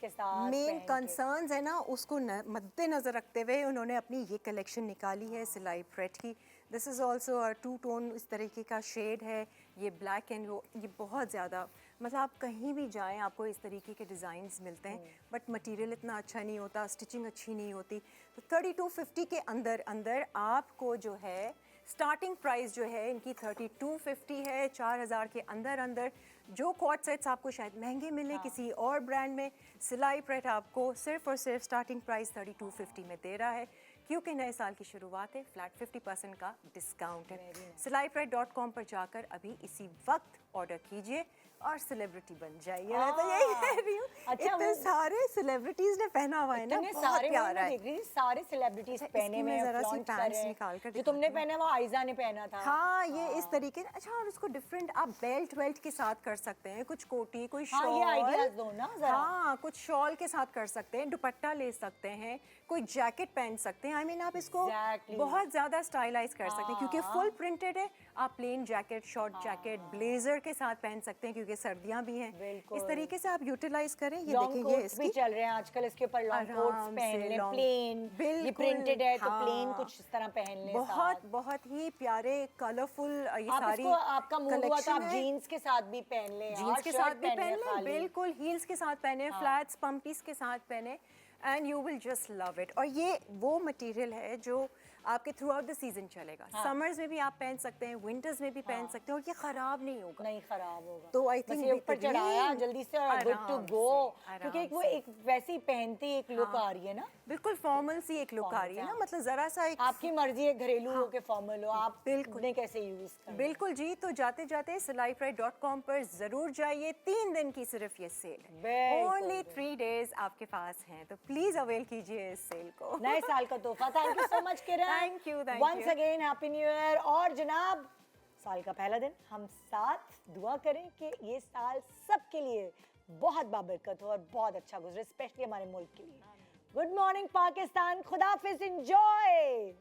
के साथ मेन कंसर्न्स है ना उसको मद्देनज़र रखते हुए उन्होंने अपनी ये कलेक्शन निकाली है सिलाई प्रेट की। This is also a 2 tone इस तरीके का शेड है, ये ब्लैक एंड ये बहुत ज़्यादा, मतलब आप कहीं भी जाएं आपको इस तरीके के डिज़ाइंस मिलते हैं, बट मटेरियल इतना अच्छा नहीं होता, स्टिचिंग अच्छी नहीं होती। तो 3250 के अंदर अंदर आपको जो है स्टार्टिंग प्राइस जो है इनकी 3250 है। 4000 के अंदर अंदर जो कॉट सेट्स आपको शायद महंगे मिले किसी और ब्रांड में, सिलाई प्रेट आपको सिर्फ और सिर्फ स्टार्टिंग प्राइस 3250 में दे रहा है, क्योंकि नए साल की शुरुआत है। फ्लैट 50% का डिस्काउंट है। silaipret.com पर जाकर अभी इसी वक्त ऑर्डर कीजिए और सेलिब्रिटी बन जाइए। मैं तो यही कह रही हूँ। अच्छा, इतने सारे सेलिब्रिटीज ने पहना हुआ है ना, बहुत सारे प्यारा है। देख रही सारे सेलिब्रिटीज पहने में जरा सी flaunt कर पैंट्स रहे हैं। निकाल कर जो तुमने पहना वो आयजा ने पहना था। हाँ, ये इस तरीके। अच्छा, और उसको डिफरेंट आप बेल्ट वेल्ट के साथ कर सकते हैं, कुछ कोटी, कोई हाँ, शॉल। ये आइडियाज दो ना जरा। हाँ, कुछ शॉल के साथ कर सकते हैं, दुपट्टा ले सकते हैं, कोई जैकेट पहन सकते हैं। आई मीन आप इसको बहुत ज्यादा स्टाइलाइज कर सकते हैं, क्योंकि फुल प्रिंटेड है। आप plain jacket, short jacket, blazer के साथ पहन सकते हैं, क्योंकि सर्दियां भी हैं। इस तरीके से आप यूटिलाइज करें। ये देखिए, ये इसकी भी चल रहे हैं आजकल, इसके ऊपर लॉन्ग कोट्स पहन ले, प्लेन, ये प्रिंटेड है तो प्लेन कुछ इस तरह पहन ले। बहुत बहुत ही प्यारे कलरफुल ये सारी। आपका मूड हुआ तो आप जीन्स के साथ भी पहन ले, जीन्स के साथ भी पहन ले, बिल्कुल हील्स के साथ पहने, फ्लैट्स पम्पीज के साथ पहने, and you will just love it. और ये वो मटेरियल है जो आपके थ्रू आउट द सीजन चलेगा। समर्स में भी आप पहन सकते हैं, विंटर्स में भी पहन सकते हैं, और ये खराब नहीं होगा। नहीं खराब होगा। तो आई थिंक ऊपर चढ़ाया जल्दी से, गुड टू गो, क्योंकि वो एक वैसी पहनती एक लुक आ रही है ना, बिल्कुल फॉर्मल सी एक लुक आ रही है ना, मतलब जरा सा एक आपकी मर्जी है, घरेलू हो के फॉर्मल हो, आप बिल्कुल कैसे यूज करना। बिल्कुल जी। तो जाते जाते silaipret.com पर जरूर जाइए। 3 दिन की सिर्फ ये सेल है, ओनली 3 डेज आपके पास हैं, तो प्लीज अवेल कीजिए इस सेल को। नए साल का तोहफा। Thank you so much Kiran. Thank you once again happy new year. और जनाब, साल का पहला दिन, हम साथ दुआ करें कि ये साल सबके लिए बहुत बाबरकत हो और बहुत अच्छा गुजरे, स्पेशली हमारे मुल्क के लिए। गुड मॉर्निंग पाकिस्तान, खुदाफिज, एंजॉय।